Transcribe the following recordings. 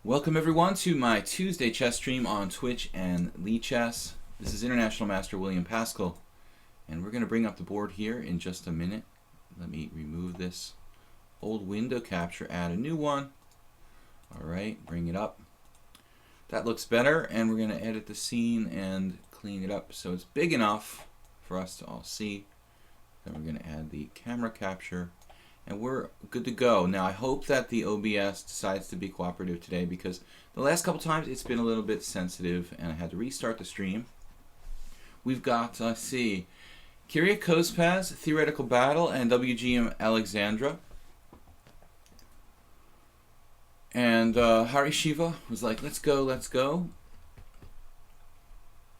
Welcome everyone to my Tuesday chess stream on Twitch and Chess. This is International Master William Paschall, and we're going to bring up the board here in just a minute. Let me remove this old window capture, add a new one. Alright, bring it up. That looks better, and we're going to edit the scene and clean it up so it's big enough for us to all see. Then we're going to add the camera capture. And we're good to go. Now, I hope that the OBS decides to be cooperative today, because the last couple times it's been a little bit sensitive and I had to restart the stream. We've got, let's see, Kyrgios, Theoretical Battle, and WGM Alexandra. And Hari Shiva was like, let's go, let's go.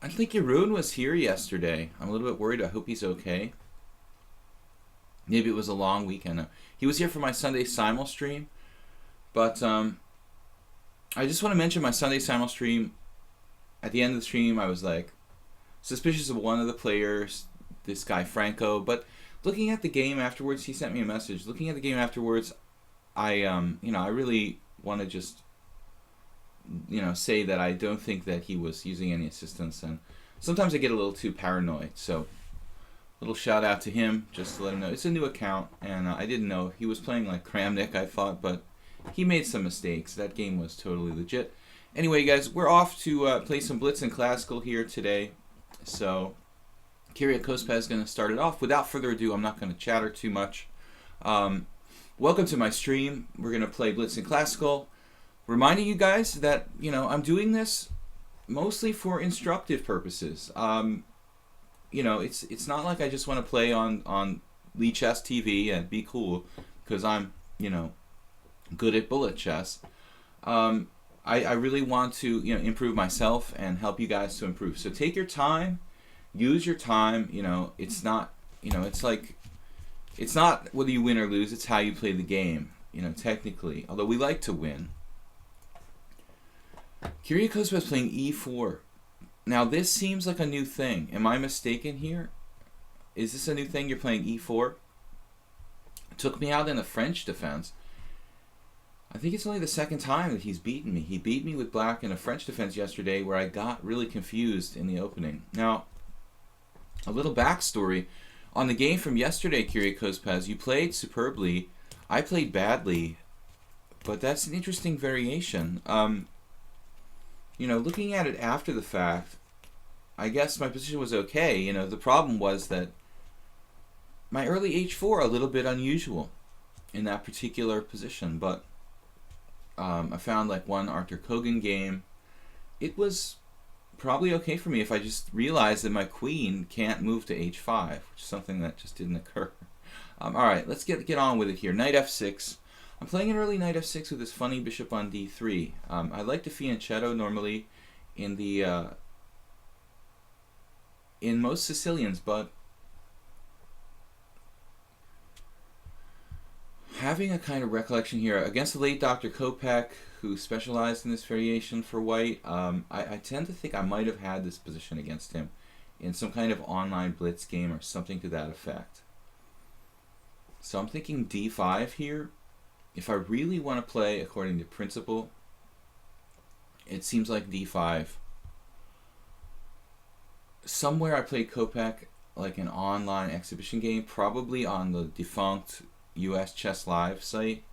I think Jeroen was here yesterday. I'm a little bit worried. I hope he's okay. Maybe it was a long weekend. He was here for my Sunday Simul stream, but I just want to mention my Sunday Simul stream. At the end of the stream, I was like suspicious of one of the players, this guy Franco. But looking at the game afterwards, he sent me a message. Looking at the game afterwards, I I really want to just say that I don't think that he was using any assistance, and sometimes I get a little too paranoid. So. Little shout out to him, just to let him know. It's a new account, and I didn't know. He was playing like Kramnik, I thought, but he made some mistakes. That game was totally legit. Anyway, guys, we're off to play some Blitz and Classical here today. So, Kyrgios is going to start it off. Without further ado, I'm not going to chatter too much. Welcome to my stream. We're going to play Blitz and Classical. Reminding you guys that, I'm doing this mostly for instructive purposes. It's not like I just want to play on Chess TV and be cool because I'm, good at bullet chess. I really want to, improve myself and help you guys to improve. So take your time, use your time. It's not, it's not whether you win or lose. It's how you play the game, technically. Although we like to win. Kyrgios was playing e4. Now, this seems like a new thing. Am I mistaken here? Is this a new thing? You're playing e4? It took me out in the French defense. I think it's only the second time that he's beaten me. He beat me with black in a French defense yesterday where I got really confused in the opening. Now, a little backstory. On the game from yesterday, Kyrgios, you played superbly. I played badly, but that's an interesting variation. Looking at it after the fact, I guess my position was okay. The problem was that my early h4 a little bit unusual in that particular position, but I found like one Arthur Kogan game. It was probably okay for me if I just realized that my queen can't move to h5, which is something that just didn't occur. All right, let's get on with it here. Knight f6. I'm playing an early knight f6 with this funny bishop on d3. I like to fianchetto normally in the in most Sicilians, but having a kind of recollection here against the late Dr. Kopech, who specialized in this variation for white, I tend to think I might have had this position against him in some kind of online blitz game or something to that effect. So I'm thinking d5 here. If I really want to play according to principle, it seems like d5. Somewhere I played Kopech like an online exhibition game, probably on the defunct US Chess Live site.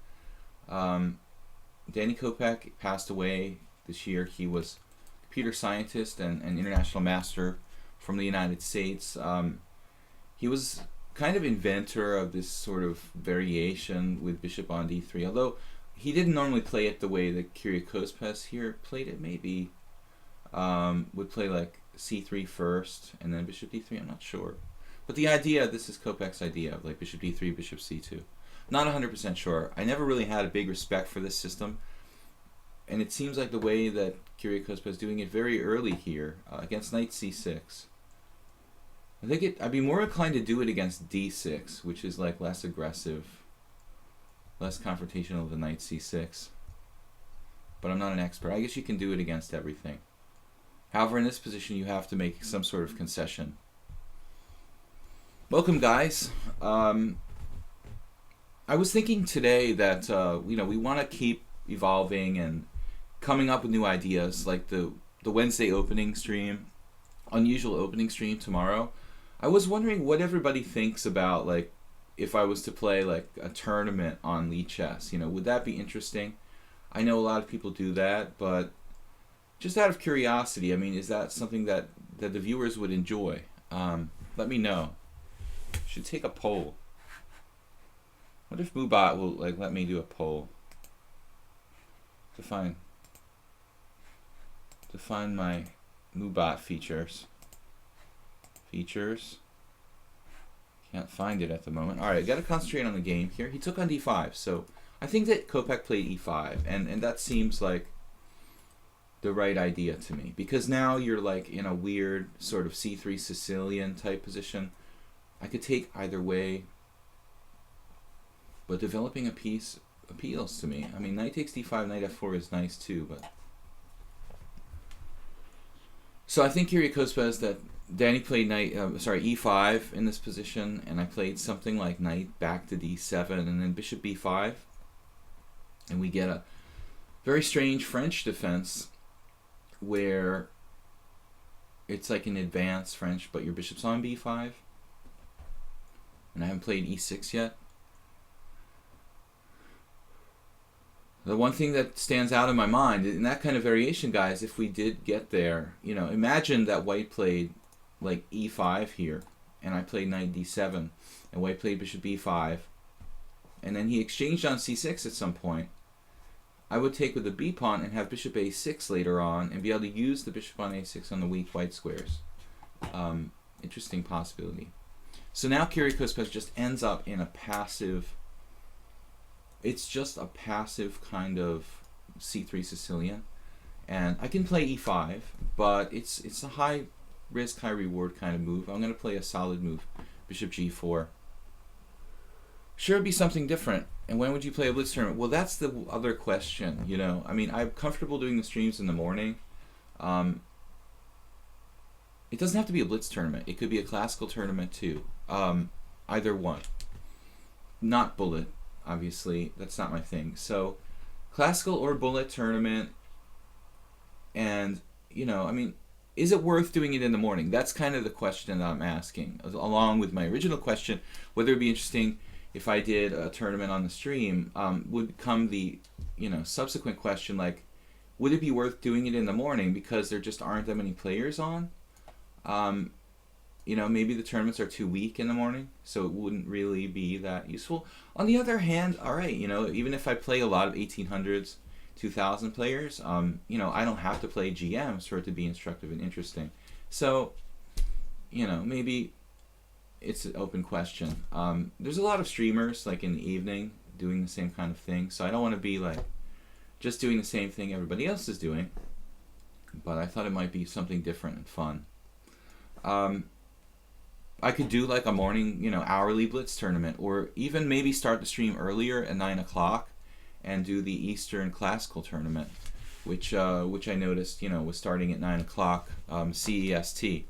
Danny Kopech passed away this year. He was a computer scientist and an international master from the United States. He was kind of inventor of this sort of variation with bishop on d3, although he didn't normally play it the way that Kyrgios here played it. Maybe would play like c3 first and then bishop d3. I'm not sure, but the idea, this is Kopech's idea of like bishop d3, bishop c2. Not 100% sure. I never really had a big respect for this system, and it seems like the way that Kyrgios is doing it very early here against knight c6. I think I'd be more inclined to do it against d6, which is like less aggressive, less confrontational than knight c6. But I'm not an expert. I guess you can do it against everything. However, in this position, you have to make some sort of concession. Welcome, guys. I was thinking today that we want to keep evolving and coming up with new ideas, like the Wednesday opening stream, unusual opening stream tomorrow. I was wondering what everybody thinks about, like, if I was to play like a tournament on Lead Chess. Would that be interesting? I know a lot of people do that, but just out of curiosity, I mean, is that something that the viewers would enjoy? Let me know. Should take a poll. What if Moobot will let me do a poll? Define my Moobot features. Can't find it at the moment. Alright, gotta concentrate on the game here. He took on d5, so I think that Kopeck played e5, and that seems like the right idea to me, because now you're like in a weird sort of c3 Sicilian type position. I could take either way, but developing a piece appeals to me. I mean, knight takes d5, knight f4 is nice too, but so I think Kyrgios that Danny played e5 in this position, and I played something like knight back to d7 and then bishop b5, and we get a very strange French defense where it's like an advanced French, but your bishop's on b5, and I haven't played e6 yet. The one thing that stands out in my mind in that kind of variation, guys, if we did get there, imagine that white played like e5 here, and I played knight d7, and white played bishop b5, and then he exchanged on c6 at some point. I would take with the b pawn and have bishop a6 later on, and be able to use the bishop on a6 on the weak white squares. Interesting possibility. So now Kyrgios just ends up in a passive. It's just a passive kind of c3 Sicilian, and I can play e5, but it's a high risk, high reward kind of move. I'm going to play a solid move, bishop g4. Sure, it'd be something different. And when would you play a blitz tournament? Well, that's the other question. I mean, I'm comfortable doing the streams in the morning. It doesn't have to be a blitz tournament. It could be a classical tournament too. Either one. Not bullet, obviously. That's not my thing. So, classical or bullet tournament. And, I mean, is it worth doing it in the morning? That's kind of the question that I'm asking, along with my original question, whether it'd be interesting if I did a tournament on the stream. Would come the subsequent question, like, would it be worth doing it in the morning because there just aren't that many players on? Maybe the tournaments are too weak in the morning, so it wouldn't really be that useful. On the other hand, all right, even if I play a lot of 1800s, 2000 players, I don't have to play GMs for it to be instructive and interesting. So, maybe it's an open question. There's a lot of streamers, like in the evening, doing the same kind of thing, so I don't want to be like just doing the same thing everybody else is doing, but I thought it might be something different and fun. I could do like a morning, hourly blitz tournament, or even maybe start the stream earlier at 9 o'clock and do the Eastern Classical tournament, which I noticed, was starting at 9 o'clock, CEST.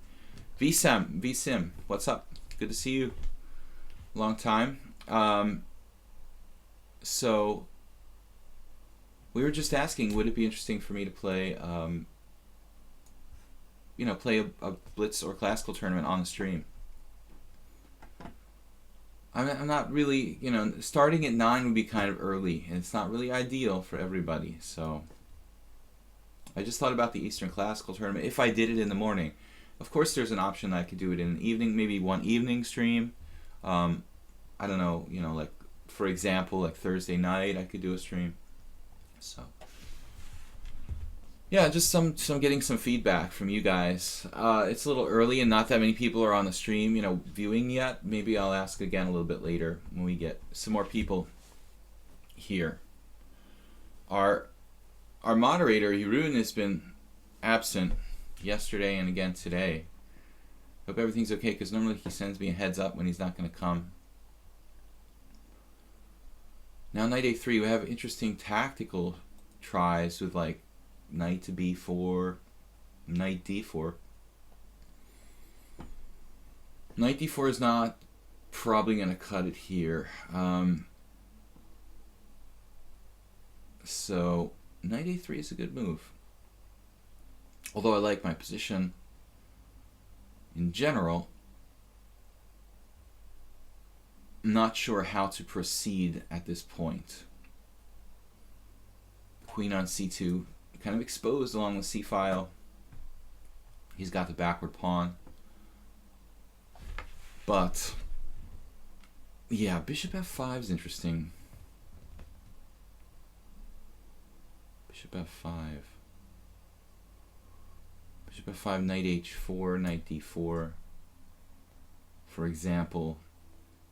VSim, what's up? Good to see you. Long time. So we were just asking, would it be interesting for me to play, play a blitz or classical tournament on the stream? I'm not really, starting at 9 would be kind of early, and it's not really ideal for everybody. So I just thought about the Eastern Classical tournament if I did it in the morning. Of course, there's an option that I could do it in the evening, maybe one evening stream. I don't know, like, for example, like Thursday night, I could do a stream. So yeah, just some getting some feedback from you guys. It's a little early and not that many people are on the stream, viewing yet. Maybe I'll ask again a little bit later when we get some more people here. Our moderator, Jeroen, has been absent yesterday and again today. Hope everything's okay, because normally he sends me a heads up when he's not going to come. Now knight a3, we have interesting tactical tries with like knight to b4, knight d4. Knight d4 is not probably going to cut it here. So knight a3 is a good move. Although I like my position in general, I'm not sure how to proceed at this point. Queen on c2, kind of exposed along the c-file. He's got the backward pawn. But, yeah, bishop f5 is interesting. Bishop f5. Bishop f5, knight h4, knight d4. For example,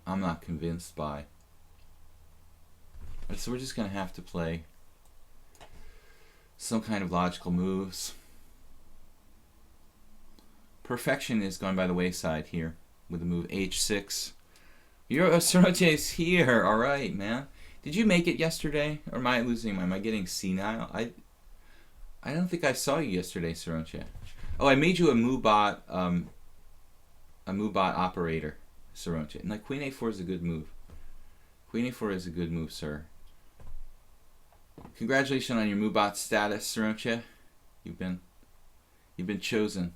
I'm not convinced by. So we're just going to have to play some kind of logical moves. Perfection is going by the wayside here with the move h6. Soroche's here. All right, man. Did you make it yesterday? Or am I losing? Am I getting senile? I don't think I saw you yesterday, Soroche. Oh, I made you a MooBot operator, Soroche. And like queen a4 is a good move. Queen a4 is a good move, sir. Congratulations on your MooBot status, Soroche. You've been chosen.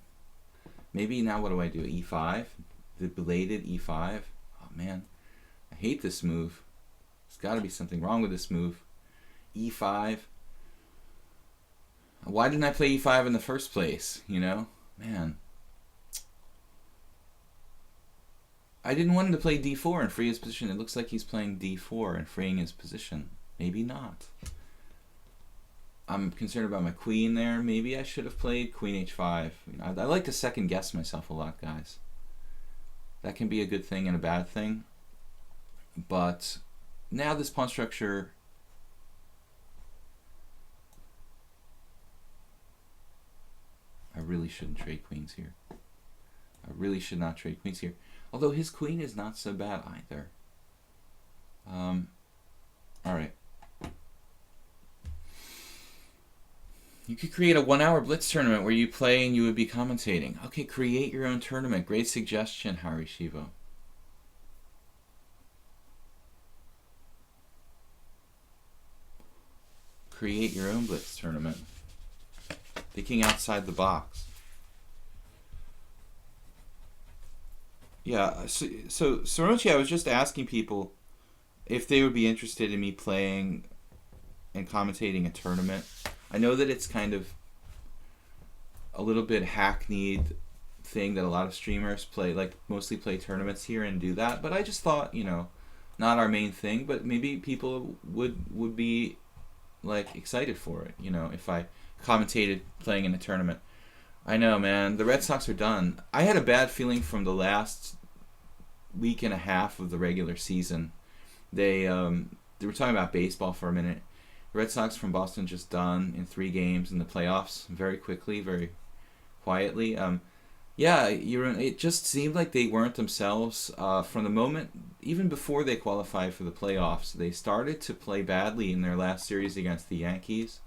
Maybe now what do I do? E5? The belated E5? Oh man, I hate this move. There's got to be something wrong with this move. E5. Why didn't I play E5 in the first place? You know, man. I didn't want him to play D4 and free his position. It looks like he's playing D4 and freeing his position. Maybe not. I'm concerned about my queen there. Maybe I should have played queen h5. I like to second guess myself a lot, guys. That can be a good thing and a bad thing. But now this pawn structure, I really shouldn't trade queens here. I really should not trade queens here. Although his queen is not so bad either. Alright. You could create a 1-hour blitz tournament where you play and you would be commentating. Okay, create your own tournament. Great suggestion, Hari Shivo. Create your own blitz tournament. Thinking outside the box. Yeah, so Soroche, I was just asking people if they would be interested in me playing and commentating a tournament. I know that it's kind of a little bit hackneyed thing that a lot of streamers play, like mostly play tournaments here and do that, but I just thought, you know, not our main thing, but maybe people would be like excited for it, you know, if I commentated playing in a tournament. I know, man, the Red Sox are done. I had a bad feeling from the last week and a half of the regular season. They were talking about baseball for a minute. The Red Sox from Boston just done in 3 games in the playoffs very quickly, very quietly. Yeah, it just seemed like they weren't themselves from the moment, even before they qualified for the playoffs. They started to play badly in their last series against the Yankees,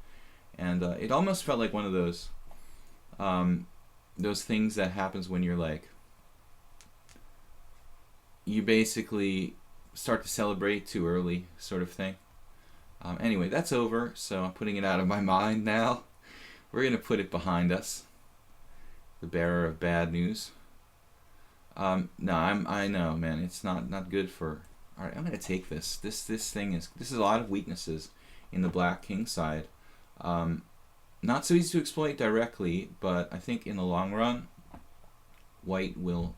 and it almost felt like one of those things that happens when you're like, you basically start to celebrate too early, sort of thing. Anyway, that's over, so I'm putting it out of my mind now. We're going to put it behind us. The bearer of bad news. No, I know, man, it's not good for... Alright, I'm going to take this. This thing is... This is a lot of weaknesses in the black king side. Not so easy to exploit directly, but I think in the long run, white will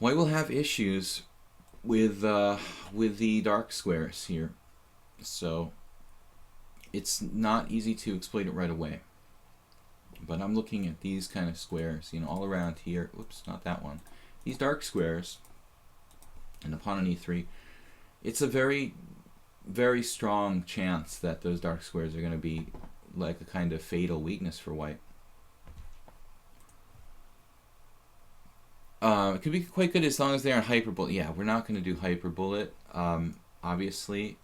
have issues with the dark squares here, so it's not easy to exploit it right away. But I'm looking at these kind of squares, you know, all around here. Oops, not that one. These dark squares, and the pawn on e3. It's a very, very strong chance that those dark squares are going to be like a kind of fatal weakness for white. It could be quite good as long as they aren't hyperbullet. Yeah, we're not going to do hyperbullet, obviously.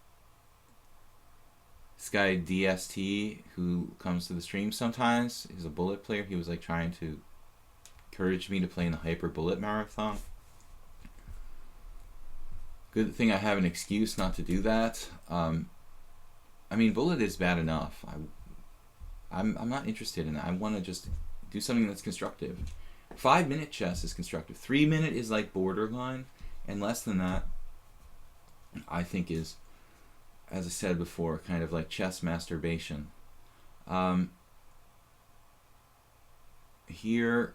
This guy DST, who comes to the stream sometimes, is a bullet player. He was like trying to encourage me to play in the hyperbullet marathon. Good thing I have an excuse not to do that. I mean, bullet is bad enough. I'm not interested in that. I want to just do something that's constructive. 5-minute chess is constructive. 3-minute is like borderline, and less than that, I think, is, as I said before, kind of like chess masturbation. Here,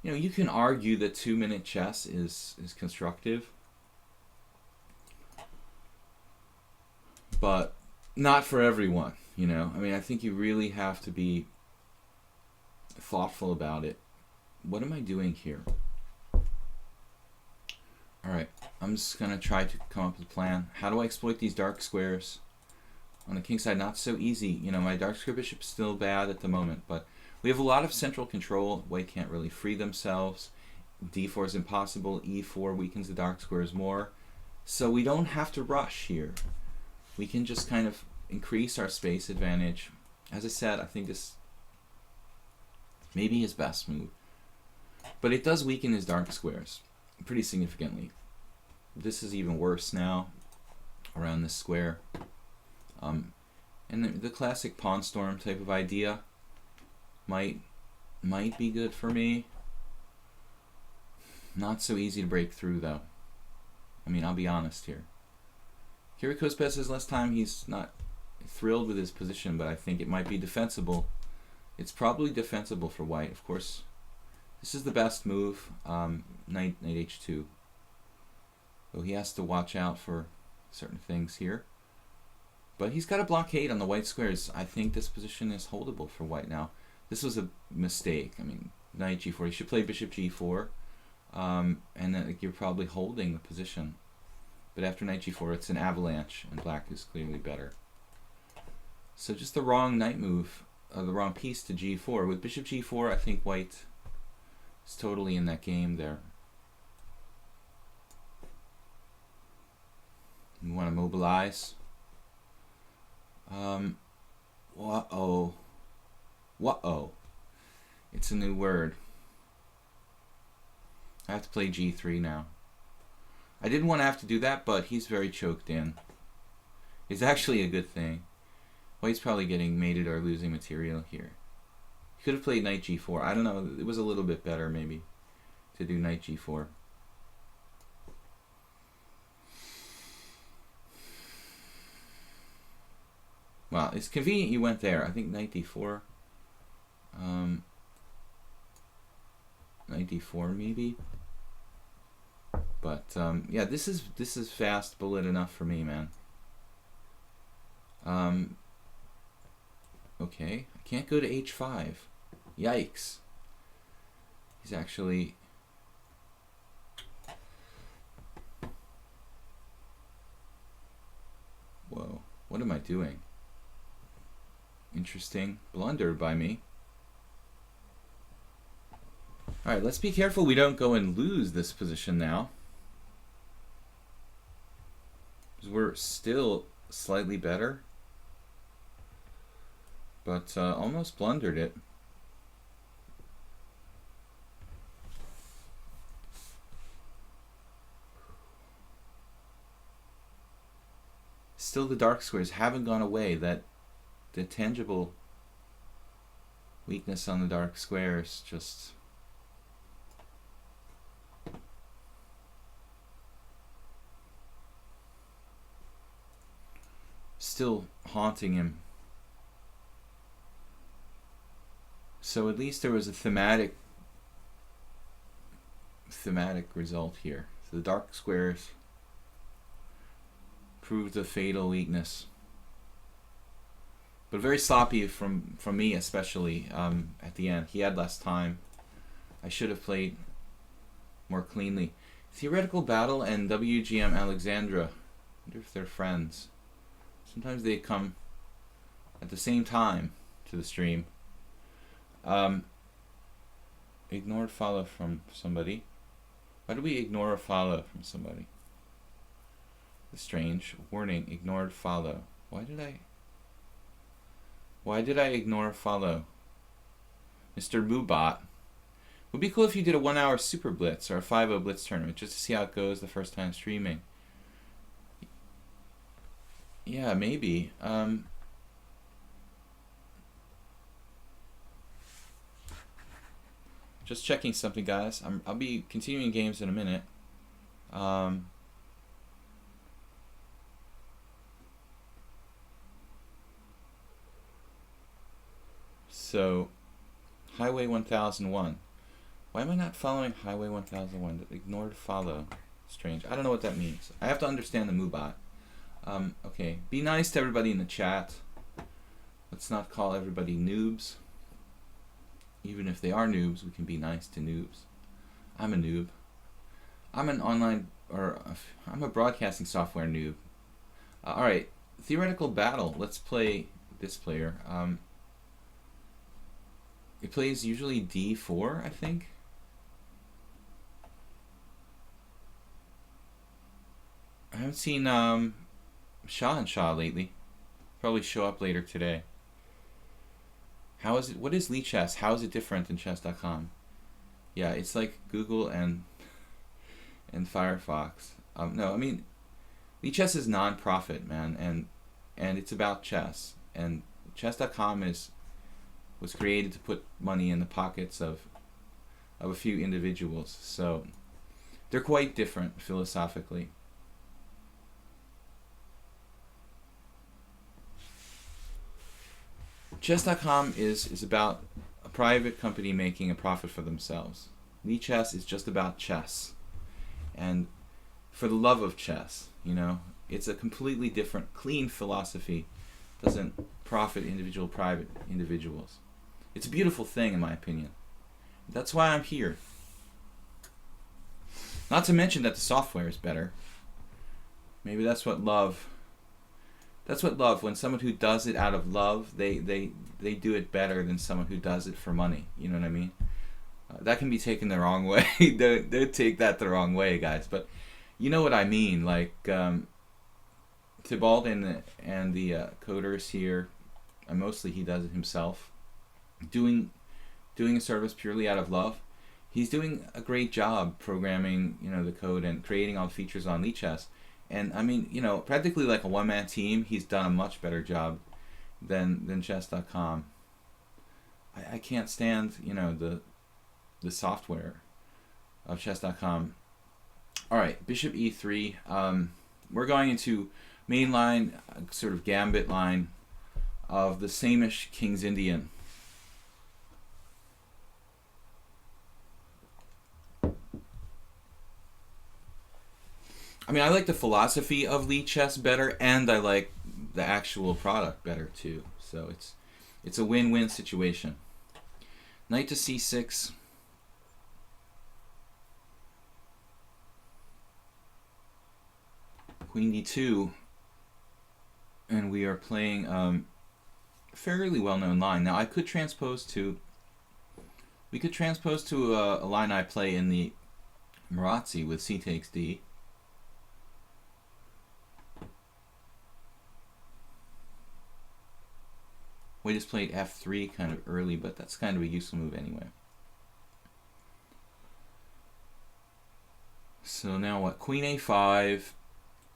you know, you can argue that 2-minute chess is constructive, but not for everyone, you know. I mean, I think you really have to be thoughtful about it. What am I doing here? Alright, I'm just going to try to come up with a plan. How do I exploit these dark squares? On the king side, not so easy. You know, my dark square bishop's still bad at the moment, but we have a lot of central control. White can't really free themselves. d4 is impossible. e4 weakens the dark squares more. So we don't have to rush here. We can just kind of increase our space advantage. As I said, I think this may be his best move. But it does weaken his dark squares pretty significantly. This is even worse now around this square. And the classic pawn storm type of idea might be good for me. Not so easy to break through, though. I mean, I'll be honest here. Kyrgios says last time he's not thrilled with his position, but I think it might be defensible. It's probably defensible for white. Of course, this is the best move, knight h2. Though he has to watch out for certain things here. But he's got a blockade on the white squares. I think this position is holdable for white now. This was a mistake. I mean, knight g4. You should play bishop g4. And then you're probably holding the position. But after knight g4, it's an avalanche, and black is clearly better. So just the wrong knight move, the wrong piece to g4. With bishop g4, I think white is totally in that game there. We want to mobilize. Whoa. Whoa. It's a new word. I have to play g3 now. I didn't want to have to do that, but he's very choked in. It's actually a good thing. White's probably getting mated or losing material here. He could have played knight g4. I don't know. It was a little bit better, maybe, to do knight g4. Well, it's convenient you went there. I think knight d4. Knight d4 maybe. But yeah, this is fast bullet enough for me, man. Okay, I can't go to h5. Yikes. He's actually... Whoa, what am I doing? Interesting blunder by me. Alright, let's be careful we don't go and lose this position now. Because we're still slightly better. But almost blundered it. Still the dark squares haven't gone away. That the tangible weakness on the dark squares just... still haunting him. So at least there was a thematic result here. So the dark squares proved a fatal weakness. But very sloppy from me, especially at the end. He had less time. I should have played more cleanly. Theoretical Battle and WGM Alexandra. I wonder if they're friends. Sometimes they come at the same time to the stream. Ignored follow from somebody. Why do we ignore a follow from somebody? It's strange. Warning, ignored follow. Why did I ignore a follow? Mr. Boobot. Would be cool if you did a 1-hour super blitz or a 5-0 blitz tournament just to see how it goes the first time streaming. Yeah, maybe. Just checking something, guys. I'll be continuing games in a minute. Um, so, Highway 1001. Why am I not following Highway 1001? Ignore to follow. Strange. I don't know what that means. I have to understand the Moobot. Okay. Be nice to everybody in the chat. Let's not call everybody noobs. Even if they are noobs, we can be nice to noobs. I'm a noob. I'm an online, or I'm a broadcasting software noob. Alright. Theoretical battle. Let's play this player. It plays usually D4, I think. I haven't seen Shah and Shah lately. Probably show up later today. How is it? What is Lichess? How is it different than chess.com? Yeah, it's like Google and Firefox. No, I mean, Lichess is non-profit, man, and it's about chess. And chess.com was created to put money in the pockets of a few individuals. So they're quite different philosophically. Chess.com is about a private company making a profit for themselves. Lichess is just about chess. And for the love of chess, you know, it's a completely different, clean philosophy. Doesn't profit private individuals. It's a beautiful thing, in my opinion. That's why I'm here. Not to mention that the software is better. Maybe that's what love. That's what love. When someone who does it out of love, they do it better than someone who does it for money. You know what I mean? That can be taken the wrong way. Don't take that the wrong way, guys. But you know what I mean. Like Tybalt and the coders here, and mostly he does it himself, doing a service purely out of love. He's doing a great job programming, you know, the code and creating all the features on Lichess. And I mean, you know, practically like a one-man team, he's done a much better job than chess.com. I can't stand, you know, the software of chess.com. All right, bishop e3. We're going into main line, sort of gambit line of the same-ish King's Indian. I mean, I like the philosophy of Lichess better, and I like the actual product better too. So it's a win-win situation. Knight to c6. Queen d2. And we are playing a fairly well-known line. Now I could transpose to. We could transpose to a line I play in the Marazzi with c takes d. We just played f3 kind of early, but that's kind of a useful move anyway. So now what? Queen a5,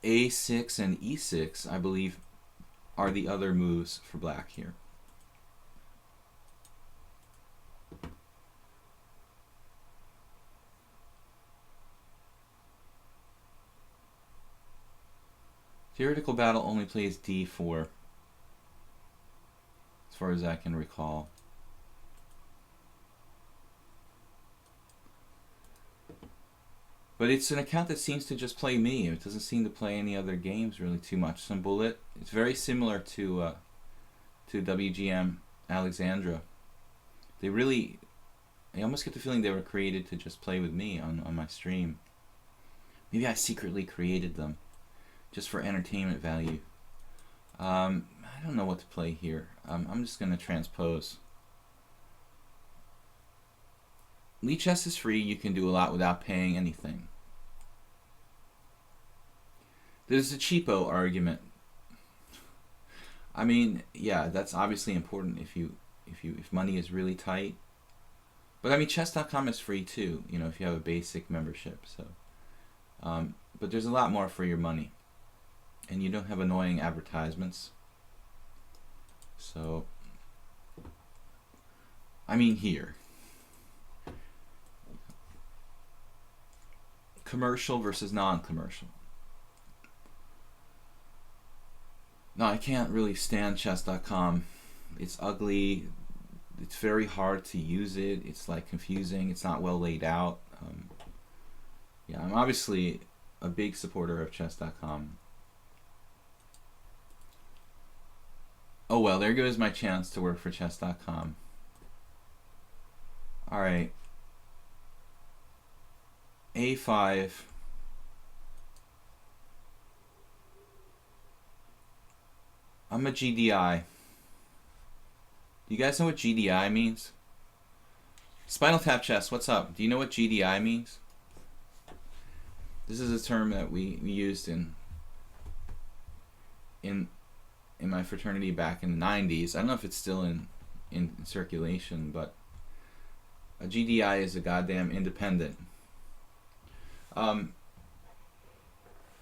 a6, and e6, I believe, are the other moves for black here. Theoretical battle only plays d4. As far as I can recall. But it's an account that seems to just play me. It doesn't seem to play any other games really too much. Some bullet. It's very similar to WGM Alexandra. I almost get the feeling they were created to just play with me on my stream. Maybe I secretly created them just for entertainment value. I don't know what to play here. I'm just going to transpose. Lichess is free. You can do a lot without paying anything. There's a cheapo argument. I mean, yeah, that's obviously important if money is really tight. But I mean, chess.com is free too. You know, if you have a basic membership. So, but there's a lot more for your money. and you don't have annoying advertisements. So, I mean here. Commercial versus non-commercial. No, I can't really stand chess.com. It's ugly. It's very hard to use it. It's like confusing. It's not well laid out. Yeah, I'm obviously a big supporter of chess.com. Oh well, there goes my chance to work for chess.com. Alright. A5. I'm a GDI. Do you guys know what GDI means? Spinal Tap Chess, what's up? Do you know what GDI means? This is a term that we used in my fraternity back in the 90s. I don't know if it's still in circulation, but a GDI is a goddamn independent.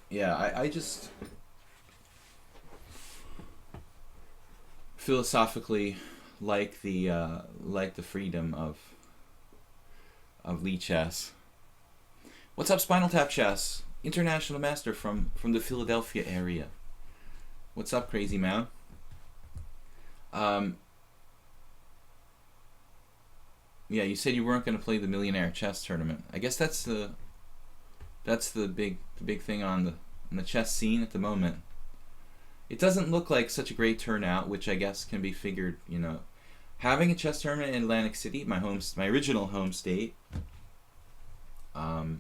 Yeah, I just philosophically like the freedom of Lee Chess. What's up, Spinal Tap Chess? International master from the Philadelphia area. What's up, crazy man? Yeah, you said you weren't going to play the Millionaire Chess Tournament. I guess that's the big thing on the chess scene at the moment. It doesn't look like such a great turnout, which I guess can be figured, you know. Having a chess tournament in Atlantic City, my original home state. You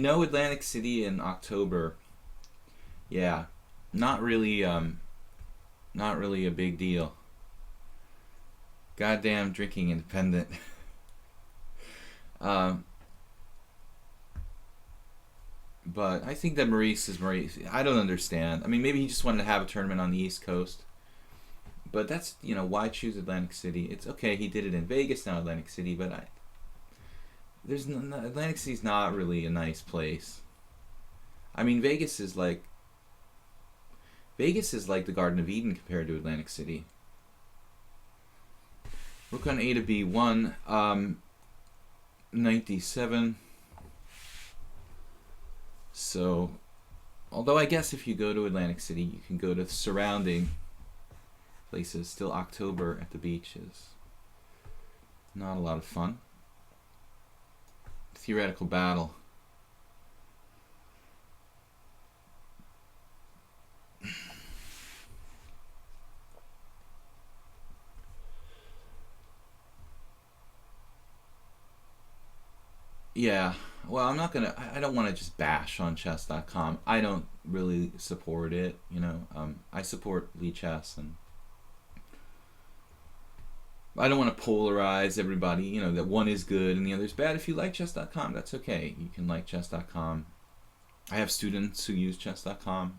know, Atlantic City in October. Yeah, not really a big deal. Goddamn drinking independent. But I think that Maurice. I don't understand. I mean, maybe he just wanted to have a tournament on the East Coast. But that's, you know, why choose Atlantic City? It's okay, he did it in Vegas, now Atlantic City, but Atlantic City's not really a nice place. I mean, Vegas is like the Garden of Eden compared to Atlantic City. Rook on A to B1, 97. So, although I guess if you go to Atlantic City, you can go to the surrounding places. Still, October at the beach is not a lot of fun. Theoretical battle. Yeah, well, I don't want to just bash on chess.com. I don't really support it, you know. I support Lee Chess, and I don't want to polarize everybody, you know, that one is good and the other is bad. If you like chess.com, that's okay. You can like chess.com. I have students who use chess.com.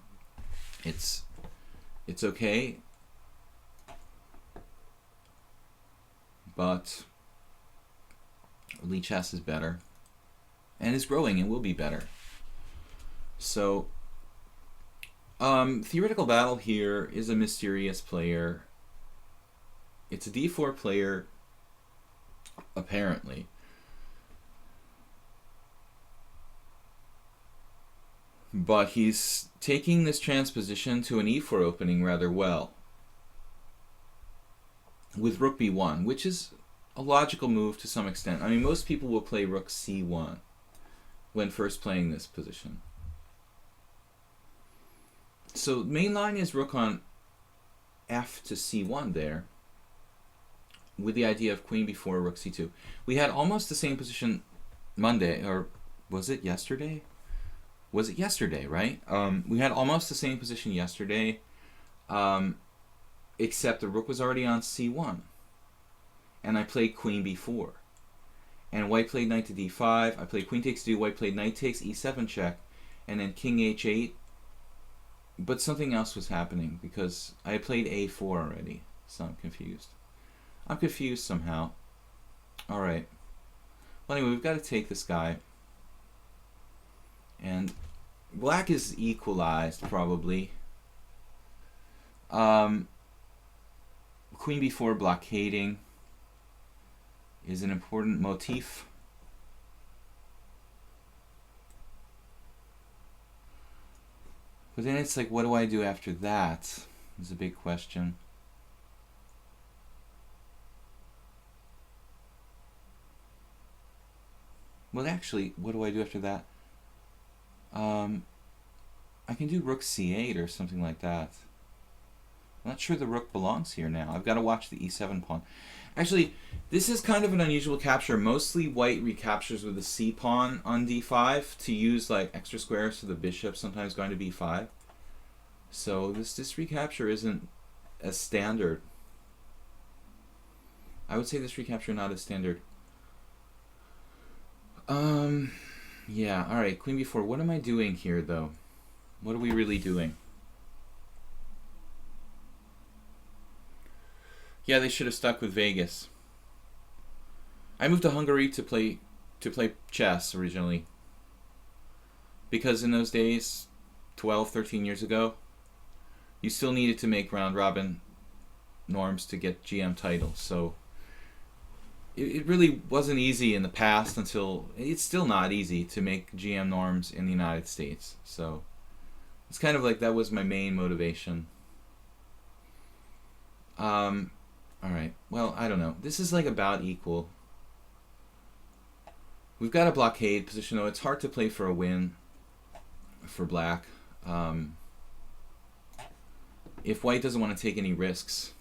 It's okay. But Lee Chess is better. And is growing and will be better. So, Theoretical Battle here is a mysterious player. It's a d4 player, apparently. But he's taking this transposition to an e4 opening rather well. With Rook b1, which is a logical move to some extent. I mean, most people will play Rook c1 when first playing this position. So main line is Rook on f to c1 there, with the idea of Queen b4, Rook c2. We had almost the same position Monday, or was it yesterday? Was it yesterday, right? We had almost the same position yesterday, except the Rook was already on c1, and I played Queen b4. And White played knight to d5. I played queen takes d2. White played knight takes e7 check, and then king h8. But something else was happening because I had played a4 already, so I'm confused. I'm confused somehow. All right. Well, anyway, we've got to take this guy, and Black is equalized, probably. Queen b4 blockading is an important motif. But then it's like, what do I do after that? Is a big question. Well, actually, what do I do after that? I can do rook c8 or something like that. I'm not sure the rook belongs here now. I've got to watch the e7 pawn. Actually, this is kind of an unusual capture. Mostly white recaptures with the c pawn on d5 to use like extra squares to the bishop, sometimes going to b5. So this recapture isn't as standard. I would say this recapture not as standard. Yeah, alright, queen b4. What am I doing here, though? What are we really doing? Yeah, they should have stuck with Vegas. I moved to Hungary to play chess originally. Because in those days, 12, 13 years ago, you still needed to make round-robin norms to get GM titles. So it really wasn't easy in the past until... It's still not easy to make GM norms in the United States. So it's kind of like that was my main motivation. Alright, well, I don't know. This is like about equal. We've got a blockade position, though. It's hard to play for a win for black. If white doesn't want to take any risks,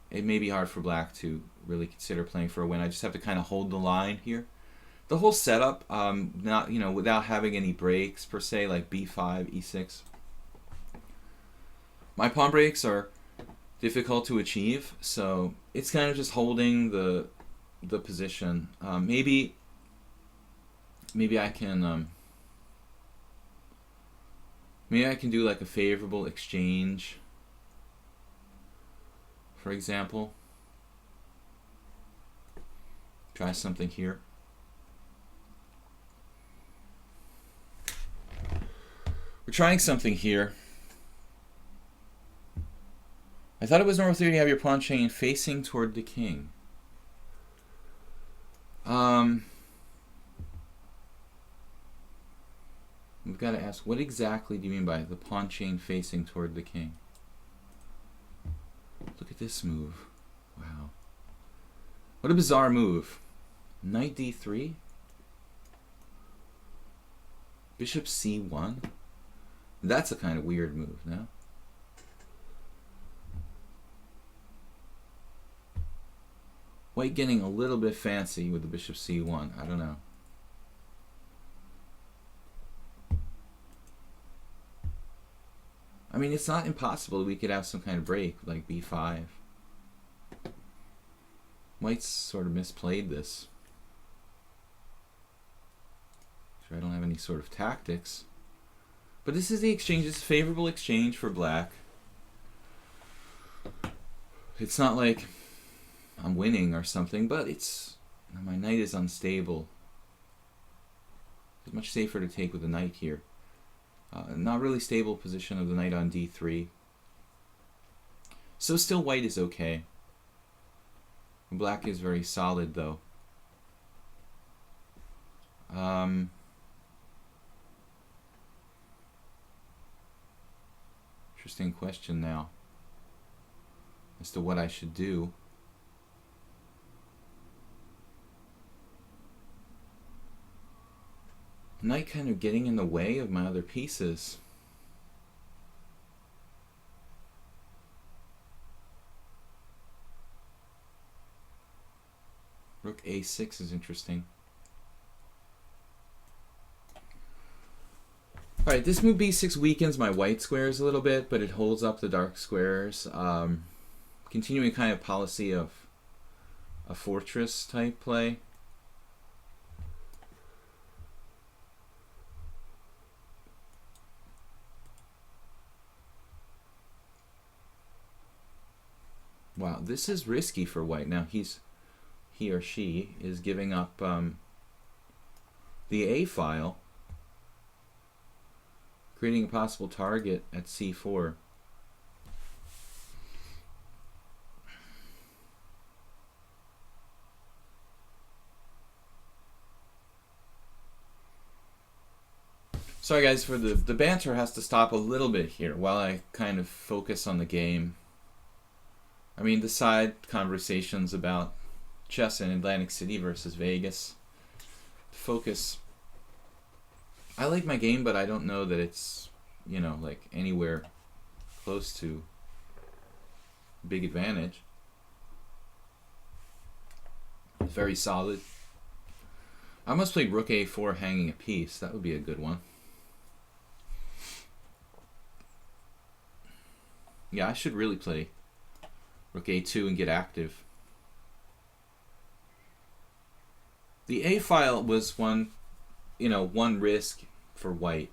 it may be hard for black to really consider playing for a win. I just have to kind of hold the line here. The whole setup, not without having any breaks per se, like b5, e6. My pawn breaks are difficult to achieve, so it's kind of just holding the position. Maybe I can do like a favorable exchange, for example. Try something here. We're trying something here. I thought it was normal theory to have your pawn chain facing toward the king. We've got to ask, what exactly do you mean by the pawn chain facing toward the king? Look at this move. Wow. What a bizarre move. Knight d3? Bishop c1? That's a kind of weird move, no? White getting a little bit fancy with the bishop c1. I don't know. I mean, it's not impossible we could have some kind of break, like b5. White's sort of misplayed this. Sure, I don't have any sort of tactics. But this is the exchange. It's a favorable exchange for black. It's not like I'm winning or something, but it's... my knight is unstable. It's much safer to take with the knight here. Not really stable position of the knight on d3. So still white is okay. Black is very solid, though. Interesting question now as to what I should do. Knight kind of getting in the way of my other pieces. Rook a6 is interesting. Alright, this move b6 weakens my white squares a little bit, but it holds up the dark squares. Continuing kind of policy of a fortress type play. Wow, this is risky for white. Now he or she is giving up the A file. creating a possible target at c4. Sorry guys for the banter has to stop a little bit here while I kind of focus on the game. I mean, the side conversations about chess in Atlantic City versus Vegas. Focus. I like my game, but I don't know that it's, you know, like anywhere close to big advantage. It's very solid. I must play Rook A4 hanging a piece. That would be a good one. Yeah, I should really play Rook A2 and get active. The A file was one, you know, one risk for white.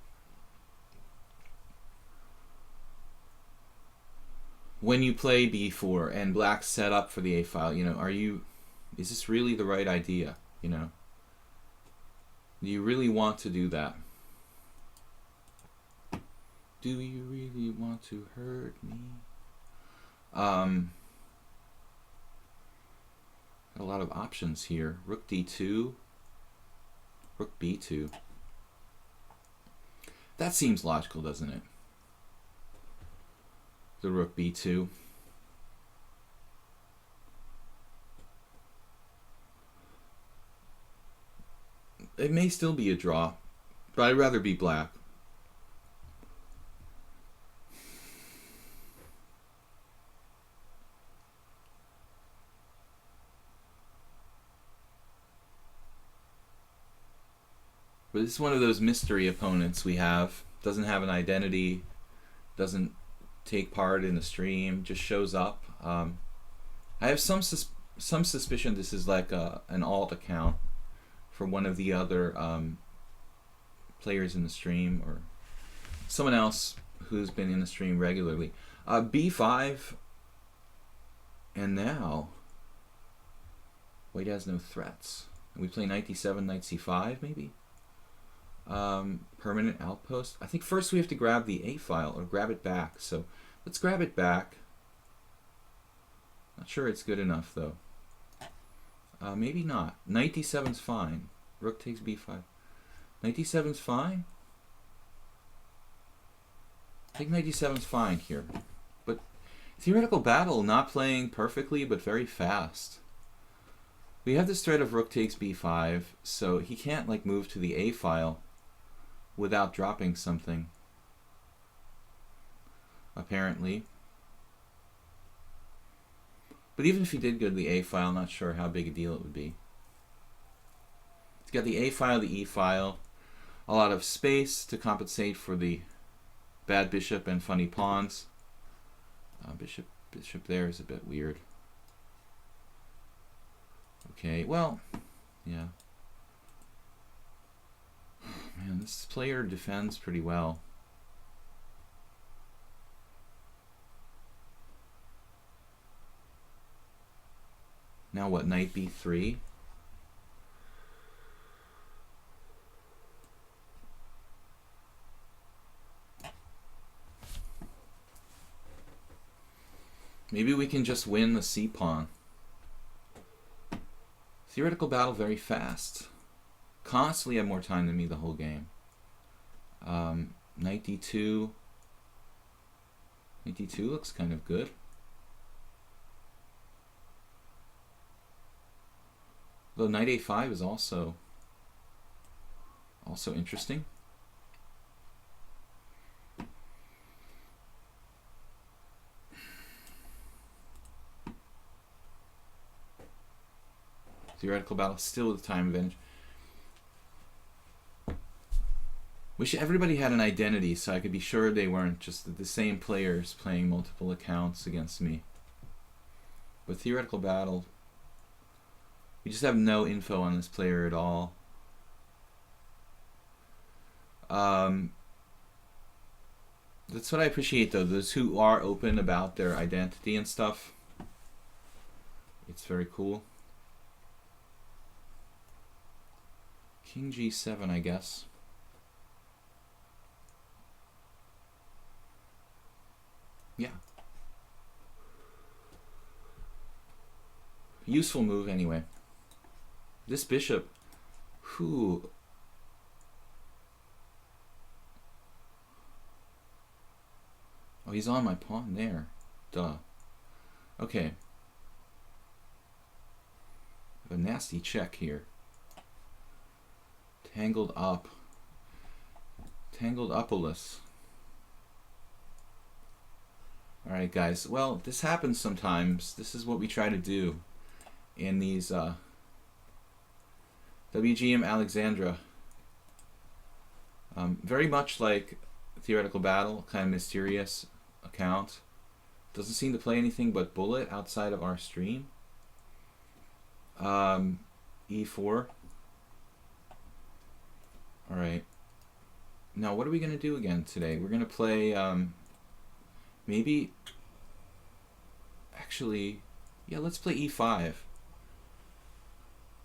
When you play B4 and black set up for the A file, you know, is this really the right idea, you know? Do you really want to do that? Do you really want to hurt me? A lot of options here. Rook D2, Rook B2. That seems logical, doesn't it? The Rook B2. It may still be a draw, but I'd rather be black. But this is one of those mystery opponents we have. Doesn't have an identity, doesn't take part in the stream, just shows up. I have some suspicion this is like an alt account for one of the other players in the stream or someone else who's been in the stream regularly. B5, and now white has no threats. We play knight d7, knight c5 maybe. Permanent outpost. I think first we have to grab the A file or grab it back. So let's grab it back. Not sure it's good enough though. Maybe not. Knight d7's fine. Rook takes b5. Knight d7's fine. I think knight d7's fine here. But theoretical battle not playing perfectly but very fast. We have this threat of rook takes b5, so he can't like move to the A file without dropping something, apparently. But even if he did go to the A file, I'm not sure how big a deal it would be. He's got the A file, the E file, a lot of space to compensate for the bad bishop and funny pawns. Bishop there is a bit weird. Okay, well, yeah. Man, this player defends pretty well. Now what, knight b3? Maybe we can just win the c-pawn. Theoretical battle very fast. Constantly have more time than me the whole game. Knight d2. Knight d2 looks kind of good. Though knight a5 is also interesting. Theoretical battle still with time advantage. Wish everybody had an identity so I could be sure they weren't just the same players playing multiple accounts against me. But theoretical battle, we just have no info on this player at all. That's what I appreciate though, those who are open about their identity and stuff. It's very cool. King g7, I guess. Useful move anyway. This bishop, whew. Oh, he's on my pawn there. Duh. Okay. A nasty check here. Tangled up. Tangled upolus. Alright guys, well, this happens sometimes. This is what we try to do in these WGM Alexandra. Very much like Theoretical Battle, kind of mysterious account. Doesn't seem to play anything but bullet outside of our stream. E4. Alright. Now what are we going to do again today? We're going to play, maybe, actually, yeah, let's play E5.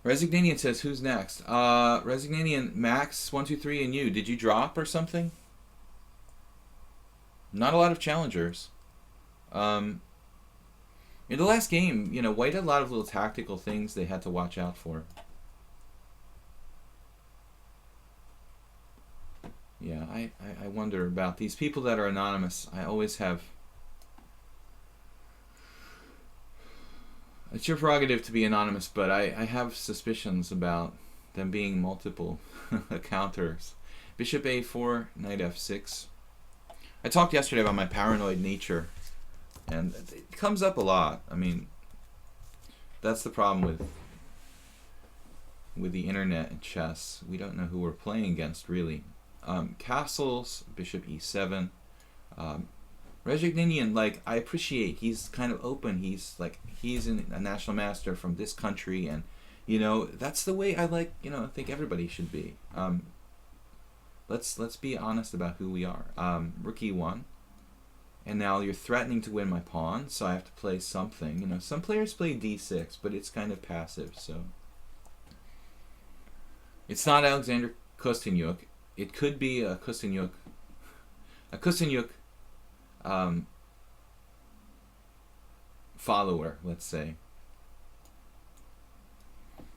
Resignanian says, who's next? Resignanian, Max, 123, and you. Did you drop or something? Not a lot of challengers. In the last game, you know, White had a lot of little tactical things they had to watch out for. Yeah, I wonder about these people that are anonymous. I always have... It's your prerogative to be anonymous, but I have suspicions about them being multiple counters. Bishop A4, Knight F6. I talked yesterday about my paranoid nature, and it comes up a lot. I mean, that's the problem with the internet and chess. We don't know who we're playing against, really. Castles, Bishop E7. Resignanian, like, I appreciate, he's kind of open. He's a national master from this country, and, you know, that's the way I like, you know, I think everybody should be. Let's be honest about who we are. Rook E1. And now you're threatening to win my pawn, so I have to play something. You know, some players play D6, but it's kind of passive, so. It's not Alexander Kostyanyuk. It could be a Kostyanyuk. A Kostyanyuk follower, let's say.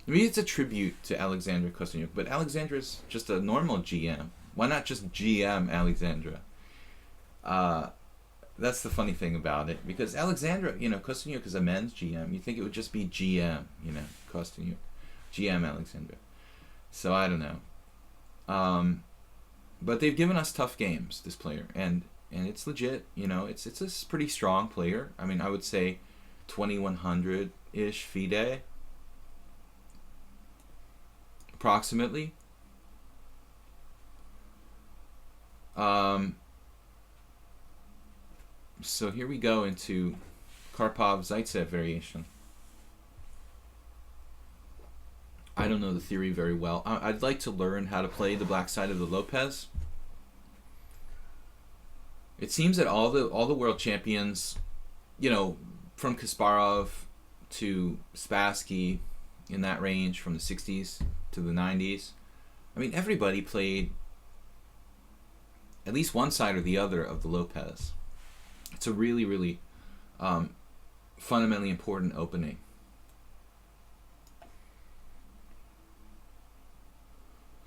Maybe it's a tribute to Alexander Kostyanyuk, but Alexandra's just a normal GM. Why not just GM Alexandra? That's the funny thing about it, because Alexandra, you know, Kostyanyuk is a men's GM. You'd think it would just be GM, you know, Kostyanyuk, GM Alexandra. So I don't know. But they've given us tough games, this player, and it's legit. You know, it's a pretty strong player. I mean, I would say 2100-ish FIDE, approximately. So here we go into Karpov-Zaitsev variation. I don't know the theory very well. I'd like to learn how to play the black side of the Lopez. It seems that all the world champions, you know, from Kasparov to Spassky, in that range from the 60s to the 90s, I mean, everybody played at least one side or the other of the Lopez. It's a really, really fundamentally important opening.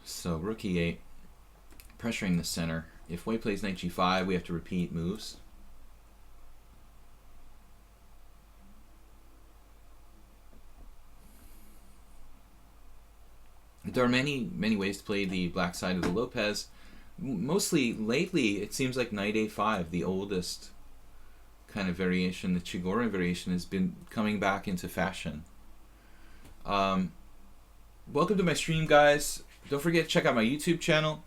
So rook e8, pressuring the center. If White plays knight g5, we have to repeat moves. There are many ways to play the black side of the Lopez. Mostly lately, it seems like knight a5, the oldest kind of variation, the Chigorin variation, has been coming back into fashion. Welcome to my stream, guys. Don't forget to check out my YouTube channel.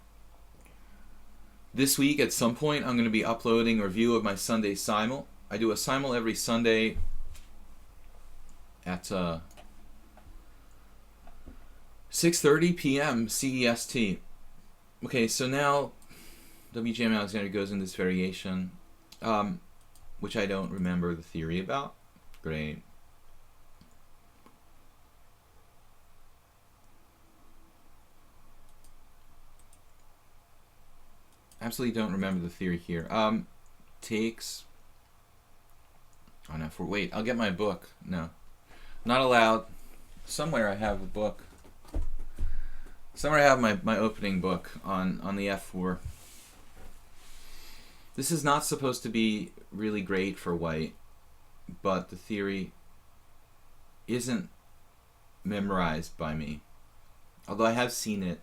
This week, at some point, I'm going to be uploading a review of my Sunday simul. I do a simul every Sunday at 6:30 p.m. CEST. Okay, so now WGM Alexander goes in this variation, which I don't remember the theory about. Great. Absolutely don't remember the theory here. Takes. Oh no, wait, I'll get my book. No, Not allowed. Somewhere I have a book. Somewhere I have my opening book on the f4. This is not supposed to be really great for white, but the theory isn't memorized by me. Although I have seen it,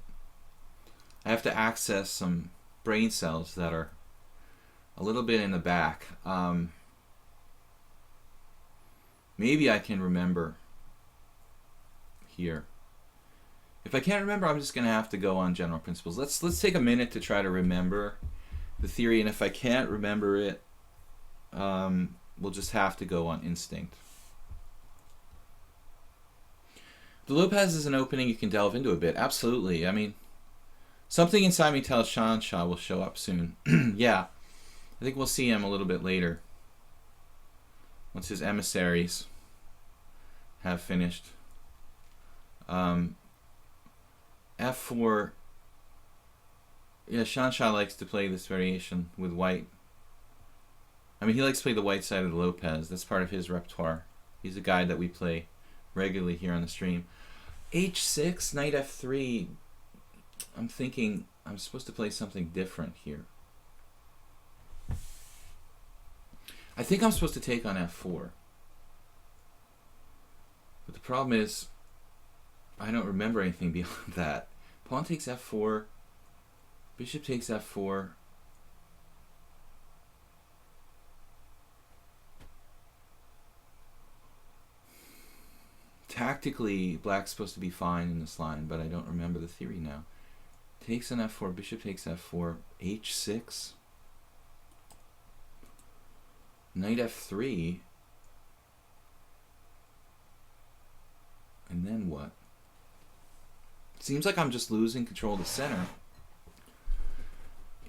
I have to access some brain cells that are a little bit in the back. Maybe I can remember here. If I can't remember, I'm just going to have to go on general principles. Let's take a minute to try to remember the theory, and if I can't remember it, we'll just have to go on instinct. The Lopez is an opening you can delve into a bit. Absolutely. I mean, something inside me tells Shansha will show up soon. Yeah, I think we'll see him a little bit later, once his emissaries have finished. F4. Yeah, Shansha likes to play this variation with white. I mean, he likes to play the white side of the Lopez. That's part of his repertoire. He's a guy that we play regularly here on the stream. H6, knight f3. I'm thinking I'm supposed to play something different here. I think I'm supposed to take on f4. But the problem is, I don't remember anything beyond that. Pawn takes f4. Bishop takes f4. Tactically, black's supposed to be fine in this line, but I don't remember the theory now. Takes an f4. Bishop takes f4. h6. Knight f3. And then what? Seems like I'm just losing control of the center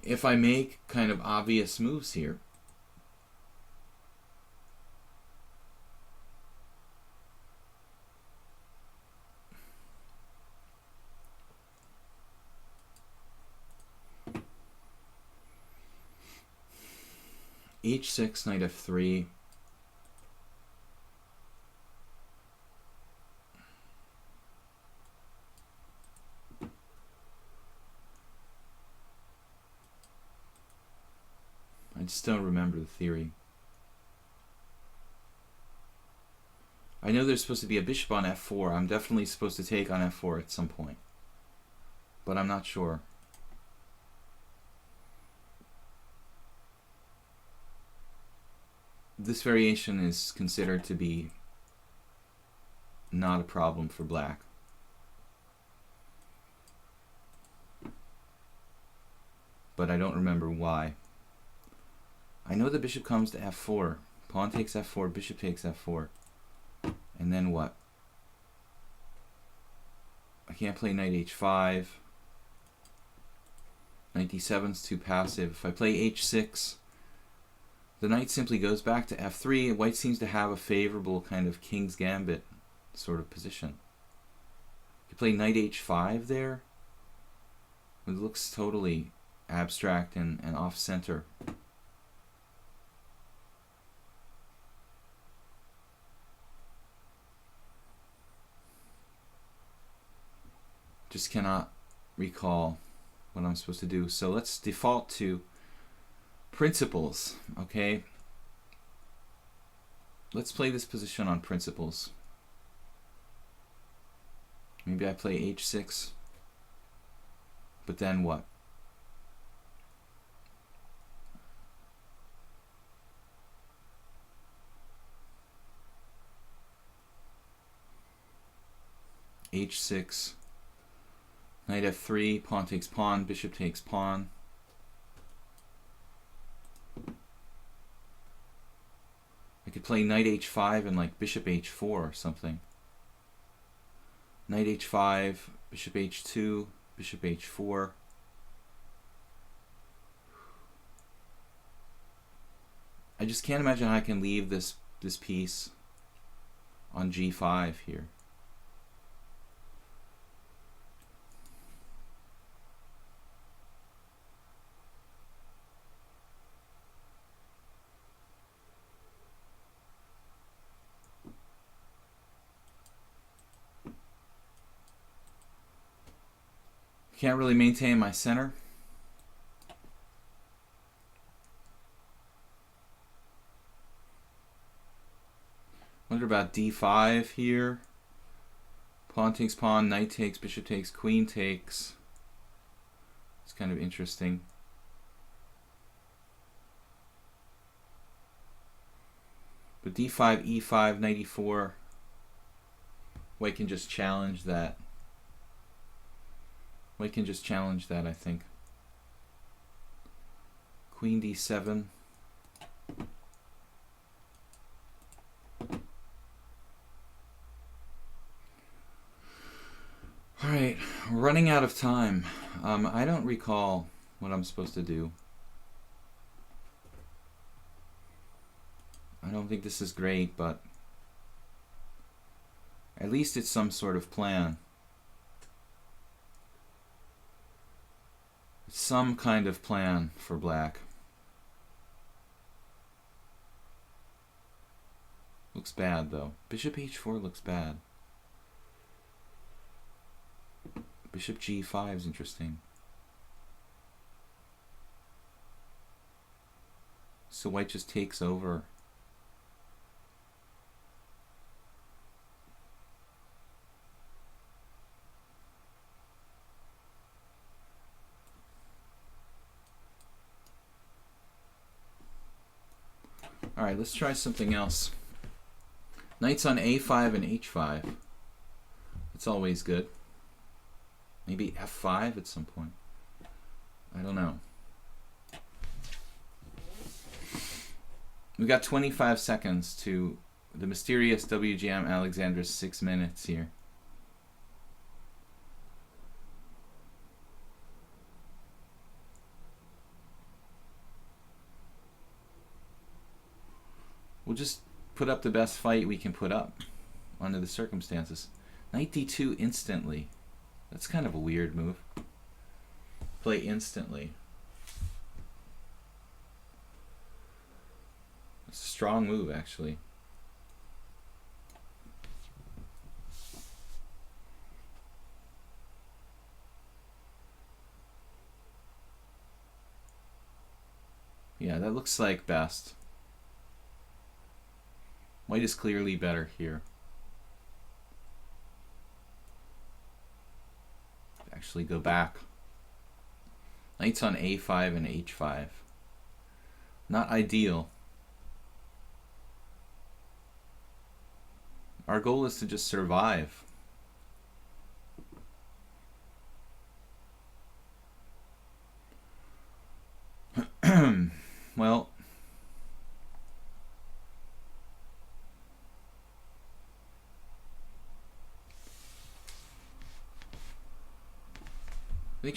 if I make kind of obvious moves here. h6, knight f3. I just don't remember the theory. I know there's supposed to be a bishop on f4. I'm definitely supposed to take on f4 at some point, but I'm not sure. This variation is considered to be not a problem for black. But I don't remember why. I know the bishop comes to f4. Pawn takes f4, bishop takes f4. And then what? I can't play knight h5. Knight d7's too passive. If I play h6, the knight simply goes back to f3. White seems to have a favorable kind of king's gambit sort of position. You play knight h5 there. It looks totally abstract and off-center. Just cannot recall what I'm supposed to do. So let's default to principles, okay? Let's play this position on principles. Maybe I play h6, but then what? h6, knight f3, pawn takes pawn, bishop takes pawn. I could play knight h5 and like bishop h4 or something. Knight h5, bishop h2, bishop h4. I just can't imagine how I can leave this piece on g5 here. Can't really maintain my center. Wonder about d5 here. Pawn takes pawn, knight takes, bishop takes, queen takes. It's kind of interesting. But d5, e5, knight e4. White can just challenge that. White can just challenge that, I think. Queen d7. Alright, running out of time. I don't recall what I'm supposed to do. I don't think this is great, but at least it's some sort of plan. Some kind of plan for black. Looks bad, though. Bishop h4 looks bad. Bishop g5 is interesting. So white just takes over. Alright, let's try something else. Knight's on a5 and h5. It's always good. Maybe f5 at some point. I don't know. We've got 25 seconds to the mysterious WGM Alexander's 6 minutes here. We'll just put up the best fight we can put up under the circumstances. Knight d2 instantly. That's kind of a weird move. Play instantly. It's a strong move, actually. Yeah, that looks like best. White is clearly better here. Actually go back. Knight's on a5 and h5. Not ideal. Our goal is to just survive. Well, I think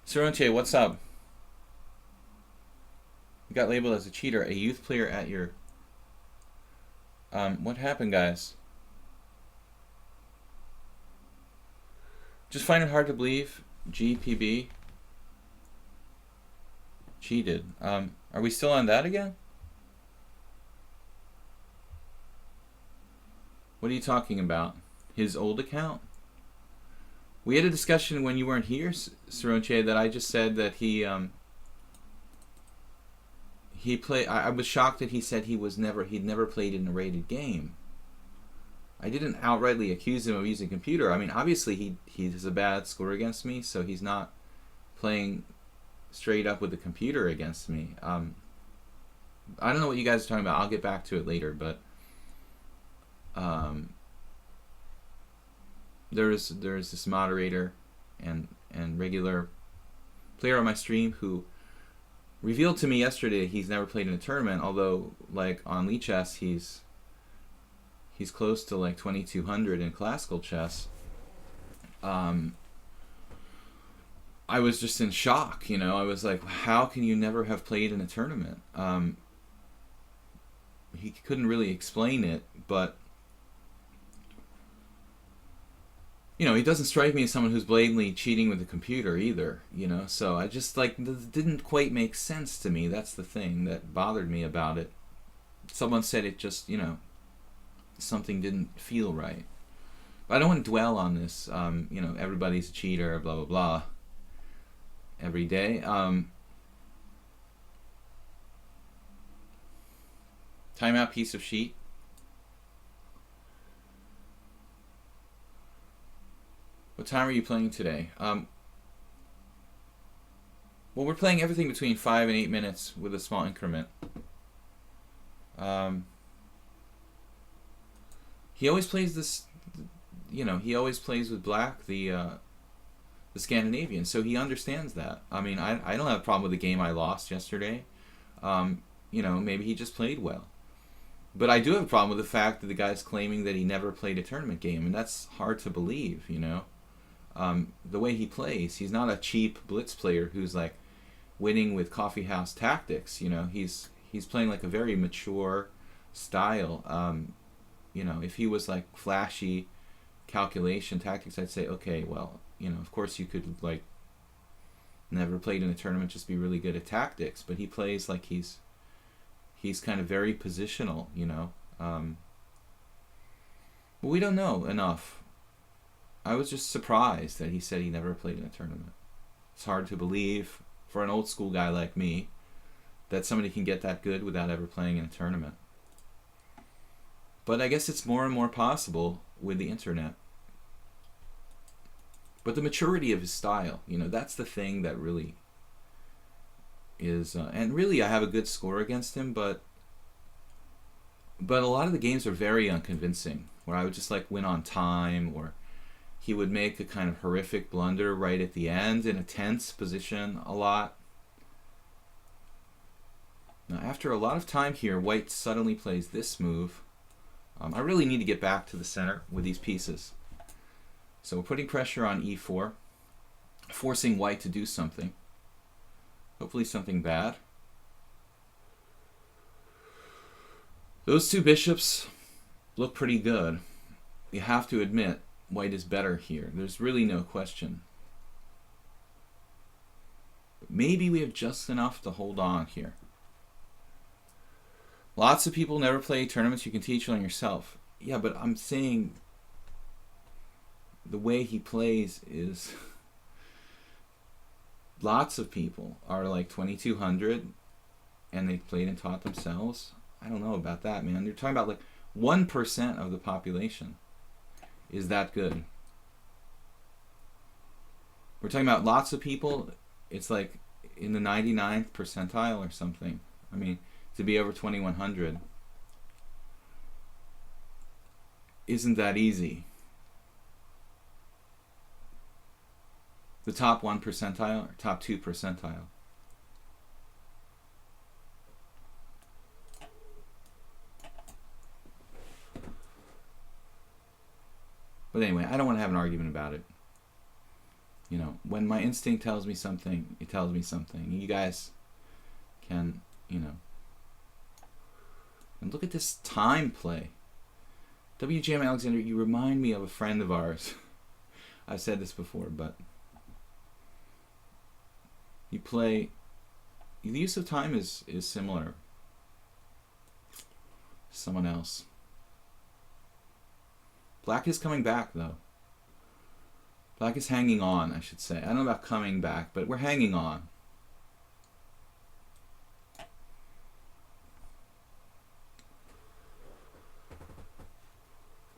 Saronche, what's up? You got labeled as a cheater, a youth player at your... what happened, guys? Just find it hard to believe GPB cheated. Are we still on that again? What are you talking about? His old account? We had a discussion when you weren't here, Saronche, that I just said that he played. I was shocked that he said he'd never played in a rated game. I didn't outrightly accuse him of using a computer. I mean, obviously he has a bad score against me, so he's not playing straight up with the computer against me. I don't know what you guys are talking about. I'll get back to it later, but there's this moderator and regular player on my stream who revealed to me yesterday that he's never played in a tournament, although like on Lee Chess he's close to like 2200 in classical chess. I was just in shock, you know. I was like, how can you never have played in a tournament? He couldn't really explain it, but you know, he doesn't strike me as someone who's blatantly cheating with the computer either, you know. So I just like, this didn't quite make sense to me. That's the thing that bothered me about it. Someone said it just, you know, something didn't feel right. I don't want to dwell on this. You know, everybody's a cheater, blah blah blah. Every day. Timeout piece of sheet. What time are you playing today? Well, we're playing everything between 5 and 8 minutes with a small increment. He always plays this, you know, he always plays with black, the Scandinavian, so he understands that. I mean, I don't have a problem with the game I lost yesterday. You know, maybe he just played well. But I do have a problem with the fact that the guy's claiming that he never played a tournament game, and that's hard to believe, you know. The way he plays, he's not a cheap blitz player who's like winning with coffeehouse tactics, you know. He's playing like a very mature style. You know, if he was like flashy calculation tactics, I'd say, okay, well, you know, of course you could like never played in a tournament, just be really good at tactics. But he plays like he's kind of very positional, you know. But we don't know enough. I was just surprised that he said he never played in a tournament. It's hard to believe for an old school guy like me that somebody can get that good without ever playing in a tournament. But I guess it's more and more possible with the internet. But the maturity of his style, you know, that's the thing that really is... and really, I have a good score against him, but a lot of the games are very unconvincing, where I would just, like, win on time, or he would make a kind of horrific blunder right at the end in a tense position a lot. Now, after a lot of time here, white suddenly plays this move. I really need to get back to the center with these pieces. So we're putting pressure on e4, forcing white to do something. Hopefully something bad. Those two bishops look pretty good. You have to admit, white is better here. There's really no question. But maybe we have just enough to hold on here. Lots of people never play tournaments. You can teach on yourself. Yeah, but I'm saying the way he plays is... Lots of people are like 2200 and they've played and taught themselves. I don't know about that, man. You're talking about like 1% of the population is that good. We're talking about lots of people. It's like in the 99th percentile or something. I mean, to be over 2100 isn't that easy. The top 1 percentile or top 2 percentile. But anyway, I don't want to have an argument about it. You know, when my instinct tells me something, it tells me something. You guys can, you know. And look at this time play. WGM Alexander, you remind me of a friend of ours. I've said this before, but you play... The use of time is similar. Someone else. Black is coming back, though. Black is hanging on, I should say. I don't know about coming back, but we're hanging on.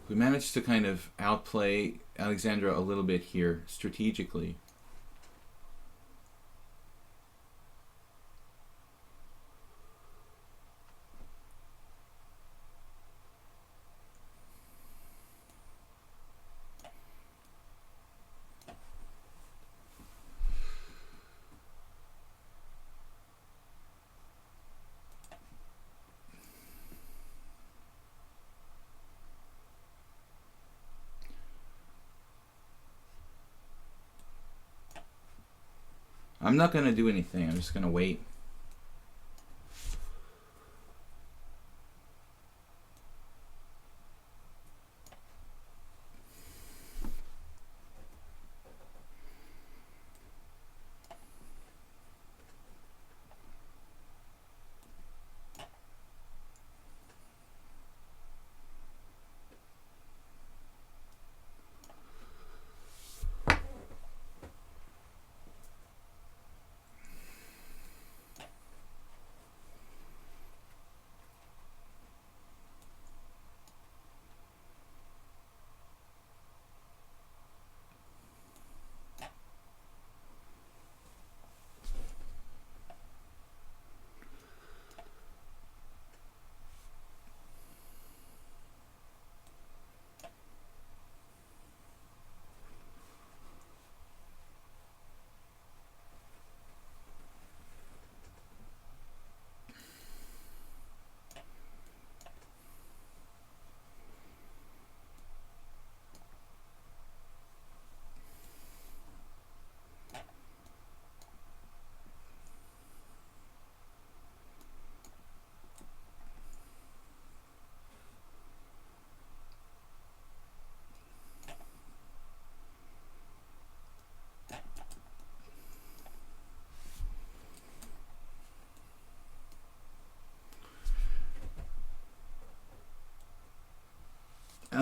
We managed to kind of outplay Alexandra a little bit here, strategically. I'm not going to do anything. I'm just going to wait.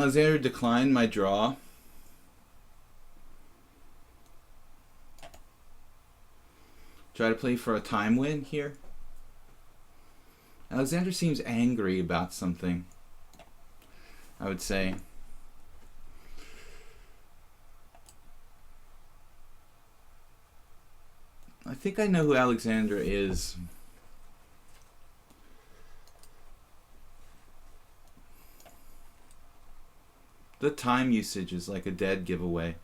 Alexander declined my draw. Try to play for a time win here. Alexander seems angry about something, I would say. I think I know who Alexander is. The time usage is like a dead giveaway.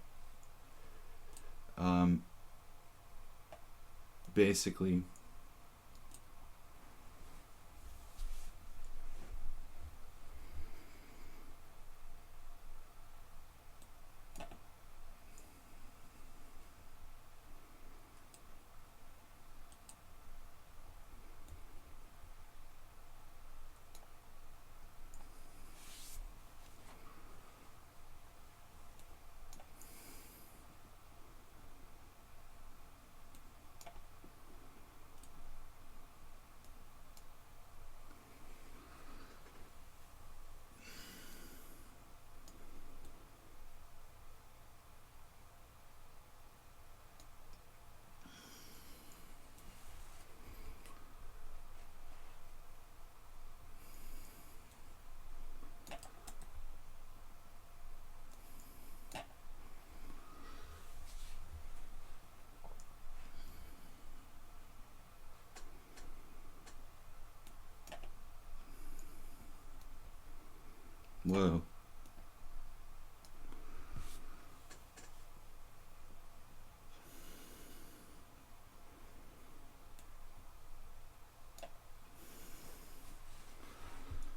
Basically. Whoa.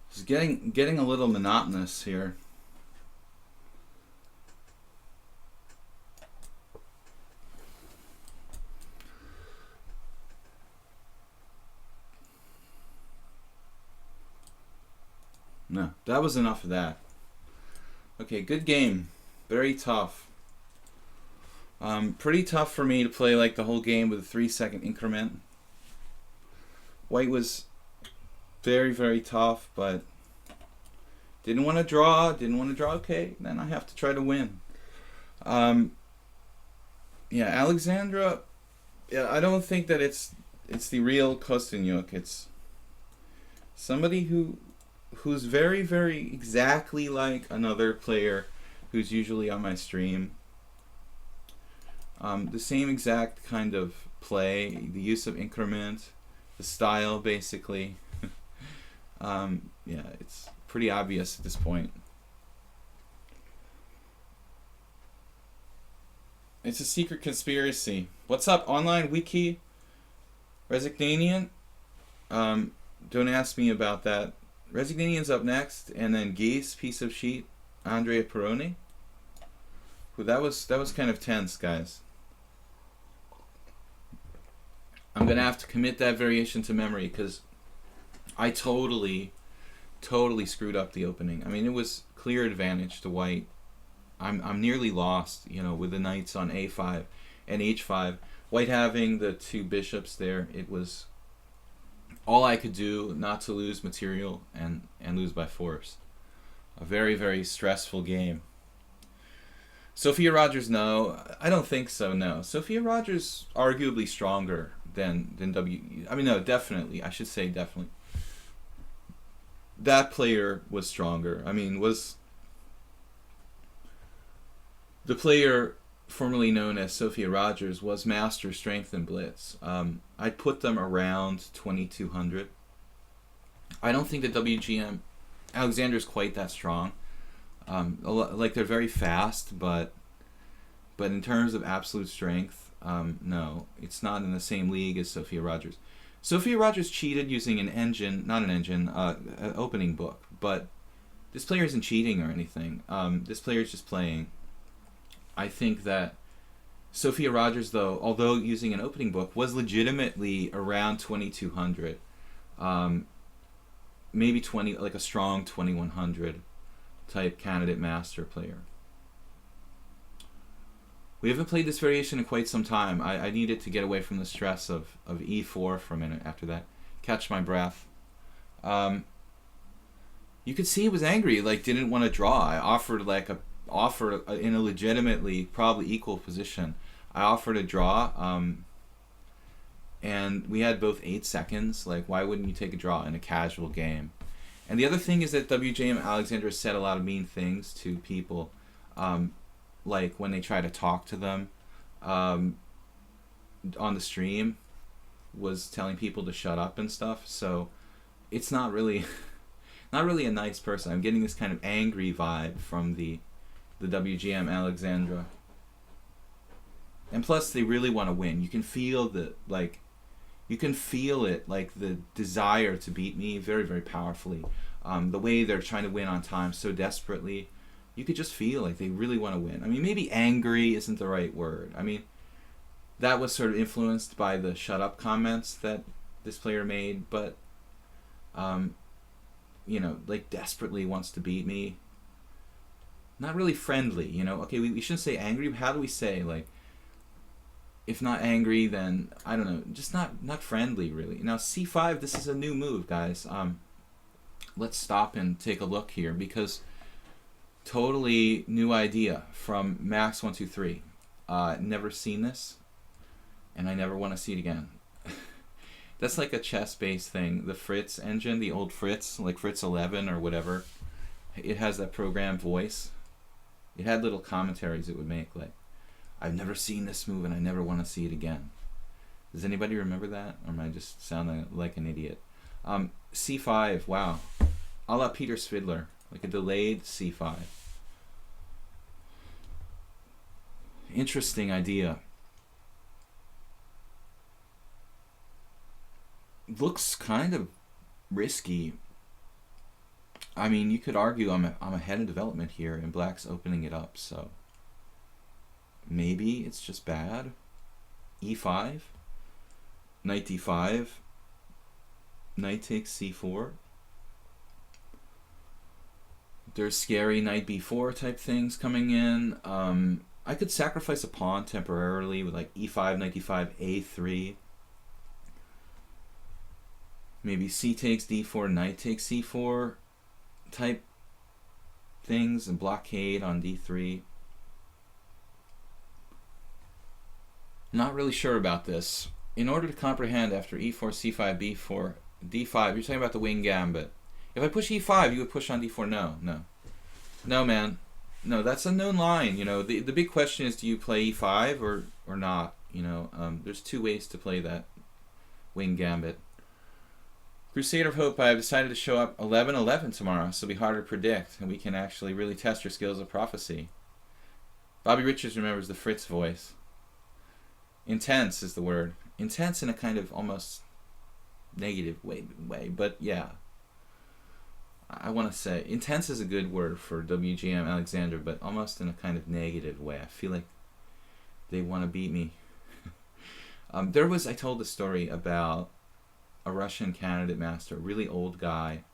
It's getting a little monotonous here. No, that was enough of that. Okay, good game. Very tough. Pretty tough for me to play like the whole game with a 3-second increment. White was very, very tough, but didn't want to draw. Okay, then I have to try to win. Yeah, Alexandra. Yeah, I don't think that it's the real Kostyuk. It's somebody who's very, very exactly like another player who's usually on my stream. The same exact kind of play, the use of increment, the style, basically. Yeah, it's pretty obvious at this point. It's a secret conspiracy. What's up, online wiki? Resignanian? Don't ask me about that. Resignanian's up next, and then Geese, piece of sheet, Andrea Peroni. Ooh, that was kind of tense, guys. I'm gonna have to commit that variation to memory because I totally screwed up the opening. I mean, it was clear advantage to white. I'm nearly lost, you know, with the knights on a5 and h5. White having the two bishops there, it was all I could do not to lose material and lose by force. A very, very stressful game. Sophia Rogers, no. I don't think so, no. Sophia Rogers arguably stronger than I mean, no, definitely. I should say definitely. That player was stronger. I mean, was the player formerly known as Sophia Rogers was master strength and blitz. I'd put them around 2200. I don't think the WGM Alexander's quite that strong. Like they're very fast, but in terms of absolute strength, no, it's not in the same league as Sophia Rogers. Sophia Rogers cheated using an opening book, but this player isn't cheating or anything. This player is just playing. I think that Sophia Rogers, though, although using an opening book, was legitimately around 2200. Maybe 20, like a strong 2100 type candidate master player. We haven't played this variation in quite some time. I needed to get away from the stress of e4 for a minute after that. Catch my breath. you could see he was angry, like didn't want to draw. I offered in a legitimately probably equal position. I offered a draw, and we had both 8 seconds. Like, why wouldn't you take a draw in a casual game? And the other thing is that WJM Alexandra said a lot of mean things to people, like when they try to talk to them on the stream, was telling people to shut up and stuff. So it's not really a nice person. I'm getting this kind of angry vibe from the WGM Alexandra. And plus, they really want to win. You can feel the the desire to beat me very, very powerfully. The way they're trying to win on time so desperately, you could just feel like they really want to win. I mean, maybe angry isn't the right word. I mean, that was sort of influenced by the shut up comments that this player made, but like desperately wants to beat me. Not really friendly, Okay, we shouldn't say angry, but how do we say, like, if not angry, then, I don't know, just not friendly, really. Now, c5, this is a new move, guys. Let's stop and take a look here, because totally new idea from Max123. Never seen this, and I never want to see it again. That's like a chess-based thing. The Fritz engine, the old Fritz, like Fritz 11 or whatever, it has that program voice. It had little commentaries it would make, like, I've never seen this move and I never want to see it again. Does anybody remember that? Or am I just sounding like an idiot? c5, wow. A la Peter Svidler, like a delayed c5. Interesting idea. Looks kind of risky. I mean, you could argue I'm ahead of development here and Black's opening it up, so maybe it's just bad. e5, knight d5, knight takes c4. There's scary knight b4 type things coming in. I could sacrifice a pawn temporarily with like e5, knight d5, a3. Maybe c takes d4, knight takes c4 type things, and blockade on d3. Not really sure about this. In order to comprehend after e4, c5, b4, d5, you're talking about the wing gambit. If I push e5, you would push on d4. No, man. No, that's a known line. The big question is, do you play e5 or not? There's two ways to play that wing gambit. Crusader of Hope, I have decided to show up 11-11 tomorrow, so it'll be harder to predict, and we can actually really test your skills of prophecy. Bobby Richards remembers the Fritz voice. Intense is the word. Intense in a kind of almost negative way, but yeah. I want to say, intense is a good word for WGM Alexandra, but almost in a kind of negative way. I feel like they want to beat me. I told a story about a Russian candidate master, a really old guy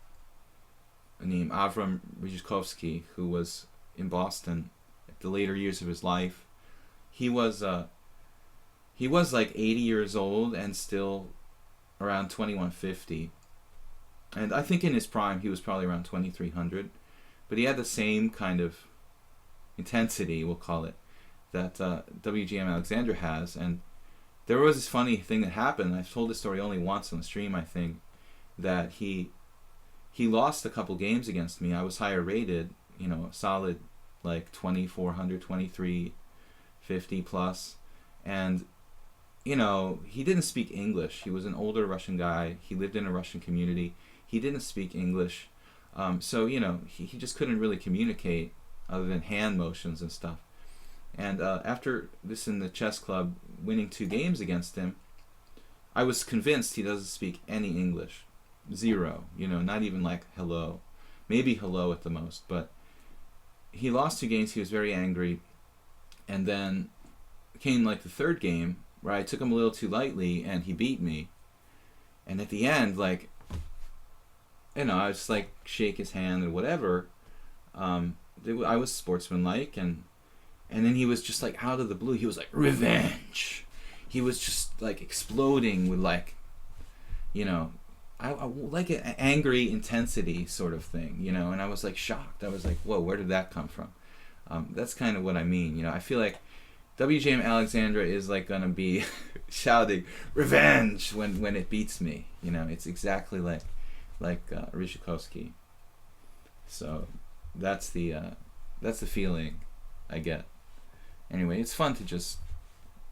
named Avram Rizhikovsky, who was in Boston at the later years of his life. He was like 80 years old and still around 2150. And I think in his prime he was probably around 2300. But he had the same kind of intensity, we'll call it, that WGM Alexandra has. And there was this funny thing that happened. I've told this story only once on the stream, I think, that he lost a couple games against me. I was higher rated, a solid like 2400, 2350 plus. And, he didn't speak English. He was an older Russian guy. He lived in a Russian community. He didn't speak English. So, he just couldn't really communicate other than hand motions and stuff. And after this in the chess club, winning 2 games against him, I was convinced he doesn't speak any English. Zero. Not even like hello. Maybe hello at the most. But he lost 2 games. He was very angry. And then came like the 3rd game where I took him a little too lightly and he beat me. And at the end, like, I was just like shake his hand and whatever. I was sportsmanlike, and then he was just like out of the blue. He was like, revenge. He was just like exploding with like, like an angry intensity sort of thing, you know, and I was like shocked. I was like, whoa, where did that come from? That's kind of what I mean, you know. I feel like WGM Alexandra is like gonna be shouting revenge when it beats me, you know. It's exactly like Rishikowski. So that's the feeling I get. Anyway, it's fun to just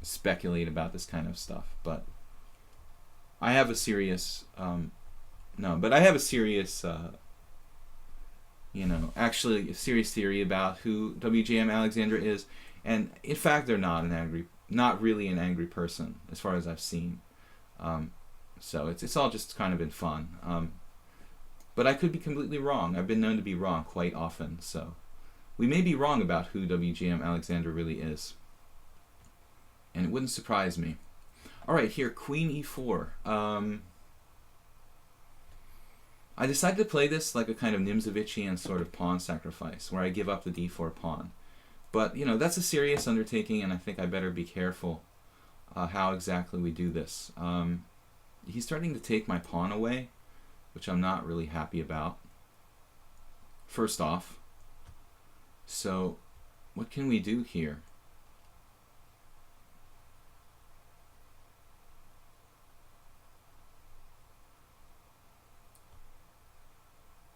speculate about this kind of stuff, but I have a serious actually a serious theory about who WGM Alexandra is, and in fact they're not really an angry person as far as I've seen. So it's all just kind of been fun. But I could be completely wrong. I've been known to be wrong quite often, so we may be wrong about who WGM Alexandra really is. And it wouldn't surprise me. Alright, here, Queen e4. I decided to play this like a kind of Nimzovician sort of pawn sacrifice, where I give up the d4 pawn. But, you know, that's a serious undertaking, and I think I better be careful how exactly we do this. He's starting to take my pawn away, which I'm not really happy about, first off. So, what can we do here?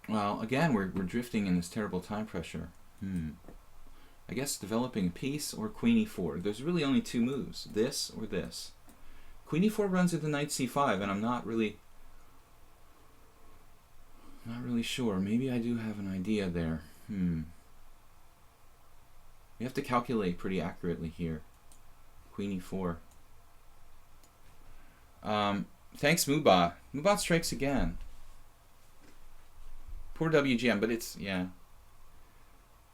Well, again, we're drifting in this terrible time pressure. I guess developing a piece or queen e4. There's really only two moves, this or this. Queen e4 runs into knight c5, and I'm not really sure. Maybe I do have an idea there. We have to calculate pretty accurately here. Queen e4. Thanks, Mubot. Mubot strikes again. Poor WGM, but it's, yeah.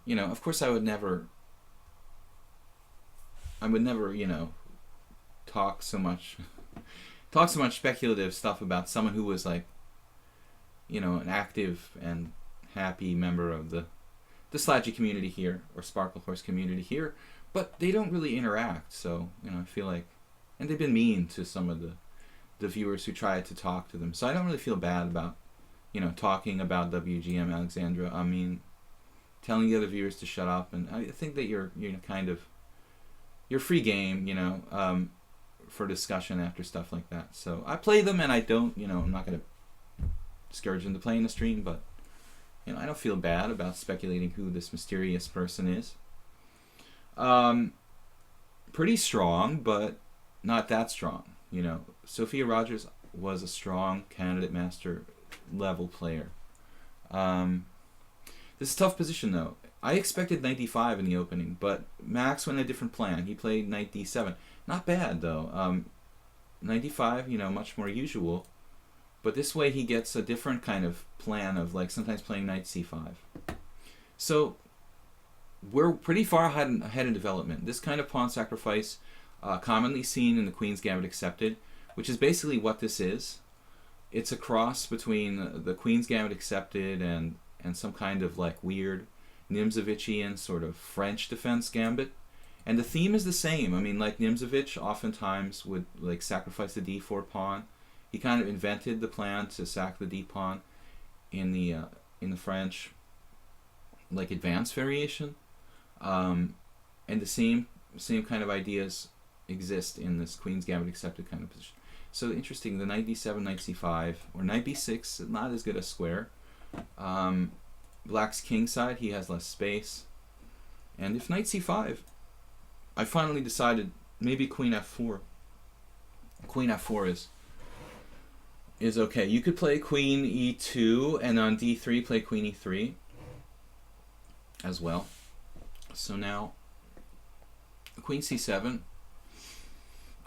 You know, of course I would never, you know, talk so much speculative stuff about someone who was like, you know, an active and happy member of the Sludgy community here, or Sparkle Horse community here, but they don't really interact, so, you know, I feel like, and they've been mean to some of the viewers who tried to talk to them, so I don't really feel bad about, you know, talking about WGM Alexandra. I mean, telling the other viewers to shut up, and I think that you're kind of, you're free game, you know, for discussion after stuff like that. So I play them, and I don't, you know, I'm not going to discourage them to play in the stream, but, you know, I don't feel bad about speculating who this mysterious person is. Pretty strong, but not that strong, you know. Sophia Rogers was a strong candidate master level player. This is a tough position, though. I expected knight d5 in the opening, but Max went a different plan. He played knight d7. Not bad, though. Knight d5, you know, much more usual. But this way he gets a different kind of plan of, like, sometimes playing knight c5. So we're pretty far ahead in development. This kind of pawn sacrifice, commonly seen in the Queen's Gambit Accepted, which is basically what this is. It's a cross between the Queen's Gambit Accepted and some kind of like weird Nimzovician sort of French defense gambit. And the theme is the same. I mean, like Nimzovich oftentimes would like sacrifice the d4 pawn. He kind of invented the plan to sack the d pawn in the French like advanced variation. And the same kind of ideas exist in this Queen's Gambit Accepted kind of position. So interesting, the knight d7, knight c5, or knight b6, not as good a square. Black's king side, he has less space. And if knight c5, I finally decided maybe queen f4. Queen f4 is okay. You could play queen e2, and on d3 play queen e3 as well. So now, queen c7.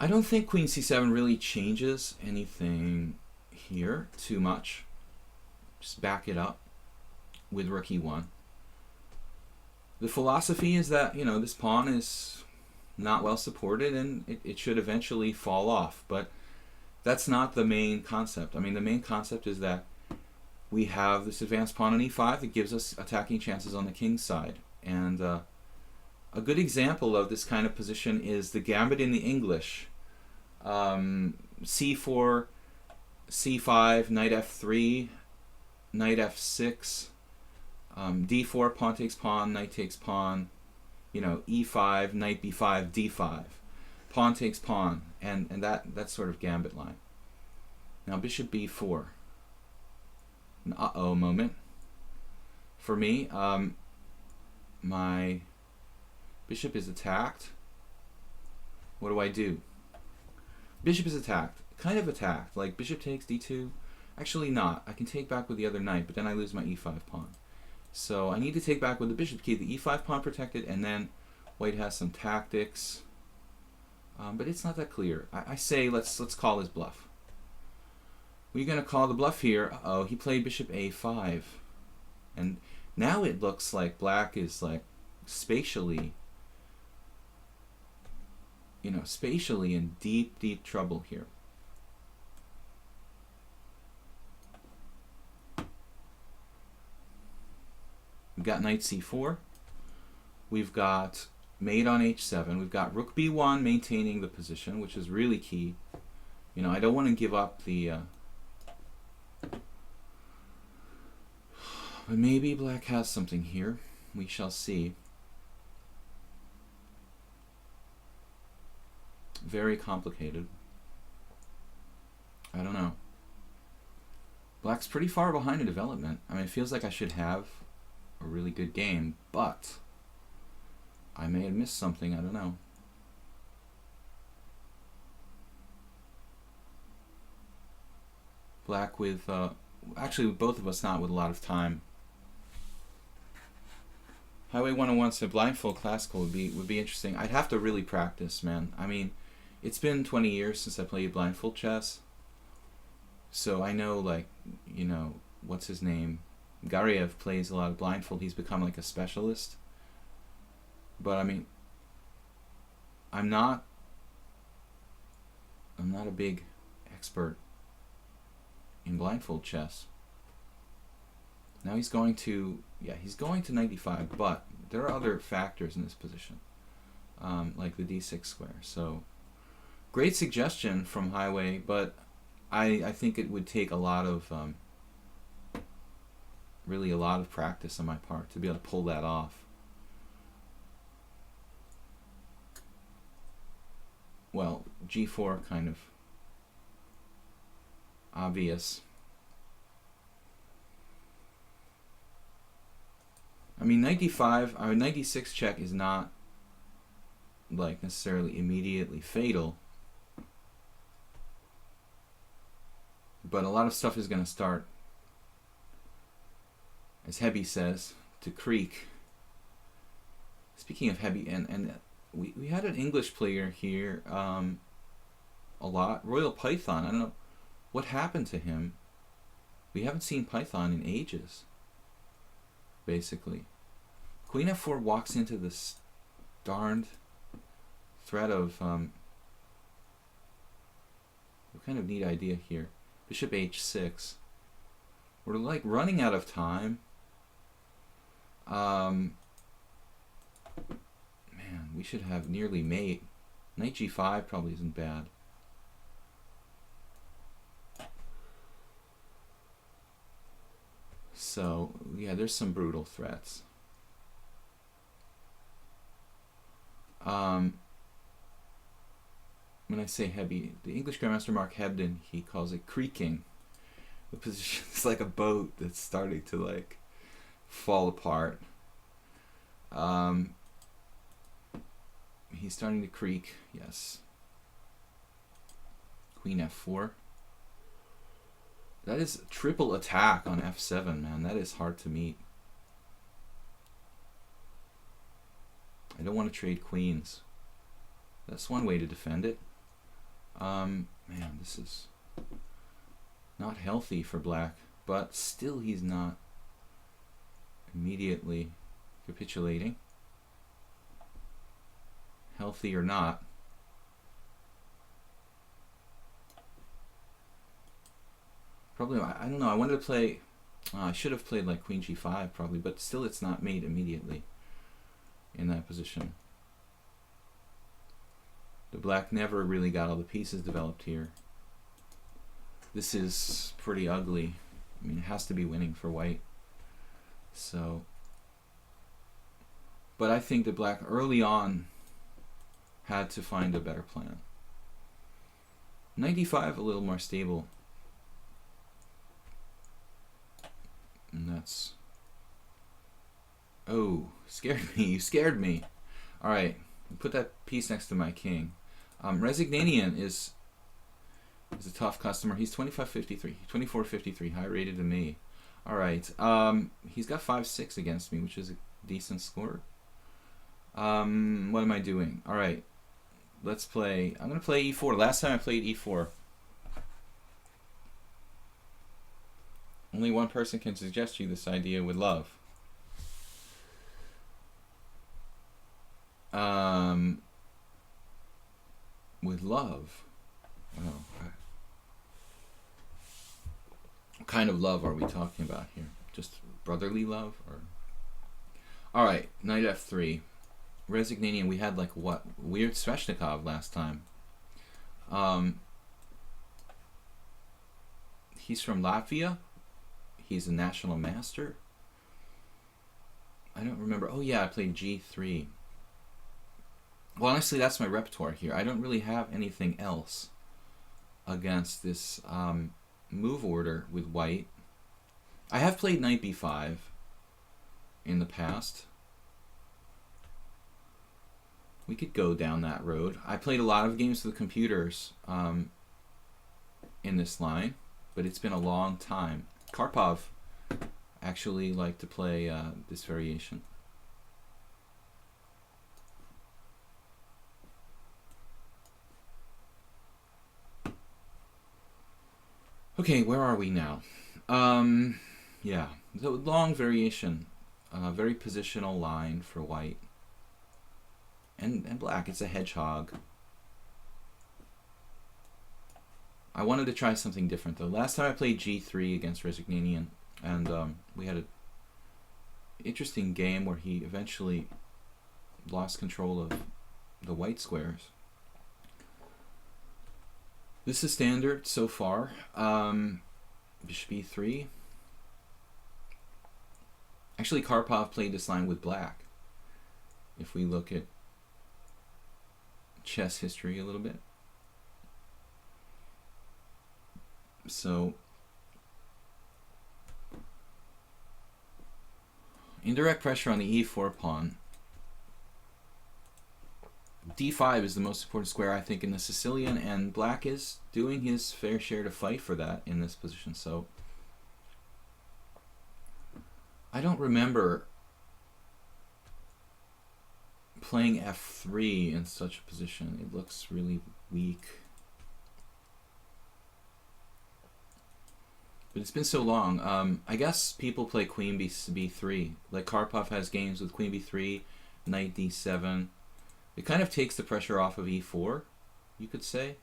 I don't think queen c7 really changes anything here too much. Just back it up with rook e1. The philosophy is that, you know, this pawn is not well supported and it should eventually fall off, but that's not the main concept. I mean, the main concept is that we have this advanced pawn on e5 that gives us attacking chances on the king's side. And a good example of this kind of position is the gambit in the English. C4, c5, knight f3, knight f6, d4, pawn takes pawn, knight takes pawn, you know, e5, knight b5, d5, pawn takes pawn, and that sort of gambit line. Now bishop b4, an uh-oh moment for me. My bishop is attacked. What do I do? Bishop is attacked, kind of attacked, like bishop takes d2. Actually not, I can take back with the other knight, but then I lose my e5 pawn. So I need to take back with the bishop to keep the e5 pawn protected, and then white has some tactics, but it's not that clear. I say let's call his bluff. We're going to call the bluff here. Uh-oh, he played bishop a5, and now it looks like black is like spatially, you know, spatially in deep trouble here. We've got knight c4. We've got mate on h7. We've got rook b1 maintaining the position, which is really key. You know, I don't want to give up the... but maybe black has something here. We shall see. Very complicated. I don't know. Black's pretty far behind in development. I mean, it feels like I should have a really good game, but I may have missed something. I don't know. Black with, actually both of us not with a lot of time. Highway 101 said blindfold classical would be interesting. I'd have to really practice, man. I mean, it's been 20 years since I played blindfold chess. So I know, like, you know, what's his name? Gariev plays a lot of blindfold. He's become like a specialist. But I mean, I'm not a big expert in blindfold chess. Now he's going to, yeah, he's going to 95, but there are other factors in this position, like the d6 square. So, great suggestion from Highway, but I think it would take a lot of, really a lot of practice on my part to be able to pull that off. Well, g4 kind of obvious. I mean, knight d5, knight d6 check is not like necessarily immediately fatal, but a lot of stuff is going to start, as Hebby says, to creak. Speaking of Hebby, and we had an English player here a lot, Royal Python. I don't know what happened to him. We haven't seen Python in ages, basically. Queen f4 walks into this darned threat of what kind of neat idea here. Bishop h6. We're like running out of time. Man, we should have nearly mate. Knight g5 probably isn't bad. So, yeah, there's some brutal threats. When I say Hebby, the English Grandmaster Mark Hebden, he calls it creaking. The position is like a boat that's starting to like fall apart. He's starting to creak, yes. Queen f4. That is triple attack on f7, man. That is hard to meet. I don't want to trade queens. That's one way to defend it. Man, this is not healthy for black, but still he's not immediately capitulating. Healthy or not. Probably, I don't know, I wanted to play, I should have played like queen g5 probably, but still it's not made immediately in that position. The black never really got all the pieces developed here. This is pretty ugly. I mean, it has to be winning for white. So, but I think that black early on had to find a better plan. Knight d5 a little more stable. And that's... Oh, scared me. You scared me. Alright, put that piece next to my king. Resignanian is a tough customer. He's 2553, 2453, high rated to me. Alright, he's got 5-6 against me, which is a decent score. What am I doing? Alright, let's play. I'm going to play e4. Last time I played e4. Only one person can suggest you this idea with love. With love. Well, what kind of love are we talking about here? Just brotherly love? Or alright, knight f3. Resignanian, we had like what? Weird Sveshnikov last time. He's from Latvia. He's a national master. I don't remember. Oh yeah, I played g3. Well, honestly, that's my repertoire here. I don't really have anything else against this move order with white. I have played knight b5 in the past. We could go down that road. I played a lot of games with computers in this line, but it's been a long time. Karpov actually liked to play this variation. Okay, where are we now? Yeah, the long variation, very positional line for white and black. It's a hedgehog. I wanted to try something different though. Last time I played g3 against Resignanian, and we had an interesting game where he eventually lost control of the white squares. This is standard so far. Bishop e3. Actually, Karpov played this line with black. If we look at chess history a little bit. So, indirect pressure on the e4 pawn. d5 is the most important square, I think, in the Sicilian, and black is doing his fair share to fight for that in this position. So I don't remember playing f3 in such a position. It looks really weak. But it's been so long. I guess people play queen b3. Like Karpov has games with queen b3, knight d7. It kind of takes the pressure off of e4, you could say.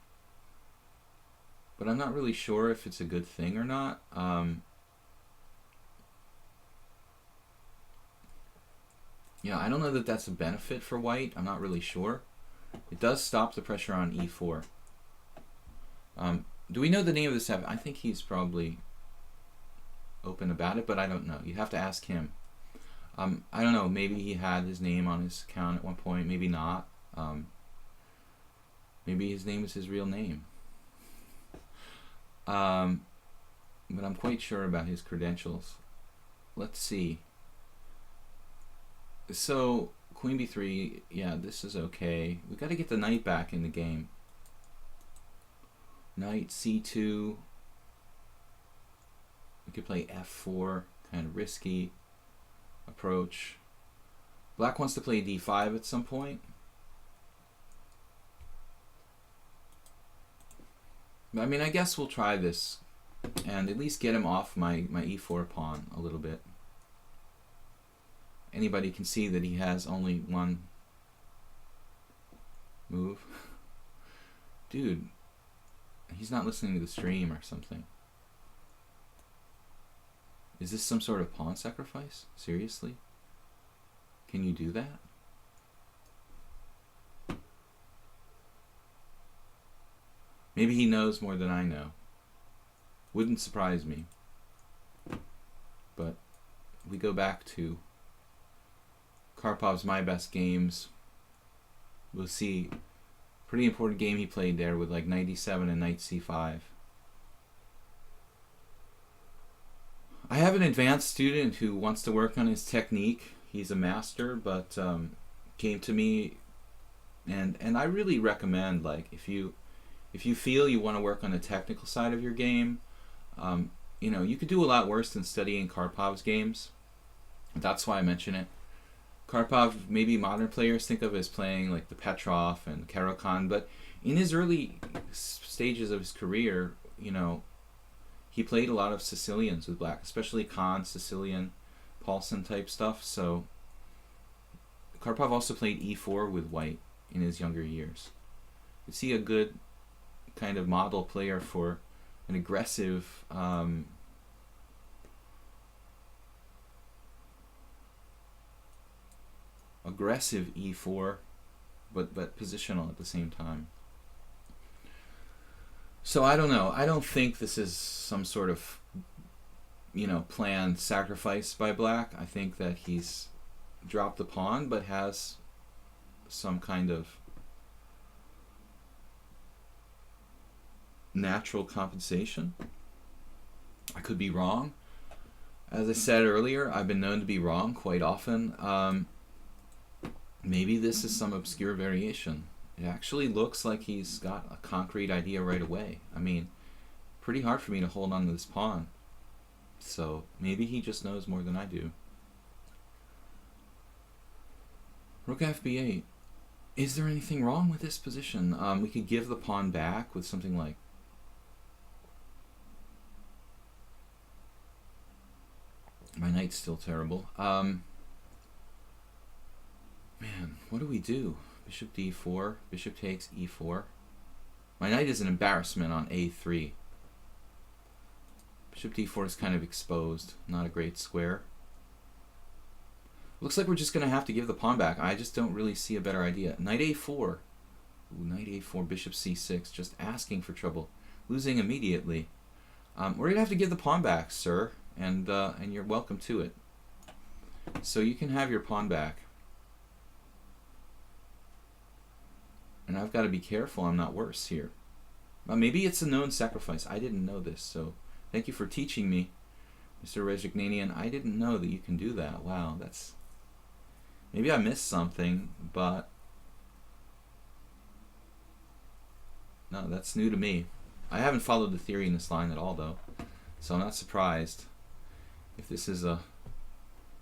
But I'm not really sure if it's a good thing or not. Yeah, I don't know that that's a benefit for white. I'm not really sure. It does stop the pressure on e4. Do we know the name of this? I think he's probably open about it, but I don't know. You have to ask him. I don't know, maybe he had his name on his account at one point, maybe not. Maybe his name is his real name. But I'm quite sure about his credentials. Let's see. So, queen b3, yeah, this is okay. We got to get the knight back in the game. Knight c2. We could play f4, kind of risky approach. Black wants to play d5 at some point. I mean, I guess we'll try this and at least get him off my e4 pawn a little bit. Anybody can see that he has only one move. Dude, he's not listening to the stream or something. Is this some sort of pawn sacrifice? Seriously? Can you do that? Maybe he knows more than I know. Wouldn't surprise me. But we go back to Karpov's My Best Games. We'll see. Pretty important game he played there with like knight e7 and knight c5. I have an advanced student who wants to work on his technique. He's a master, but came to me, and I really recommend, like, if you feel you want to work on the technical side of your game, you could do a lot worse than studying Karpov's games. That's why I mention it. Karpov, maybe modern players think of as playing like the Petrov and Caro-Kann, but in his early stages of his career, he played a lot of Sicilians with black, especially Kahn, Sicilian, Paulsen type stuff. So Karpov also played e4 with white in his younger years. You see a good kind of model player for an aggressive e4, but positional at the same time. So I don't know. I don't think this is some sort of planned sacrifice by black. I think that he's dropped the pawn but has some kind of natural compensation. I could be wrong. As I said earlier, I've been known to be wrong quite often. Maybe this is some obscure variation. It actually looks like he's got a concrete idea right away. I mean, pretty hard for me to hold on to this pawn. So maybe he just knows more than I do. Rook fb8. Is there anything wrong with this position? We could give the pawn back with something like... My knight's still terrible. Man, what do we do? Bishop d4, bishop takes e4. My knight is an embarrassment on a3. Bishop d4 is kind of exposed, not a great square. Looks like we're just going to have to give the pawn back. I just don't really see a better idea. Knight a4. Ooh, knight a4, bishop c6, just asking for trouble. Losing immediately. We're going to have to give the pawn back, sir, and you're welcome to it. So you can have your pawn back. And I've got to be careful I'm not worse here. Maybe it's a known sacrifice. I didn't know this, so thank you for teaching me, Mr. Rezignanian. I didn't know that you can do that. Wow, that's... Maybe I missed something, but... No, that's new to me. I haven't followed the theory in this line at all, though, so I'm not surprised if this is a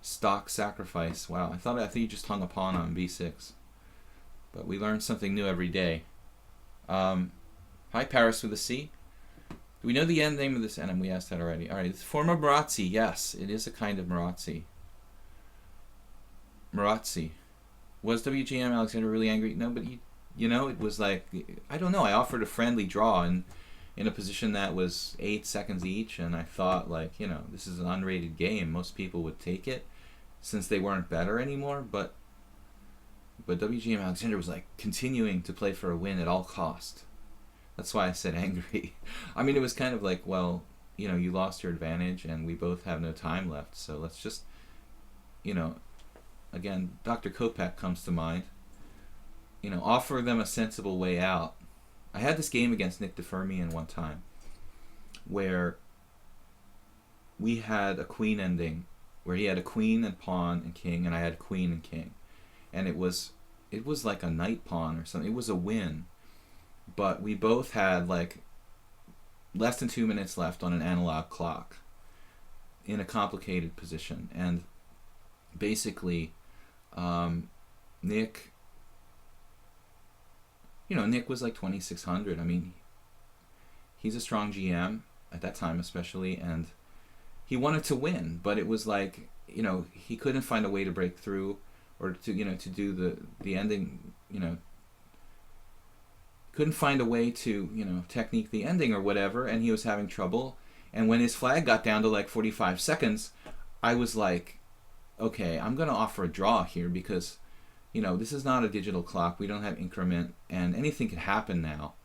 stock sacrifice. Wow, I thought you just hung a pawn on b6. But we learn something new every day. Hi, Paris with a C. Do we know the end name of this enemy? We asked that already. All right, it's a form of Marazzi. Yes, it is a kind of Marazzi. Marazzi. Was WGM Alexander really angry? No, but it was like, I don't know. I offered a friendly draw in a position that was 8 seconds each, and I thought, like, this is an unrated game. Most people would take it since they weren't better anymore, But WGM Alexander was like continuing to play for a win at all cost. That's why I said angry. I mean, it was kind of like, well, you lost your advantage and we both have no time left. So let's just, again, Dr. Kopeck comes to mind. Offer them a sensible way out. I had this game against Nick DeFermian one time where we had a queen ending, where he had a queen and pawn and king, and I had queen and king. And it was like a knight pawn or something. It was a win. But we both had like less than 2 minutes left on an analog clock in a complicated position. And basically, Nick was like 2,600. I mean, he's a strong GM at that time especially, and he wanted to win. But it was like, he couldn't find a way to break through, or to do the ending, couldn't find a way to, technique the ending or whatever, and he was having trouble. And when his flag got down to like 45 seconds, I was like, okay, I'm going to offer a draw here because, this is not a digital clock. We don't have increment, and anything could happen now.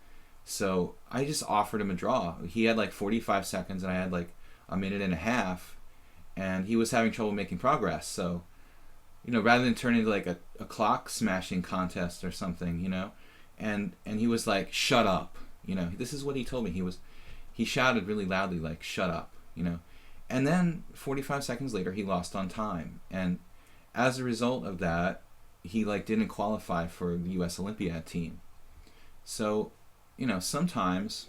So I just offered him a draw. He had like 45 seconds and I had like a minute and a half, and he was having trouble making progress. So, rather than turn into like a clock smashing contest or something, and he was like, shut up. This is what he told me. He shouted really loudly, like, shut up, And then 45 seconds later, he lost on time. And as a result of that, he like didn't qualify for the U.S. Olympiad team. So, sometimes,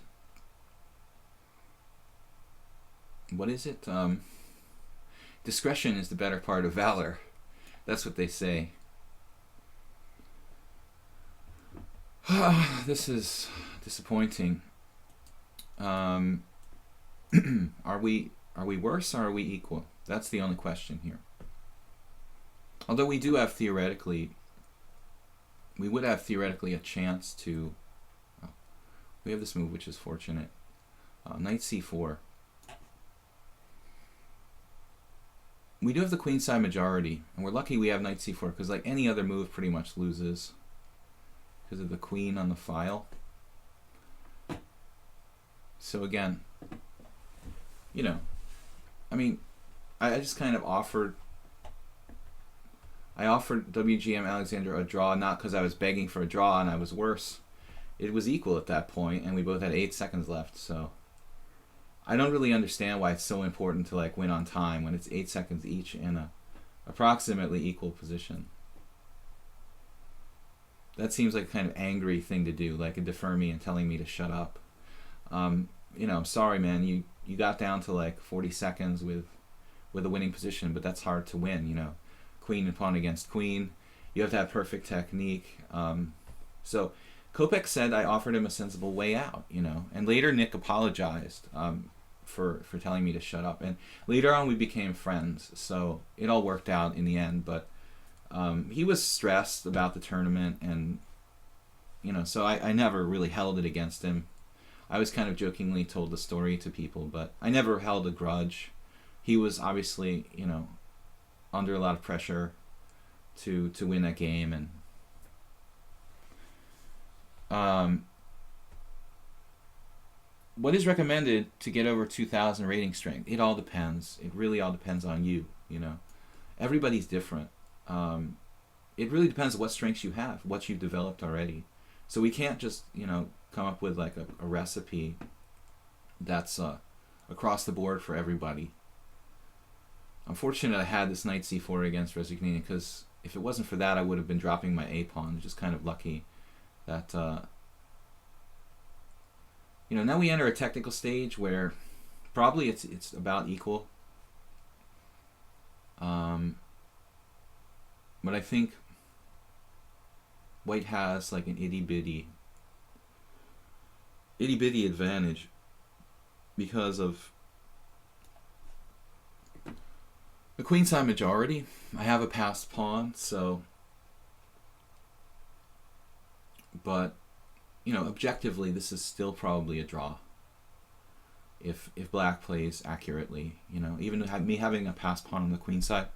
what is it? Discretion is the better part of valor. That's what they say. This is disappointing. Are we worse or are we equal? That's the only question here. Although we would have theoretically a chance to. We have this move which is fortunate. Knight c4. We do have the queenside majority, and we're lucky we have knight c4 because like any other move pretty much loses because of the queen on the file. So again, I just kind of offered WGM Alexander a draw, not because I was begging for a draw and I was worse. It was equal at that point, and we both had 8 seconds left, so I don't really understand why it's so important to like win on time when it's 8 seconds each in a approximately equal position. That seems like a kind of angry thing to do, like a defer me and telling me to shut up. I'm sorry, man. You got down to like 40 seconds with a winning position, but that's hard to win. Queen and pawn against queen. You have to have perfect technique. So Kopech said I offered him a sensible way out, and later Nick apologized for telling me to shut up, and later on we became friends, so it all worked out in the end. But he was stressed about the tournament, and so I never really held it against him. I was kind of jokingly told the story to people, but I never held a grudge. He was obviously under a lot of pressure to win that game, and what is recommended to get over 2,000 rating strength? It all depends. It really all depends on you. Everybody's different. It really depends on what strengths you have, what you've developed already. So we can't just come up with like a recipe that's across the board for everybody. I'm fortunate I had this knight c4 against Resignini, because if it wasn't for that, I would have been dropping my a pawn. Just kind of lucky that now we enter a technical stage where probably it's about equal. But I think White has like an itty bitty advantage because of the queenside majority. I have a passed pawn, so, but objectively this is still probably a draw if black plays accurately. Even me having a passed pawn on the queen side,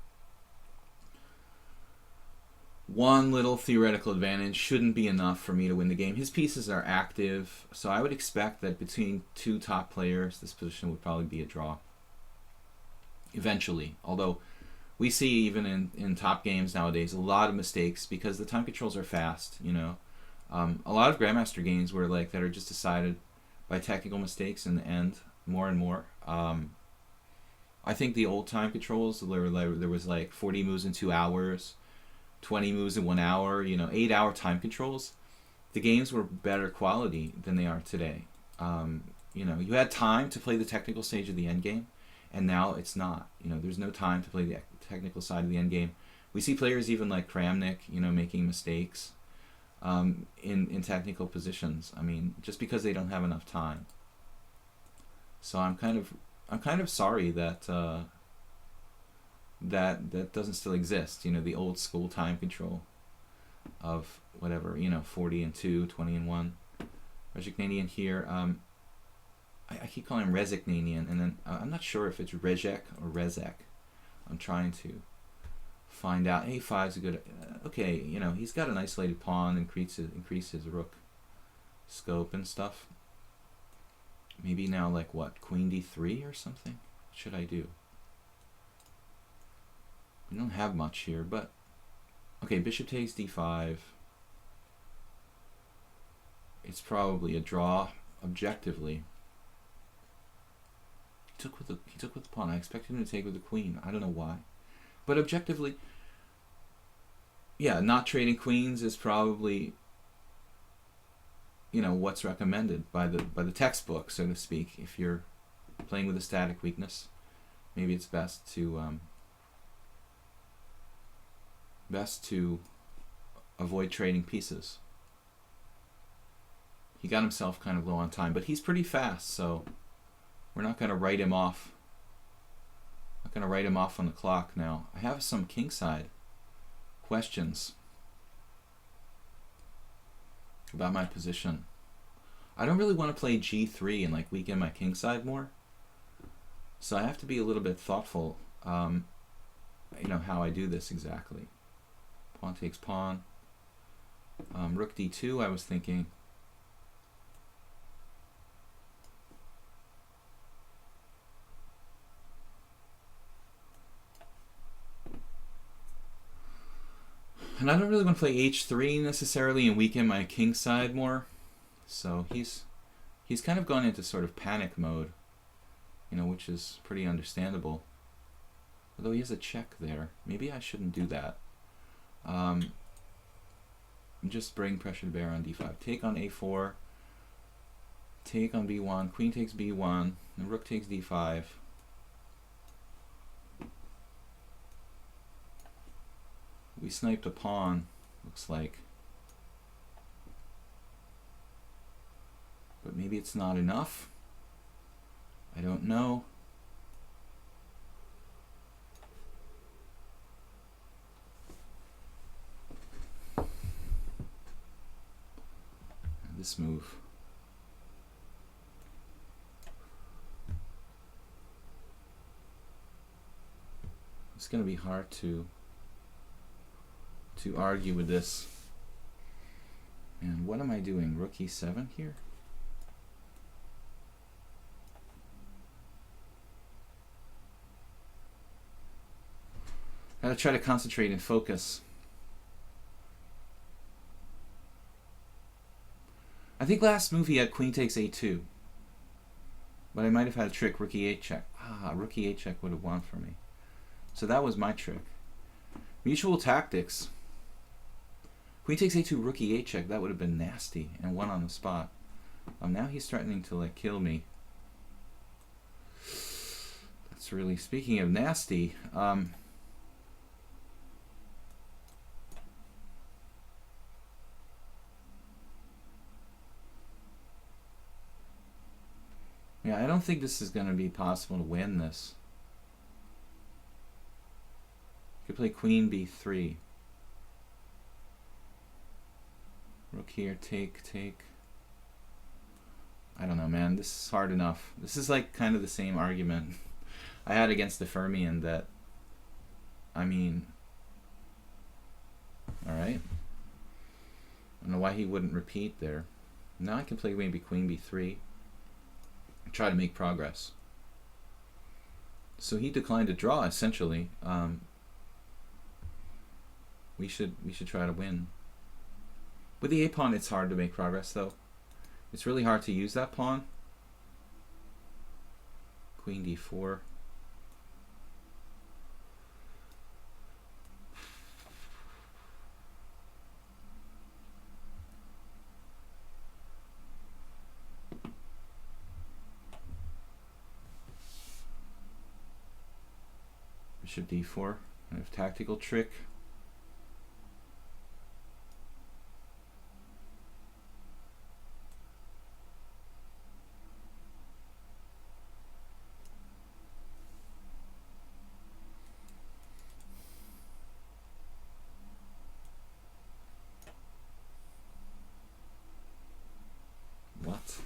one little theoretical advantage shouldn't be enough for me to win the game. His pieces are active, so I would expect that between two top players, this position would probably be a draw eventually. Although we see even in top games nowadays a lot of mistakes because the time controls are fast. A lot of Grandmaster games were like that are just decided by technical mistakes in the end, more and more. I think the old time controls, there was like 40 moves in 2 hours, 20 moves in 1 hour, 8-hour time controls. The games were better quality than they are today. You had time to play the technical stage of the end game, and now it's not. There's no time to play the technical side of the end game. We see players even like Kramnik, making mistakes in technical positions. Just because they don't have enough time. So I'm kind of sorry that that doesn't still exist. The old school time control of whatever, 40 and 2, 20 and 1. Rezignanian here. I keep calling him Rezignanian, and then I'm not sure if it's Rezek or Rezek. I'm trying to find out. A5 is a good. Okay, he's got an isolated pawn, increase his rook scope and stuff. Maybe now like what, queen d3 or something? What should I do? We don't have much here, but okay, bishop takes d5. It's probably a draw objectively. He took with the pawn. I expected him to take with the queen. I don't know why. But objectively, yeah, not trading queens is probably, you know, what's recommended by the textbook, so to speak. If you're playing with a static weakness, maybe it's best to avoid trading pieces. He got himself kind of low on time, but he's pretty fast, so we're not going to write him off. Not going to write him off on the clock now. I have some kingside questions about my position. I don't really want to play g3 and like weaken my kingside more, so I have to be a little bit thoughtful, you know, how I do this exactly. Pawn takes pawn. Rook d2, I was thinking. And I don't really want to play h3 necessarily and weaken my king side more. So he's kind of gone into sort of panic mode, you know, which is pretty understandable. Although he has a check there. Maybe I shouldn't do that. Just bring pressure to bear on d5. Take on a4. Take on b1. Queen takes b1. And rook takes d5. We sniped a pawn, looks like. But maybe it's not enough. I don't know. And this move. It's going to be hard to argue with this. And what am I doing? Rook e7 here? I gotta try to concentrate and focus. I think last move he had queen takes a2. But I might have had a trick, rook e8 check. Ah, rook e8 check would have won for me. So that was my trick. Mutual tactics. Queen takes a2, rook e8 check. That would have been nasty and won on the spot. Now he's threatening to like kill me. That's really, speaking of nasty. Yeah, I don't think this is going to be possible to win this. You could play queen b3. Rook here, take. I don't know, man. This is hard enough. This is like kind of the same argument I had against the Fermian that, I mean, alright. I don't know why he wouldn't repeat there. Now I can play maybe queen b3. Try to make progress. So he declined to draw, essentially. We should try to win. With the a pawn, it's hard to make progress, though. It's really hard to use that pawn. Queen d4. Bishop d4. I have tactical trick. What?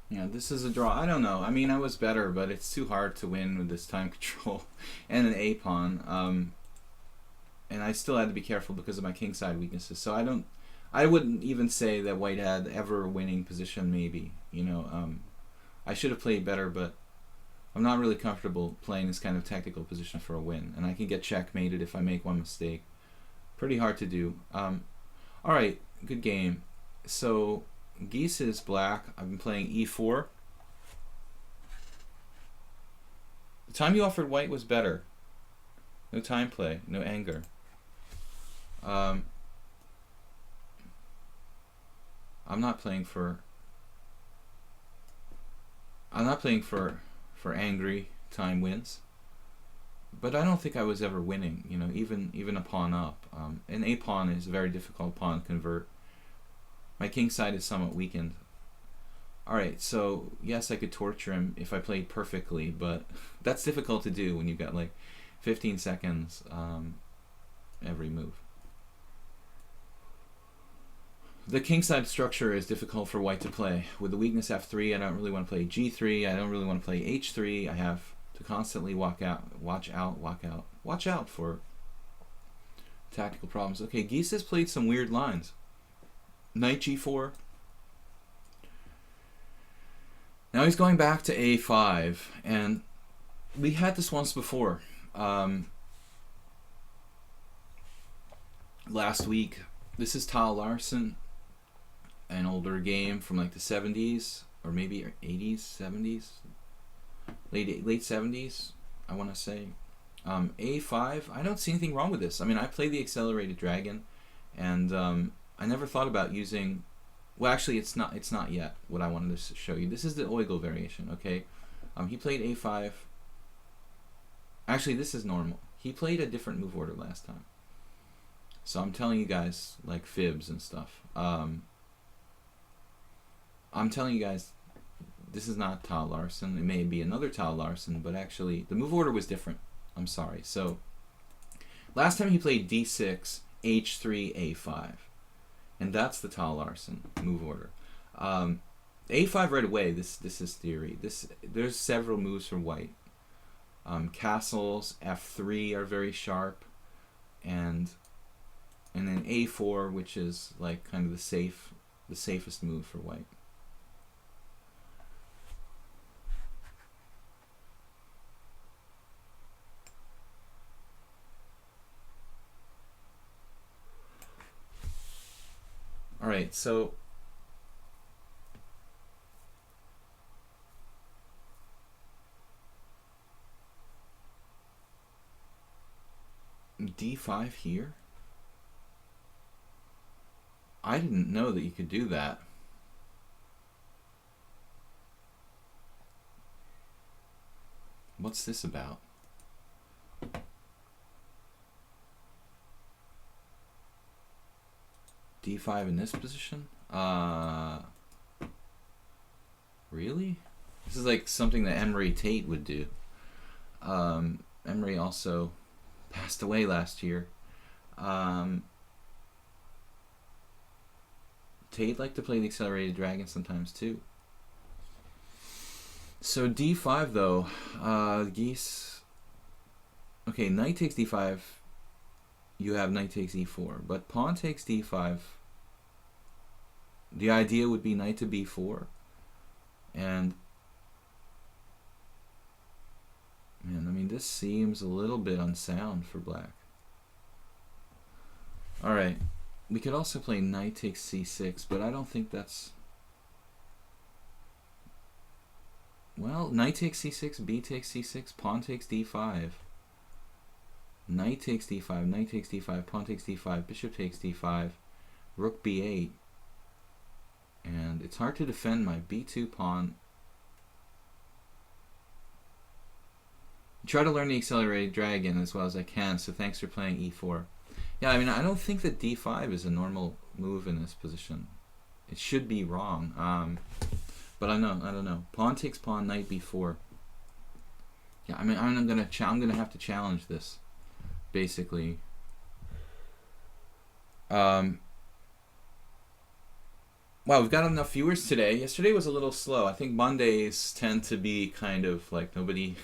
Yeah, this is a draw. I don't know. I mean, I was better, but it's too hard to win with this time control and an A pawn. And I still had to be careful because of my kingside weaknesses. So I wouldn't even say that white had ever a winning position. Maybe, you know, I should have played better, but I'm not really comfortable playing this kind of tactical position for a win, and I can get checkmated if I make one mistake. Pretty hard to do. All right, good game. So Geese is black. I've been playing e4. The time you offered white was better. No time play, no anger. I'm not playing for angry time wins, but I don't think I was ever winning. You know, even a pawn up. An a pawn is a very difficult pawn to convert. My king side is somewhat weakened. All right, so yes, I could torture him if I played perfectly, but that's difficult to do when you've got like 15 seconds every move. The kingside structure is difficult for white to play. With the weakness f3, I don't really want to play g3. I don't really want to play h3. I have to constantly watch out for tactical problems. Okay, Geese has played some weird lines. Knight g4. Now he's going back to a5, and we had this once before. Last week. This is Tal Larsen, an older game from like the 70s, or maybe 80s, 70s, late 70s, I want to say. A5, I don't see anything wrong with this. I mean, I play the accelerated dragon, and I never thought about using. Well, actually, it's not yet what I wanted to show you. This is the Oigel variation. Okay, he played a5. Actually, this is normal. He played a different move order last time. So I'm telling you guys like fibs and stuff. I'm telling you guys this is not Tal Larsen. It may be another Tal Larsen, but actually the move order was different. I'm sorry. So last time he played d6, h3, a5. And that's the Tal Larsen move order. a5 right away, this is theory. There's several moves for white. Castles, f3 are very sharp, and then a4, which is like kind of the safest move for white. All right, so d5 here. I didn't know that you could do that. What's this about? d5 in this position? Really? This is like something that Emery Tate would do. Emery also passed away last year. Tate liked to play the accelerated dragon sometimes too. So d5 though, Geese. Okay, knight takes d5. You have knight takes e4, but pawn takes d5. The idea would be knight to b4, and man, I mean this seems a little bit unsound for black. All right. We could also play knight takes c6, but I don't think that's... Well, knight takes c6, b takes c6, pawn takes d5. Knight takes d5, knight takes d5, pawn takes d5, bishop takes d5, rook b8. And it's hard to defend my b2 pawn. Try to learn the accelerated dragon as well as I can, so thanks for playing e4. Yeah, I mean, I don't think that d5 is a normal move in this position. It should be wrong, but I don't know. Pawn takes pawn, knight b4. Yeah, I mean, I'm gonna have to challenge this, basically. Wow, we've got enough viewers today. Yesterday was a little slow. I think Mondays tend to be kind of like nobody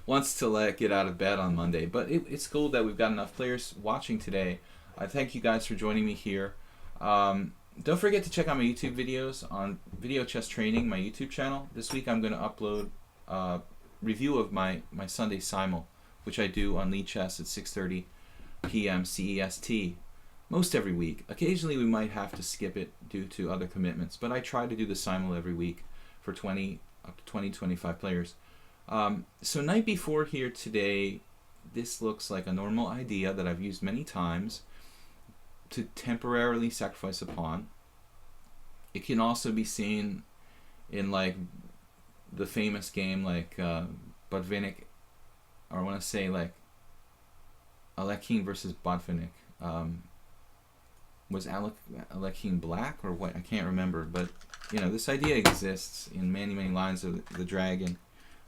wants to like get out of bed on Monday. But it's cool that we've got enough players watching today. I thank you guys for joining me here. Don't forget to check out my YouTube videos on Video Chess Training, my YouTube channel. This week I'm going to upload a review of my Sunday Simul, which I do on Lead Chess at 6:30 p.m. CEST. Most every week. Occasionally we might have to skip it due to other commitments, but I try to do the Simul every week for 20 up to 25 players. So night before here today, this looks like a normal idea that I've used many times to temporarily sacrifice a pawn. It can also be seen in like the famous game like Botvinnik, or I want to say like Alekhine versus Botvinnik. Was Alekhine black or what? I can't remember, but you know, this idea exists in many lines of the dragon.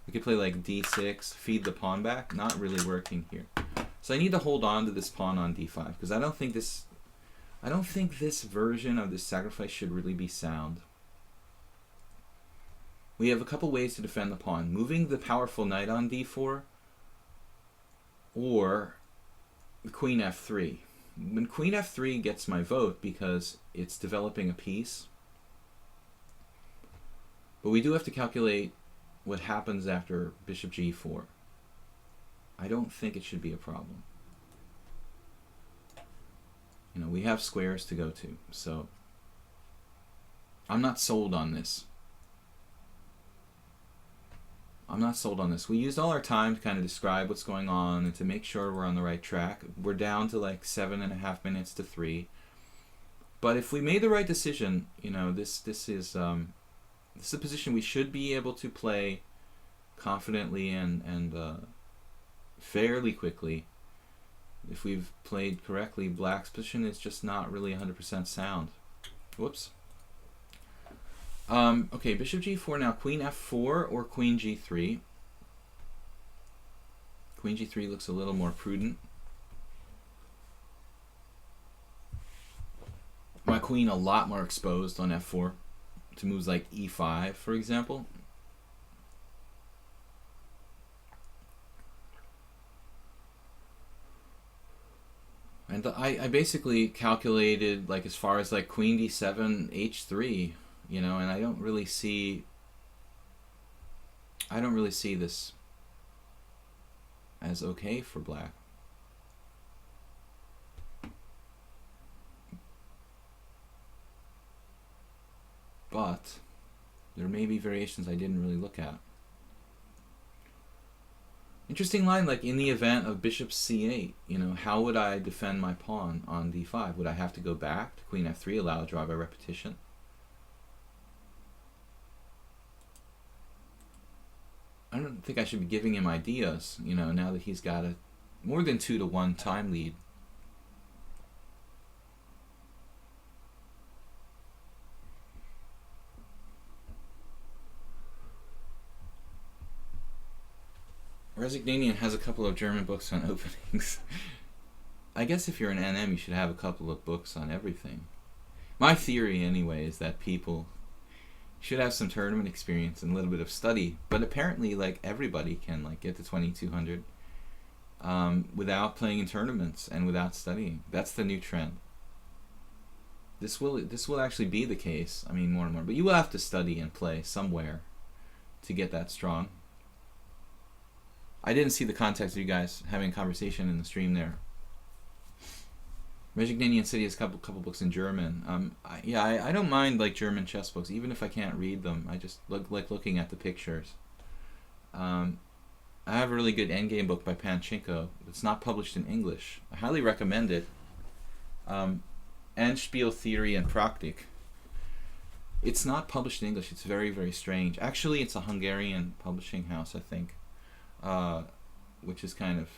We could play like d6, feed the pawn back. Not really working here. So I need to hold on to this pawn on d5 because I don't think this version of this sacrifice should really be sound. We have a couple ways to defend the pawn: moving the powerful knight on d4, or queen f3. When queen f3 gets my vote because it's developing a piece, but we do have to calculate what happens after bishop g4. I don't think it should be a problem. You know, we have squares to go to, so I'm not sold on this. I'm not sold on this. We used all our time to kind of describe what's going on and to make sure we're on the right track. We're down to like 7.5 minutes to 3. But if we made the right decision, you know, this is a position we should be able to play confidently and fairly quickly. If we've played correctly, black's position is just not really 100% sound. Whoops. Okay, bishop g4 now. Queen f4 or queen g3. Queen g3 looks a little more prudent. My queen a lot more exposed on f4 to moves like e5, for example. And I basically calculated like as far as like queen d7, h3. You know, and I don't really see this as okay for black. But there may be variations I didn't really look at. Interesting line, like in the event of bishop c8, you know, how would I defend my pawn on d5? Would I have to go back to queen f3, allow a draw by repetition? I don't think I should be giving him ideas, you know, now that he's got a more than 2-1 time lead. Resignanian has a couple of German books on openings. I guess if you're an NM, you should have a couple of books on everything. My theory, anyway, is that people should have some tournament experience and a little bit of study, but apparently like everybody can like get to 2200 without playing in tournaments and without studying. That's the new trend. This will actually be the case, I mean, more and more, but you will have to study and play somewhere to get that strong. I didn't see the context of you guys having a conversation in the stream there. Resignanian City has a couple books in German. I don't mind like German chess books, even if I can't read them. I just like looking at the pictures. I have a really good endgame book by Panchenko. It's not published in English. I highly recommend it. Endspiel Theory and Praktik. It's not published in English. It's very strange. Actually, it's a Hungarian publishing house, I think, which is kind of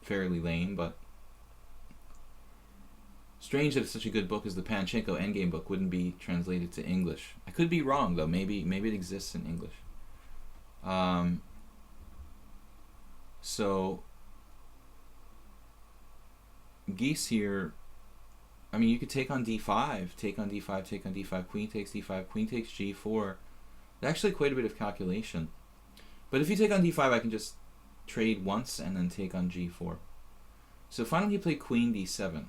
fairly lame, but strange that it's such a good book as the Panchenko Endgame book wouldn't be translated to English. I could be wrong though. Maybe it exists in English. So Geese here, I mean, you could take on d5, take on d5, take on d5, queen takes d5, queen takes g4. Actually quite a bit of calculation. But if you take on d5, I can just trade once and then take on g4. So finally he played queen d7.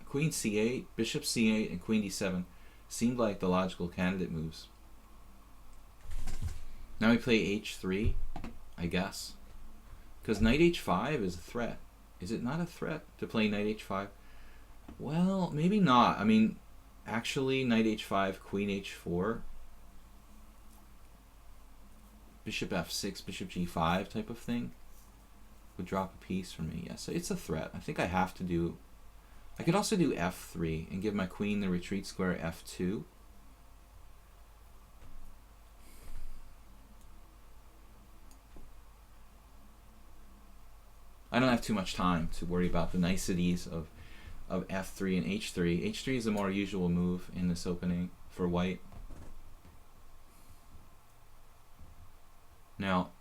Queen c8, bishop c8, and queen d7 seemed like the logical candidate moves. Now we play h3, I guess. Because knight h5 is a threat. Is it not a threat to play knight h5? Well, maybe not. I mean, actually, knight h5, queen h4, bishop f6, bishop g5 type of thing would drop a piece for me. Yes, it's a threat. I think I have to do... I could also do f3 and give my queen the retreat square f2. I don't have too much time to worry about the niceties of f3 and h3. h3 is a more usual move in this opening for white. Now,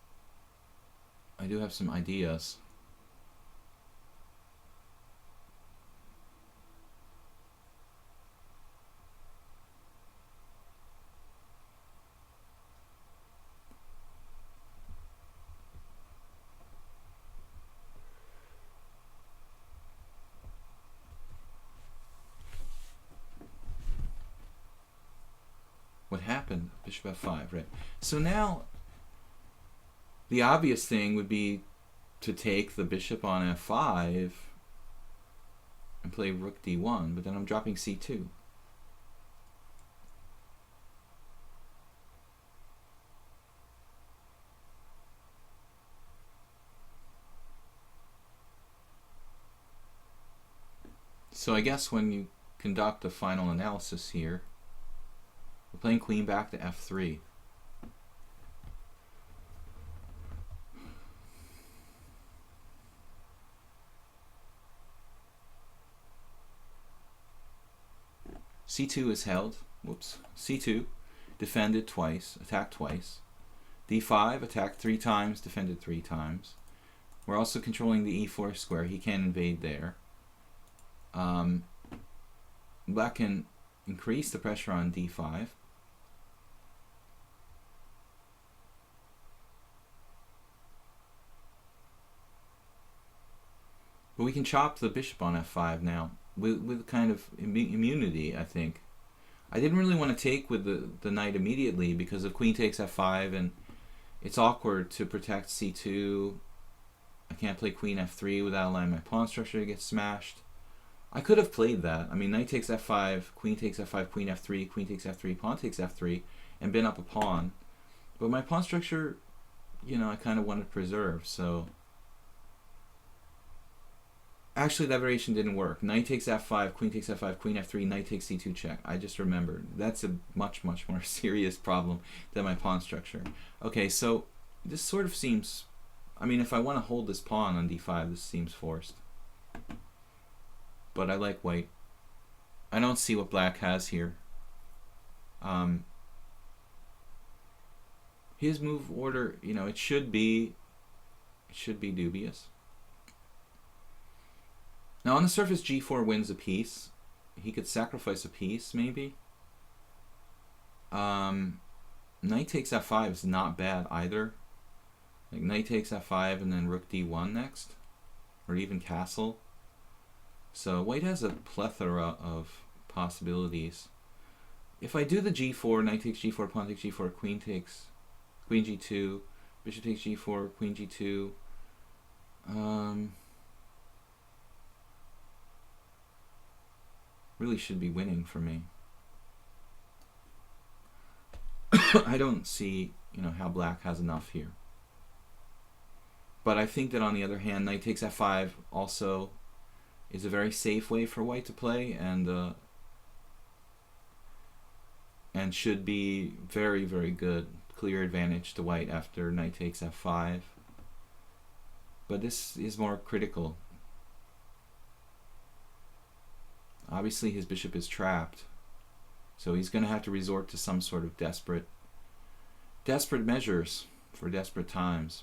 I do have some ideas. What happened? Bishop f5, right? So now, the obvious thing would be to take the bishop on f5 and play rook d1, but then I'm dropping c2. So I guess when you conduct a final analysis here, we're playing queen back to f3. c2 is held. Whoops. c2, defended twice, attacked twice. d5, attacked 3 times, defended 3 times. We're also controlling the e4 square. He can't invade there. Black can increase the pressure on d5. But we can chop the bishop on f5 now with kind of immunity, I think. I didn't really want to take with the knight immediately because of queen takes f5 and it's awkward to protect c2. I can't play queen f3 without allowing my pawn structure to get smashed. I could have played that. I mean, knight takes f5, queen takes f5, queen f3, queen takes f3, pawn takes f3, and been up a pawn. But my pawn structure, you know, I kind of wanted to preserve, so... Actually, that variation didn't work. Knight takes f5, queen takes f5, queen f3, knight takes c2 check. I just remembered. That's a much, much more serious problem than my pawn structure. Okay, so this sort of seems... I mean, if I want to hold this pawn on d5, this seems forced. But I like white. I don't see what black has here. His move order, you know, it should be dubious. Now on the surface, g4 wins a piece. He could sacrifice a piece, maybe. Knight takes f5 is not bad either. Like knight takes f5 and then rook d1 next, or even castle. So white has a plethora of possibilities. If I do the g4, knight takes g4, pawn takes g4, queen takes queen g2, bishop takes g4, queen g2. Really should be winning for me. I don't see, you know, how black has enough here. But I think that on the other hand, knight takes f5 also is a very safe way for white to play, and should be very, very good. Clear advantage to white after knight takes f5. But this is more critical. Obviously his bishop is trapped, so he's going to have to resort to some sort of desperate measures for desperate times.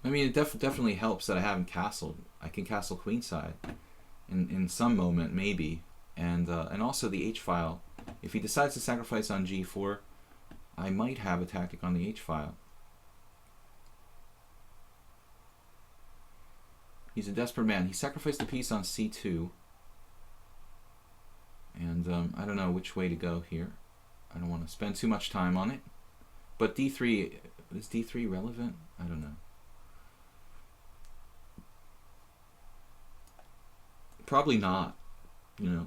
I mean, it definitely helps that I haven't castled. I can castle queenside. in some moment, maybe. And also the h-file. If he decides to sacrifice on g4, I might have a tactic on the h-file. He's a desperate man. He sacrificed a piece on c2. And I don't know which way to go here. I don't want to spend too much time on it. But d3, is d3 relevant? I don't know. Probably not, you know.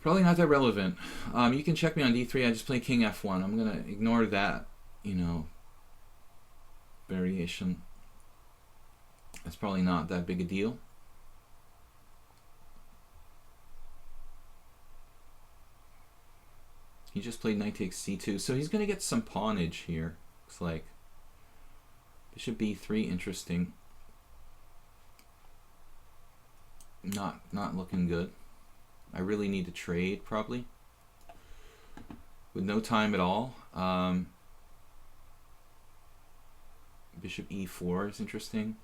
Probably not that relevant. You can check me on d3. I just play king f1. I'm going to ignore that, you know, variation. That's probably not that big a deal. He just played knight takes c2. So he's going to get some pawnage here. Looks like. Bishop b3, interesting. Not looking good. I really need to trade, probably. With no time at all. Bishop e4 is interesting.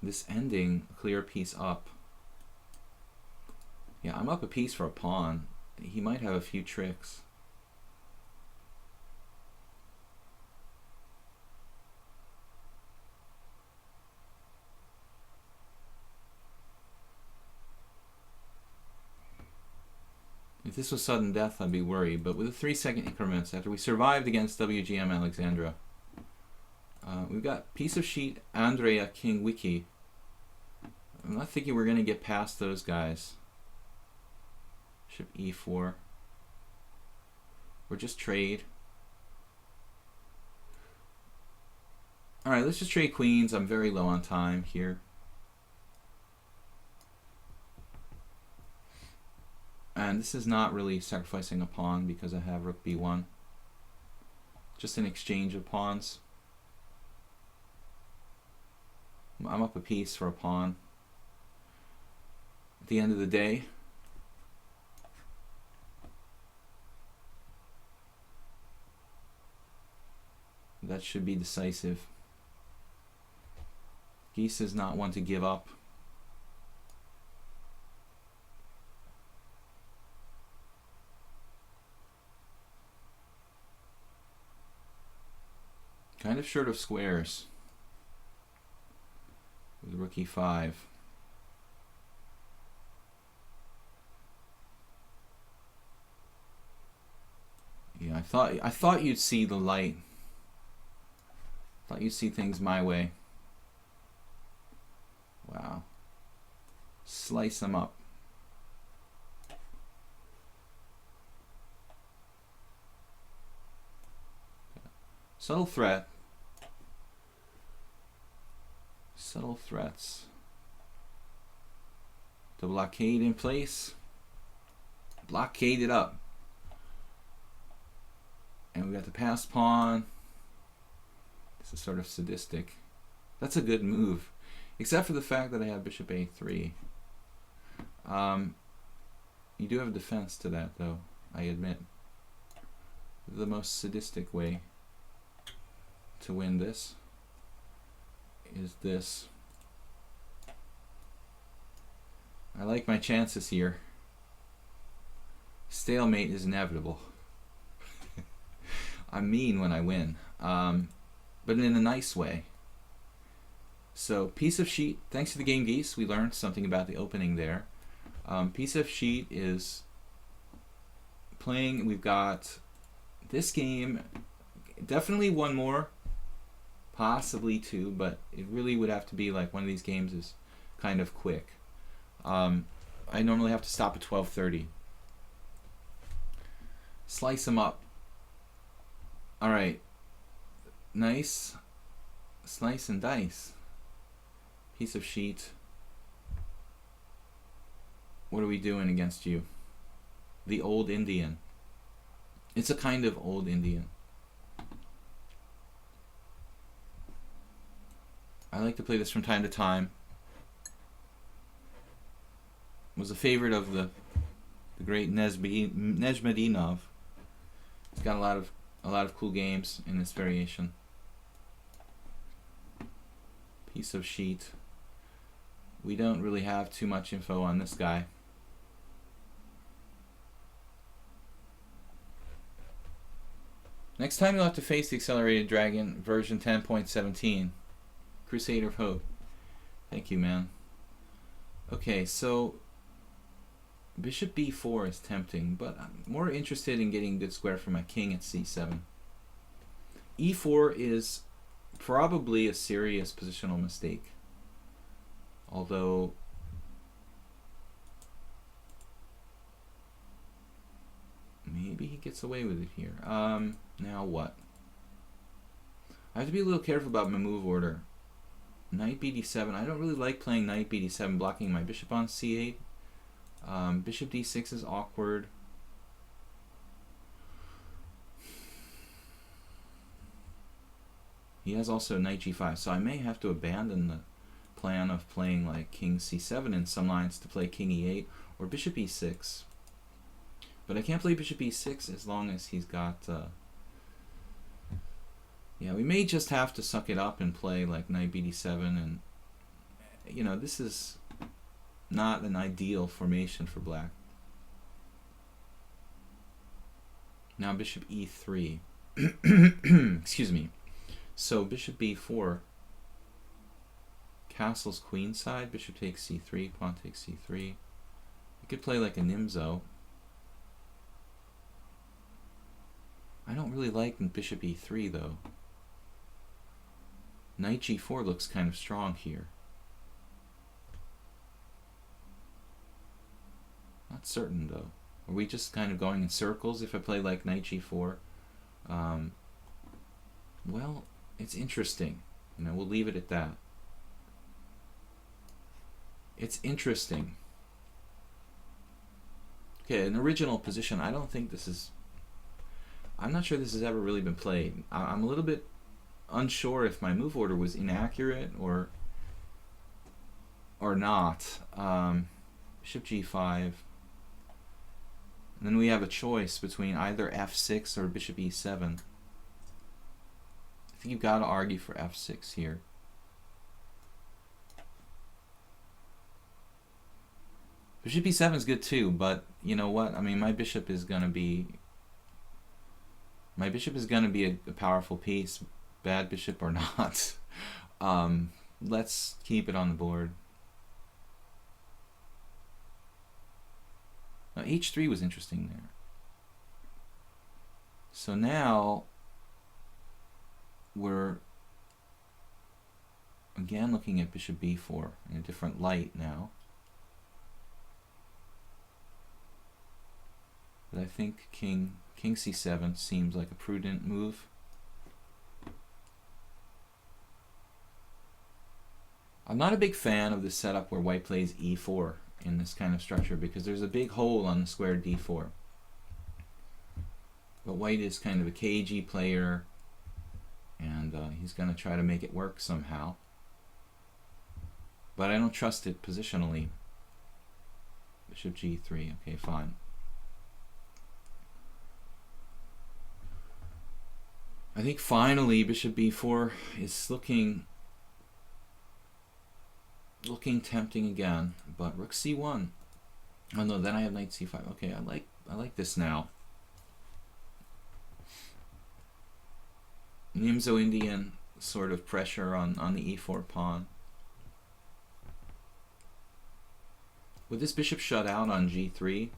This ending, a clear piece up. Yeah, I'm up a piece for a pawn. He might have a few tricks. If this was sudden death, I'd be worried, but with the 3-second increments, after we survived against WGM Alexandra, we've got piece of sheet, Andrea, King, Wiki. I'm not thinking we're going to get past those guys. Bishop e4. Or just trade. Alright, let's just trade queens. I'm very low on time here. And this is not really sacrificing a pawn because I have rook b1. Just an exchange of pawns. I'm up a piece for a pawn. At the end of the day, that should be decisive. Geese is not one to give up. Kind of short of squares with rook e5. Yeah, I thought you'd see the light. Thought you'd see things my way. Wow. Slice them up. Subtle threat. Subtle threats. The blockade in place. Blockade it up. And we got the passed pawn. This is sort of sadistic. That's a good move. Except for the fact that I have bishop a3. You do have a defense to that, though, I admit. The most sadistic way to win this is this. I like my chances here. Stalemate is inevitable. I'm mean when I win, but in a nice way. So piece of sheet, thanks to the game Geese, we learned something about the opening there. Piece of sheet is playing, we've got this game, definitely one more, possibly two, but it really would have to be like one of these games is kind of quick. I normally have to stop at 12:30. Slice them up. Alright, nice, slice and dice. Piece of sheet. What are we doing against you? The old Indian. It's a kind of old Indian. I like to play this from time to time. Was a favorite of the great Nezhmedinov. He's got a lot of A lot of cool games in this variation. Piece of sheet. We don't really have too much info on this guy. Next time you'll have to face the Accelerated Dragon version 10.17. Crusader of Hope. Thank you, man. Okay, so bishop b4 is tempting, but I'm more interested in getting a good square for my king at c7. e4 is probably a serious positional mistake. Although maybe he gets away with it here. Now what? I have to be a little careful about my move order. Knight bd7. I don't really like playing knight bd7, blocking my bishop on c8. Bishop d6 is awkward. He has also knight g5, so I may have to abandon the plan of playing like king c7 in some lines to play king e8 or bishop e6. But I can't play bishop e6 as long as he's got... yeah, we may just have to suck it up and play like knight bd7, and you know, this is not an ideal formation for black. Now bishop e3. Excuse me. So bishop b4, castles queenside, bishop takes c3, pawn takes c3. You could play like a Nimzo. I don't really like bishop e3 though. Knight g4 looks kind of strong here. Not certain though. Are we just kind of going in circles if I play like knight g4? Well, it's interesting. You know, we'll leave it at that. It's interesting. Okay, an original position. I don't think this is... I'm not sure this has ever really been played. I'm a little bit unsure if my move order was inaccurate or not. Bishop g5. And then we have a choice between either f6 or bishop e7. I think you've got to argue for f6 here. Bishop e7 is good too, but you know what? I mean, my bishop is going to be a powerful piece, bad bishop or not. Let's keep it on the board. Now, h3 was interesting there. So now we're again looking at bishop b4 in a different light now. But I think king c7 seems like a prudent move. I'm not a big fan of the setup where white plays e4 in this kind of structure because there's a big hole on the square d4. But white is kind of a cagey player, and he's going to try to make it work somehow. But I don't trust it positionally. Bishop g3, okay, fine. I think finally bishop b4 is looking tempting again, but rook c1. Oh no, then I have knight c5. Okay, I like this now. Nimzo Indian sort of pressure on the e4 pawn. With this bishop shut out on g3,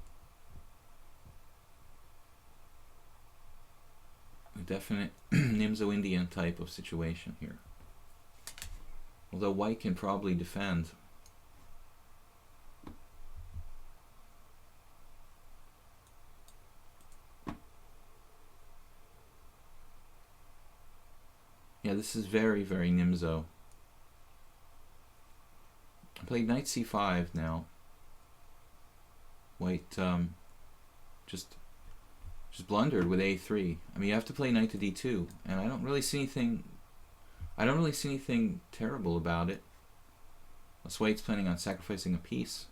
a definite Nimzo Indian type of situation here. Although white can probably defend. Yeah, this is very, very Nimzo. I played knight c5 now. White just blundered with a3. I mean, you have to play knight to d2, and I don't really see anything. I don't really see anything terrible about it. Unless white's planning on sacrificing a piece.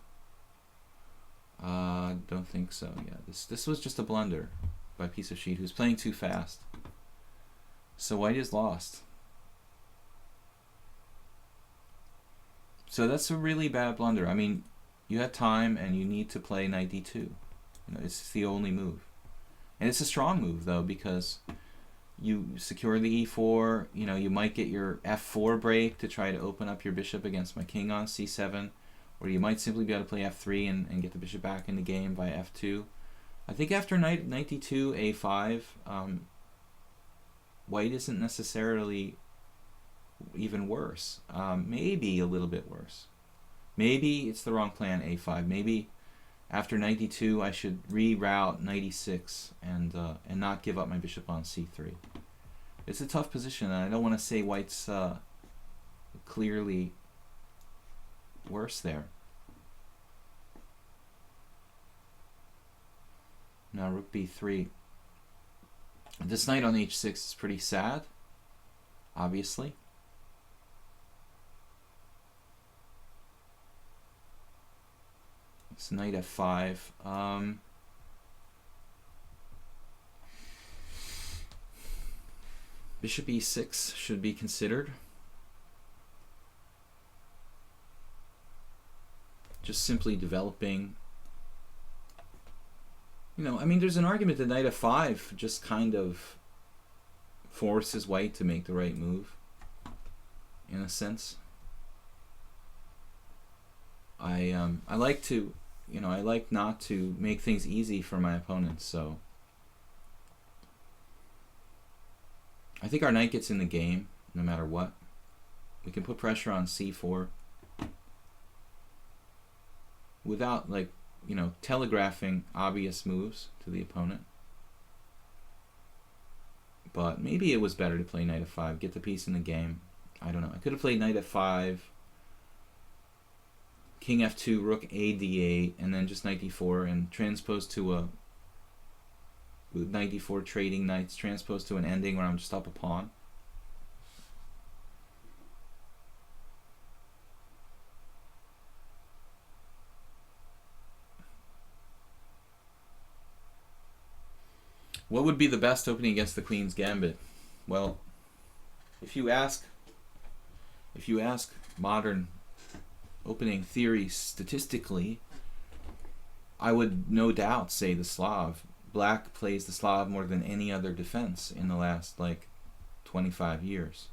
Don't think so. Yeah, this was just a blunder by piece of sheet who's playing too fast. So white is lost. So that's a really bad blunder. I mean, you had time and you need to play knight d2. You know, it's the only move. And it's a strong move, though, because you secure the e4. You know, you might get your f4 break to try to open up your bishop against my king on c7. Or you might simply be able to play f3 and get the bishop back in the game by f2. I think after knight d2, a5, white isn't necessarily even worse. Maybe a little bit worse. Maybe it's the wrong plan, a5. Maybe after knight d2, I should reroute knight e6 and not give up my bishop on c3. It's a tough position, and I don't want to say white's clearly worse there. Now rook b3. This knight on h6 is pretty sad, obviously. It's knight f5. Bishop e6 should be considered. Just simply developing. You know, I mean, there's an argument that knight f5 just kind of forces white to make the right move, in a sense. I like to, you know, I like not to make things easy for my opponents, so I think our knight gets in the game no matter what. We can put pressure on c4 without, like, you know, telegraphing obvious moves to the opponent. But maybe it was better to play knight f5, get the piece in the game. I don't know. I could have played knight f5, king f2, rook a d8, and then just knight d4 and transpose to a, with knight d4 trading knights, transpose to an ending where I'm just up a pawn. What would be the best opening against the Queen's Gambit? Well, if you ask modern opening theory statistically, I would no doubt say the Slav. Black plays the Slav more than any other defense in the last, like, 25 years.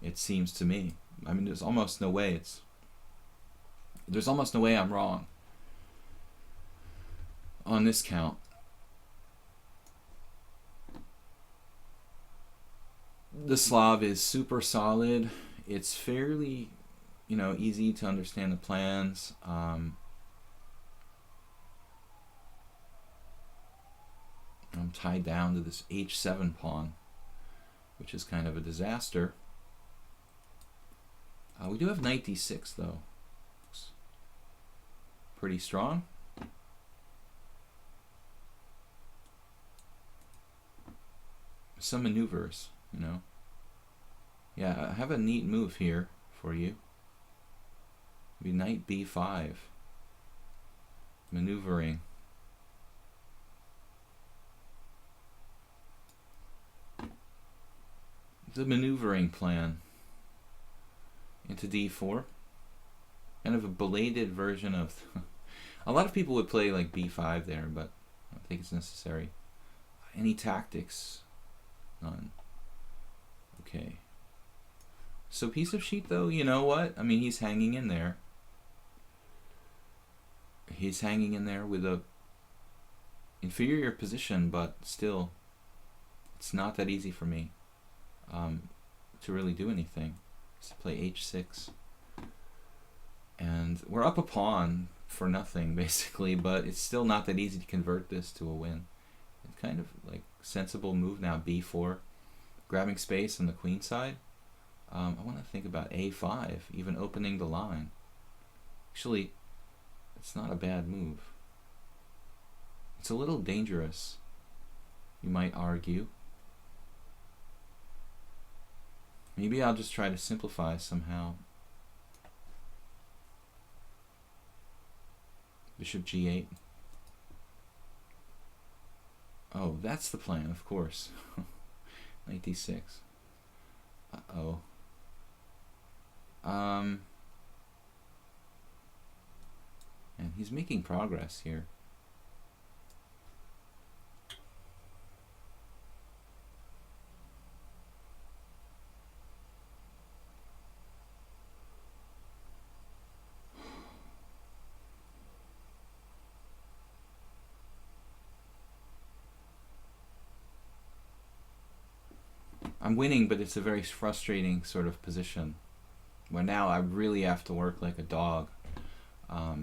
It seems to me. I mean, there's almost no way I'm wrong on this count. The Slav is super solid. It's fairly, you know, easy to understand the plans. I'm tied down to this h7 pawn, which is kind of a disaster. We do have knight d6 though. Looks pretty strong. Some maneuvers, you know. Yeah, I have a neat move here for you. Maybe knight b5. Maneuvering. The maneuvering plan into d4. Kind of a belated version of... A lot of people would play like b5 there, but I don't think it's necessary. Any tactics? None. Okay. So piece of sheet though, you know what? I mean, he's hanging in there. He's hanging in there with a inferior position, but still, it's not that easy for me to really do anything. Just play h6. And we're up a pawn for nothing, basically, but it's still not that easy to convert this to a win. It's kind of like sensible move now, b4. Grabbing space on the queen side. I want to think about a5, even opening the line. Actually, it's not a bad move. It's a little dangerous, you might argue. Maybe I'll just try to simplify somehow. Bishop g8. Oh, that's the plan, of course. Knight d6. Uh-oh. And he's making progress here. I'm winning, but it's a very frustrating sort of position where now I really have to work like a dog. I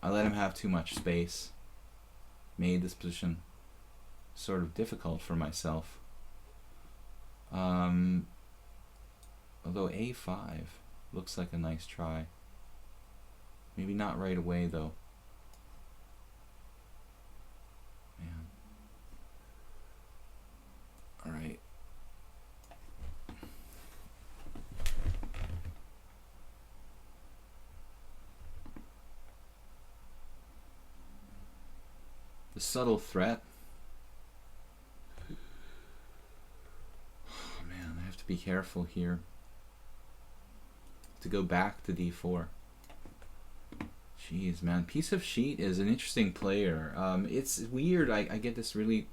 let him have too much space, made this position sort of difficult for myself. Although a5 looks like a nice try. Maybe not right away though. Man. All right. The subtle threat. Oh man, I have to be careful here. To go back to d4. Jeez, man. Piece of Sheet is an interesting player. It's weird. I get this really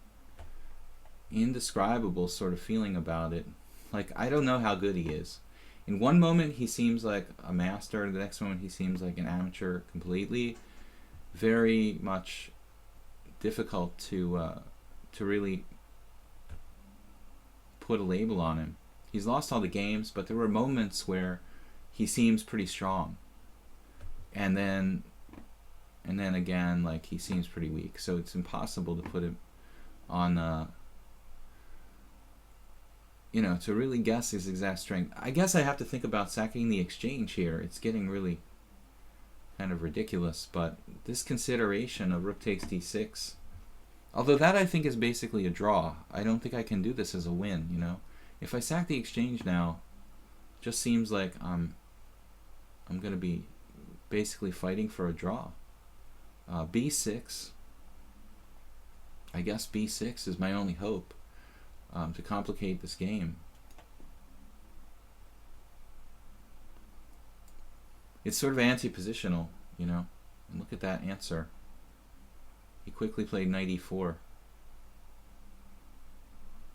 indescribable sort of feeling about it. Like, I don't know how good he is. In one moment, he seems like a master. The next moment, he seems like an amateur completely. Very much difficult to really put a label on him. He's lost all the games, but there were moments where he seems pretty strong. And then again, like, he seems pretty weak. So it's impossible to put him on, you know, to really guess his exact strength. I guess I have to think about sacking the exchange here. It's getting really kind of ridiculous. But this consideration of rook takes d6, although that I think is basically a draw. I don't think I can do this as a win, you know. If I sack the exchange now, it just seems like I'm going to be basically fighting for a draw. b6. I guess b6 is my only hope to complicate this game. It's sort of anti-positional, you know. And look at that answer. He quickly played knight e4,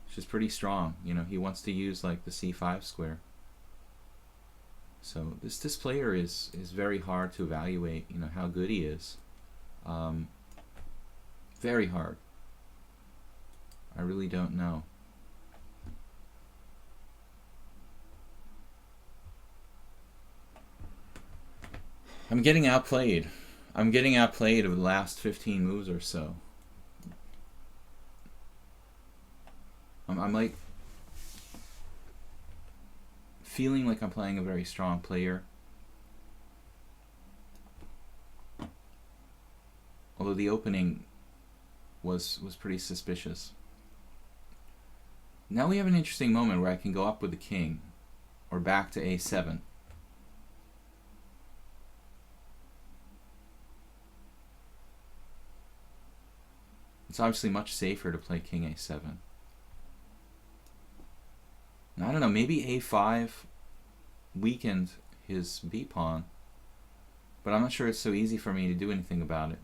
which is pretty strong. You know, he wants to use like the c5 square. So this player is very hard to evaluate, you know, how good he is. Very hard. I really don't know. I'm getting outplayed. I'm getting outplayed over the last 15 moves or so. I'm like feeling like I'm playing a very strong player. Although the opening was pretty suspicious. Now we have an interesting moment where I can go up with the king or back to a7. It's obviously much safer to play king a7. And I don't know, maybe a5 weakened his b-pawn, but I'm not sure it's so easy for me to do anything about it.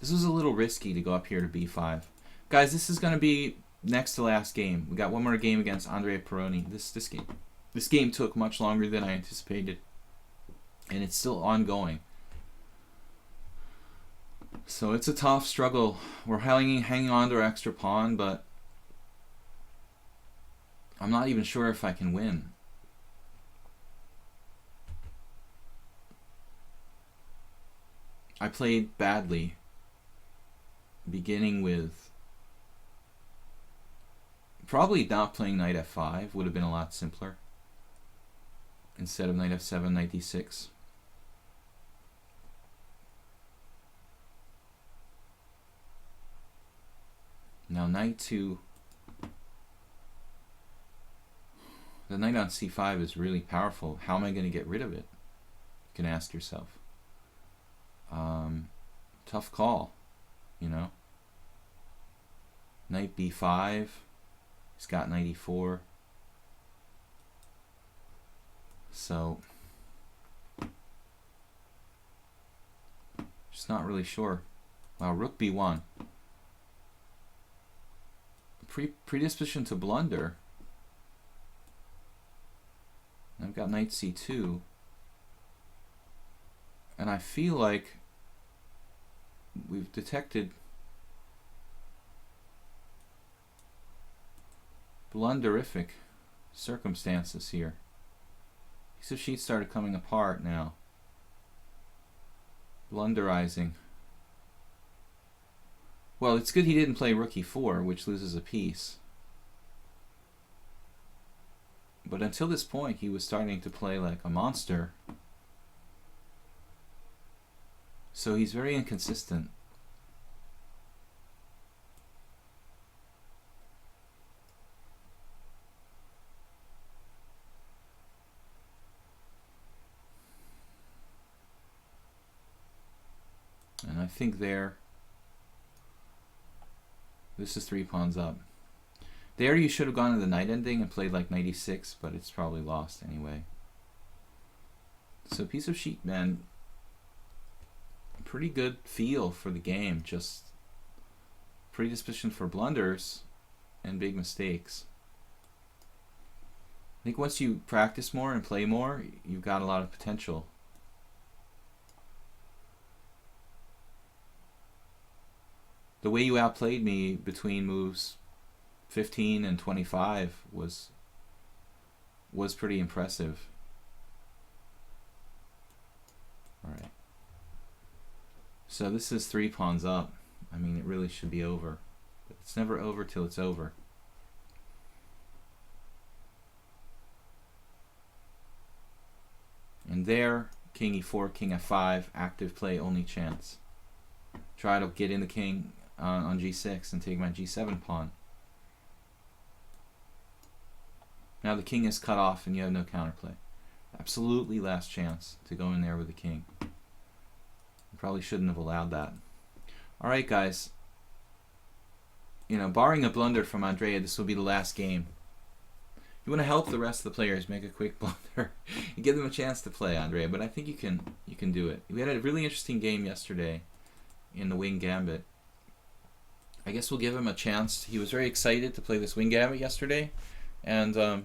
This was a little risky to go up here to b5. Guys, this is going to be next to last game. We got one more game against Andrea Peroni. This game took much longer than I anticipated, and it's still ongoing. So it's a tough struggle. We're hanging on to our extra pawn, but I'm not even sure if I can win. I played badly, beginning with probably not playing knight f5 would have been a lot simpler. Instead of knight f7, knight d6. Now knight to the knight on c5 is really powerful. How am I going to get rid of it? You can ask yourself. Tough call, you know. Knight b5. He's got 94. So, just not really sure. Wow, rook b1. Predisposition to blunder. I've got knight c2. And I feel like we've detected blunderific circumstances here. Piece of sheet started coming apart now. Blunderizing. Well, it's good he didn't play rook e4, which loses a piece. But until this point, he was starting to play like a monster. So he's very inconsistent. And I think this is 3 pawns up. There you should have gone to the knight ending and played like knight e6, but it's probably lost anyway. So piece of sheet, man, pretty good feel for the game, just predisposition for blunders and big mistakes. I think once you practice more and play more, you've got a lot of potential. The way you outplayed me between moves 15 and 25 was pretty impressive. All right. So this is 3 pawns up. I mean, it really should be over. But it's never over till it's over. And there, king e4, king f5, active play, only chance. Try to get in the king on g6 and take my g7 pawn. Now the king is cut off and you have no counterplay. Absolutely last chance to go in there with the king. You probably shouldn't have allowed that. Alright guys, you know, barring a blunder from Andrea, this will be the last game. You want to help the rest of the players make a quick blunder and give them a chance to play, Andrea, but I think you can do it. We had a really interesting game yesterday in the wing gambit. I guess we'll give him a chance. He was very excited to play this wing gambit yesterday, and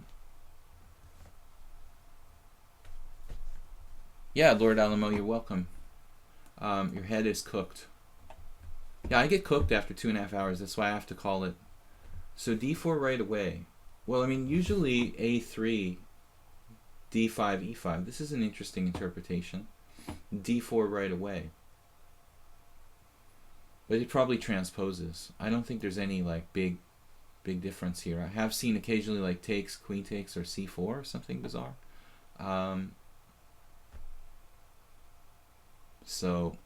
yeah, Lord Alamo, you're welcome. Your head is cooked. Yeah, I get cooked after 2.5 hours. That's why I have to call it. So d4 right away. Well, I mean, usually a3, d5, e5. This is an interesting interpretation. d4 right away. But it probably transposes. I don't think there's any like big difference here. I have seen occasionally like takes, queen takes, or c4 or something bizarre. So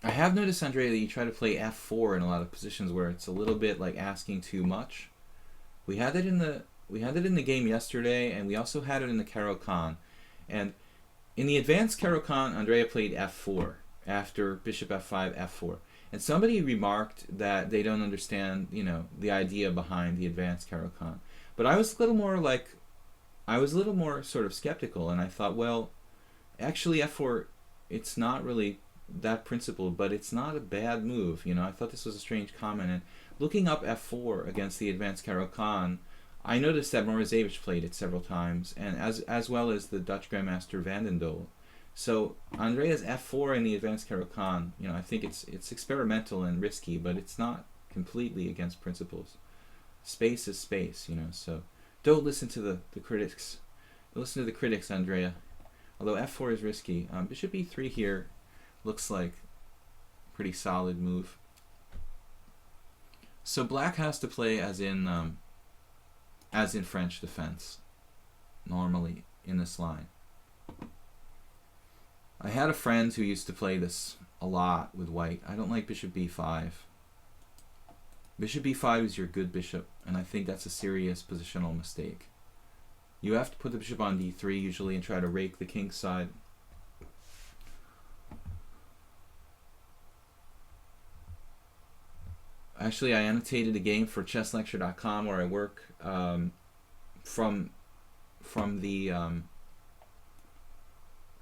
I have noticed, Andrea, that you try to play f4 in a lot of positions where it's a little bit like asking too much. We had it in the game yesterday, and we also had it in the Caro-Kann. And in the advanced Caro-Kann, Andrea played f4 after bishop f5, f4. And somebody remarked that they don't understand, you know, the idea behind the advanced Caro-Kann. But I was a little more sort of skeptical, and I thought, well, actually f4, it's not really that principled, but it's not a bad move. You know, I thought this was a strange comment. And looking up f4 against the advanced Caro-Kann, I noticed that Morozevich played it several times, and as well as the Dutch Grandmaster Van den Doel. So Andrea's f4 in the advanced Caro-Kann, you know, I think it's experimental and risky, but it's not completely against principles. Space is space, you know. So don't listen to the critics. Listen to the critics, Andrea. Although f4 is risky, bishop e3 here looks like a pretty solid move. So black has to play as in French defense, normally in this line. I had a friend who used to play this a lot with white. I don't like bishop b5. Bishop b5 is your good bishop, and I think that's a serious positional mistake. You have to put the bishop on d3 usually and try to rake the king side. Actually, I annotated a game for chesslecture.com where I work from the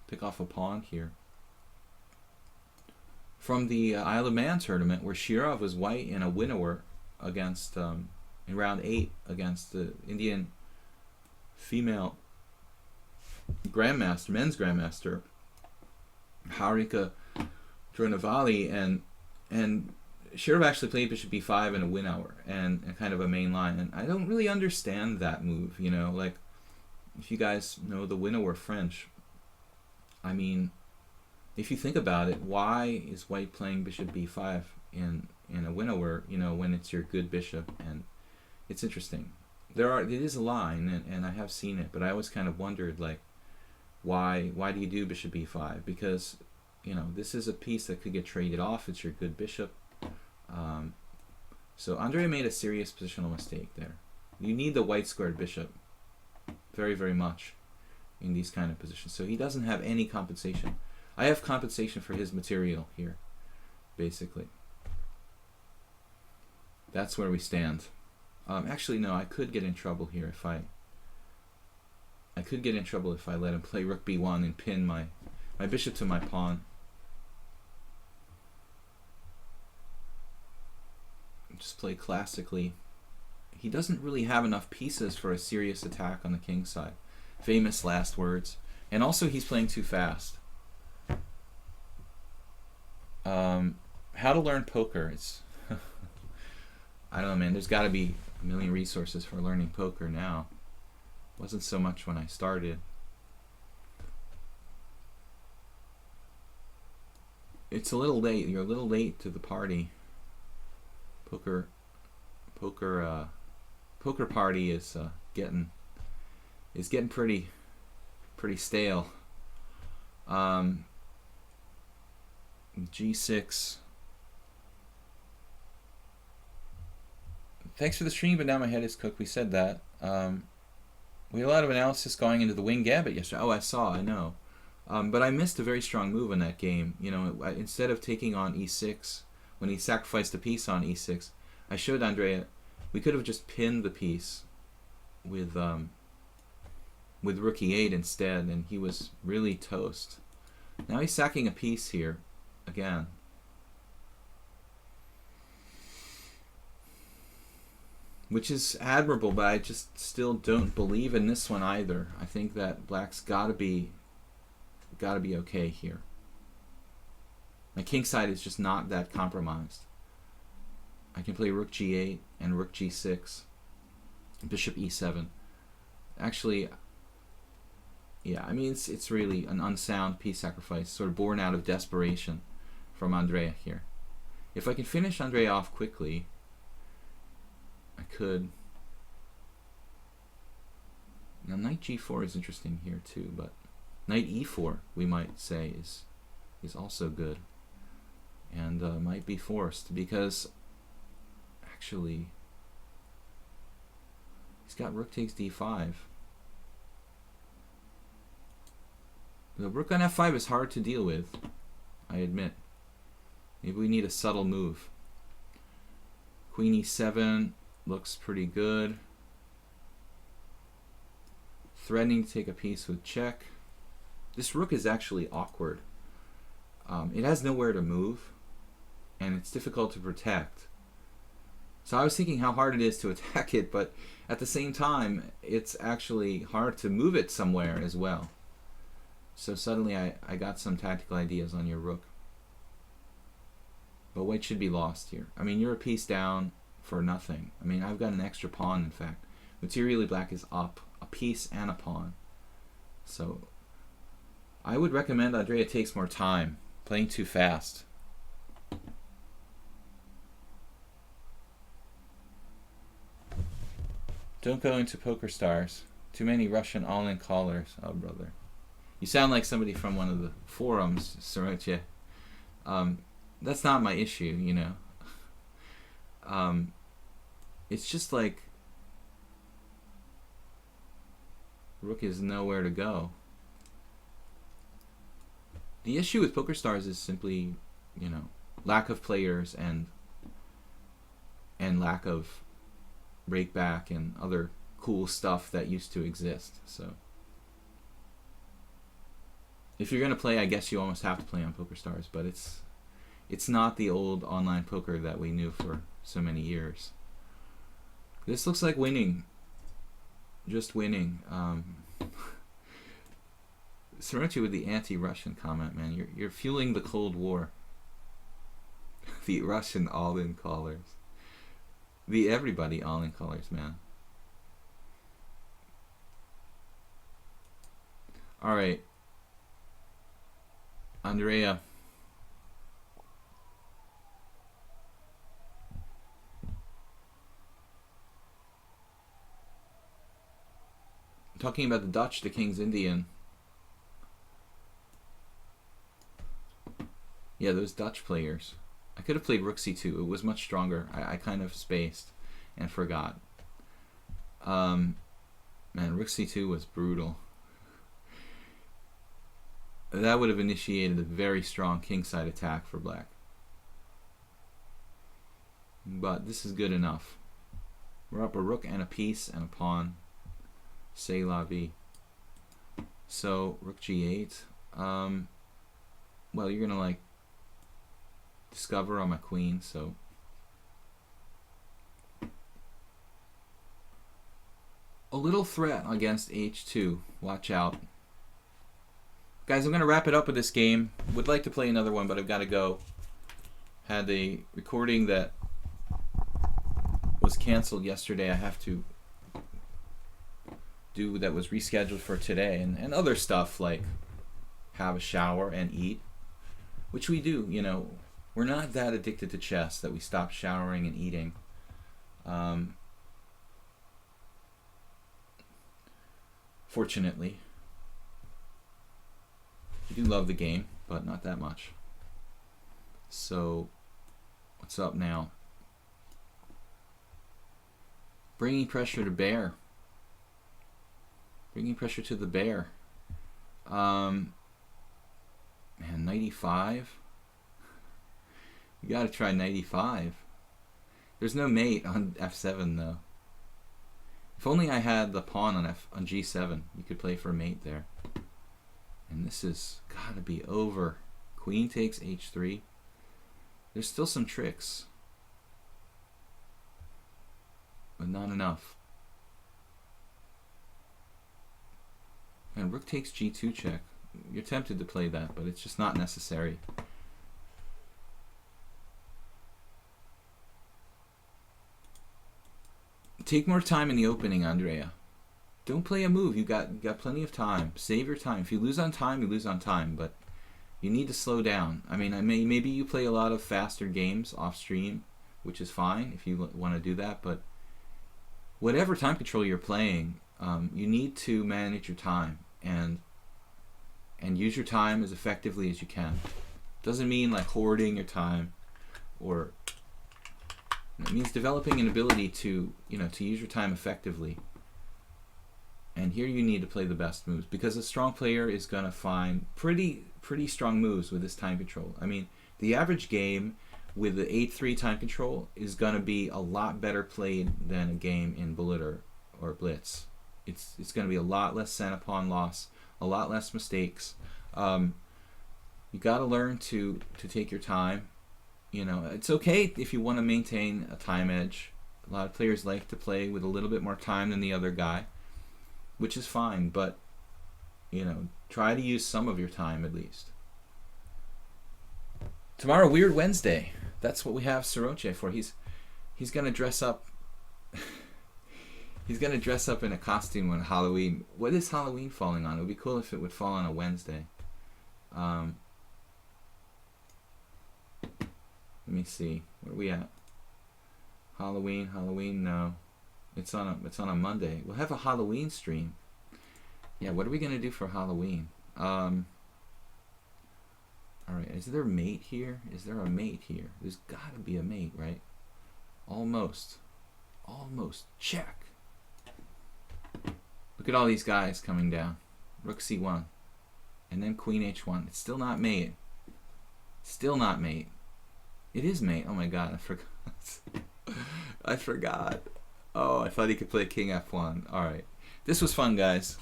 pick off a pawn here. From the Isle of Man tournament where Shirov was white in a winnower against in round 8 against the Indian female grandmaster, men's grandmaster Harika Dronavali, and Shirov actually played bishop b5 in a winnower and kind of a main line, and I don't really understand that move, you know, like if you guys know the winnower French, I mean, if you think about it, why is white playing bishop b5 in a winnower, you know, when it's your good bishop? And it's interesting. It is a line, and I have seen it, but I always kind of wondered, like, why do you do bishop b5? Because, you know, this is a piece that could get traded off. It's your good bishop. So Andrea made a serious positional mistake there. You need the white squared bishop very, very much in these kind of positions. So he doesn't have any compensation. I have compensation for his material here, basically. That's where we stand. Actually, no, I could get in trouble here if I could get in trouble if I let him play rook b1 and pin my bishop to my pawn. Just play classically. He doesn't really have enough pieces for a serious attack on the king side. Famous last words. And also he's playing too fast. How to learn poker. It's I don't know, man. There's got to be a million resources for learning poker now. Wasn't so much when I started. It's a little late. You're a little late to the party. Poker party is getting pretty stale. G6. Thanks for the stream, but now my head is cooked. We said that. We had a lot of analysis going into the wing gambit yesterday. Oh, I know. But I missed a very strong move in that game. You know, instead of taking on e6, when he sacrificed a piece on e6, I showed Andrea we could have just pinned the piece with rook e8 instead, and he was really toast. Now he's sacking a piece here again. Which is admirable, but I just still don't believe in this one either. I think that black's gotta be okay here. My king side is just not that compromised. I can play rook g8 and rook g6, bishop e7. Actually, yeah, I mean it's really an unsound piece sacrifice, sort of born out of desperation from Andrea here. If I can finish Andrea off quickly, I could. Now knight g4 is interesting here too, but knight e4 we might say is also good, and might be forced because actually he's got rook takes d5. The rook on f5 is hard to deal with, I admit. Maybe we need a subtle move. Queen e7 looks pretty good. Threatening to take a piece with check. This rook is actually awkward. It has nowhere to move, and it's difficult to protect. So I was thinking how hard it is to attack it, but at the same time, it's actually hard to move it somewhere as well. So suddenly I got some tactical ideas on your rook. But white should be lost here. I mean, you're a piece down for nothing. I mean, I've got an extra pawn, in fact. Materially, black is up. A piece and a pawn. So I would recommend Andrea takes more time. Playing too fast. Don't go into Poker Stars. Too many Russian all-in callers. Oh, brother. You sound like somebody from one of the forums, Sorotje. That's not my issue, you know. It's just like rook is nowhere to go. The issue with Poker Stars is simply, you know, lack of players and and lack of rakeback and other cool stuff that used to exist. So if you're gonna play, I guess you almost have to play on PokerStars, but it's not the old online poker that we knew for so many years. This looks like winning. Just winning. Sorochi with the anti-Russian comment, man. You're fueling the Cold War. The Russian all-in callers. The everybody all-in callers, man. Alright. Andrea. Talking about the Dutch, the King's Indian. Yeah, those Dutch players. I could have played Rook C2. It was much stronger. I kind of spaced and forgot. Man, Rook C2 was brutal. That would have initiated a very strong kingside attack for black. But this is good enough. We're up a rook and a piece and a pawn. C'est la vie. So, Rook G8. Well, you're gonna like discover on my queen, so a little threat against H2. Watch out. Guys, I'm gonna wrap it up with this game. Would like to play another one, but I've gotta go. Had a recording that was canceled yesterday. I have to do that was rescheduled for today, and other stuff like have a shower and eat, which we do. You know, we're not that addicted to chess that we stop showering and eating. Fortunately, we do love the game, but not that much. So what's up now? Bringing pressure to bear. Bringing pressure to the bear. Man, 95. You gotta try 95. There's no mate on F7 though. If only I had the pawn on G7. You could play for a mate there. And this is gotta be over. Queen takes H3. There's still some tricks, but not enough. And rook takes G2 check. You're tempted to play that, but it's just not necessary. Take more time in the opening, Andrea. Don't play a move. You got plenty of time. Save your time. If you lose on time, you lose on time, but you need to slow down. I mean, maybe you play a lot of faster games off stream, which is fine if you want to do that, but whatever time control you're playing, you need to manage your time and use your time as effectively as you can. Doesn't mean like hoarding your time, or it means developing an ability to, to use your time effectively. And here you need to play the best moves, because a strong player is going to find pretty strong moves with this time control. I mean, the average game with the 8-3 time control is going to be a lot better played than a game in bullet or blitz. It's going to be a lot less sent upon loss, a lot less mistakes. You got to learn to take your time. It's okay if you want to maintain a time edge. A lot of players like to play with a little bit more time than the other guy, which is fine, but try to use some of your time at least. Tomorrow, Weird Wednesday. That's what we have Soroche for. He's gonna dress up. He's gonna dress up in a costume on Halloween. What is Halloween falling on? It would be cool if it would fall on a Wednesday. Let me see. Where are we at? Halloween. No. It's on a Monday. We'll have a Halloween stream. Yeah, what are we gonna do for Halloween? Alright, is there a mate here? Is there a mate here? There's gotta be a mate, right? Almost. Check. Look at all these guys coming down. Rook C1. And then Queen H1. It's still not mate. Still not mate. It is mate. Oh my god, I forgot. I forgot. Oh, I thought he could play king f1. Alright. This was fun, guys.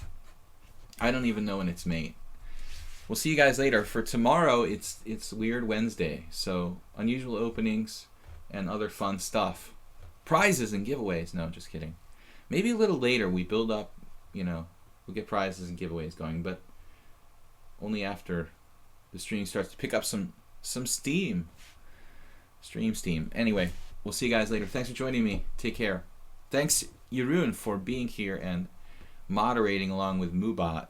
I don't even know when it's mate. We'll see you guys later. For tomorrow, it's Weird Wednesday. So, unusual openings and other fun stuff. Prizes and giveaways. No, just kidding. Maybe a little later we build up, we'll get prizes and giveaways going, but only after the stream starts to pick up some steam. Stream steam. Anyway, we'll see you guys later. Thanks for joining me. Take care. Thanks, Jeroen, for being here and moderating along with Mubot.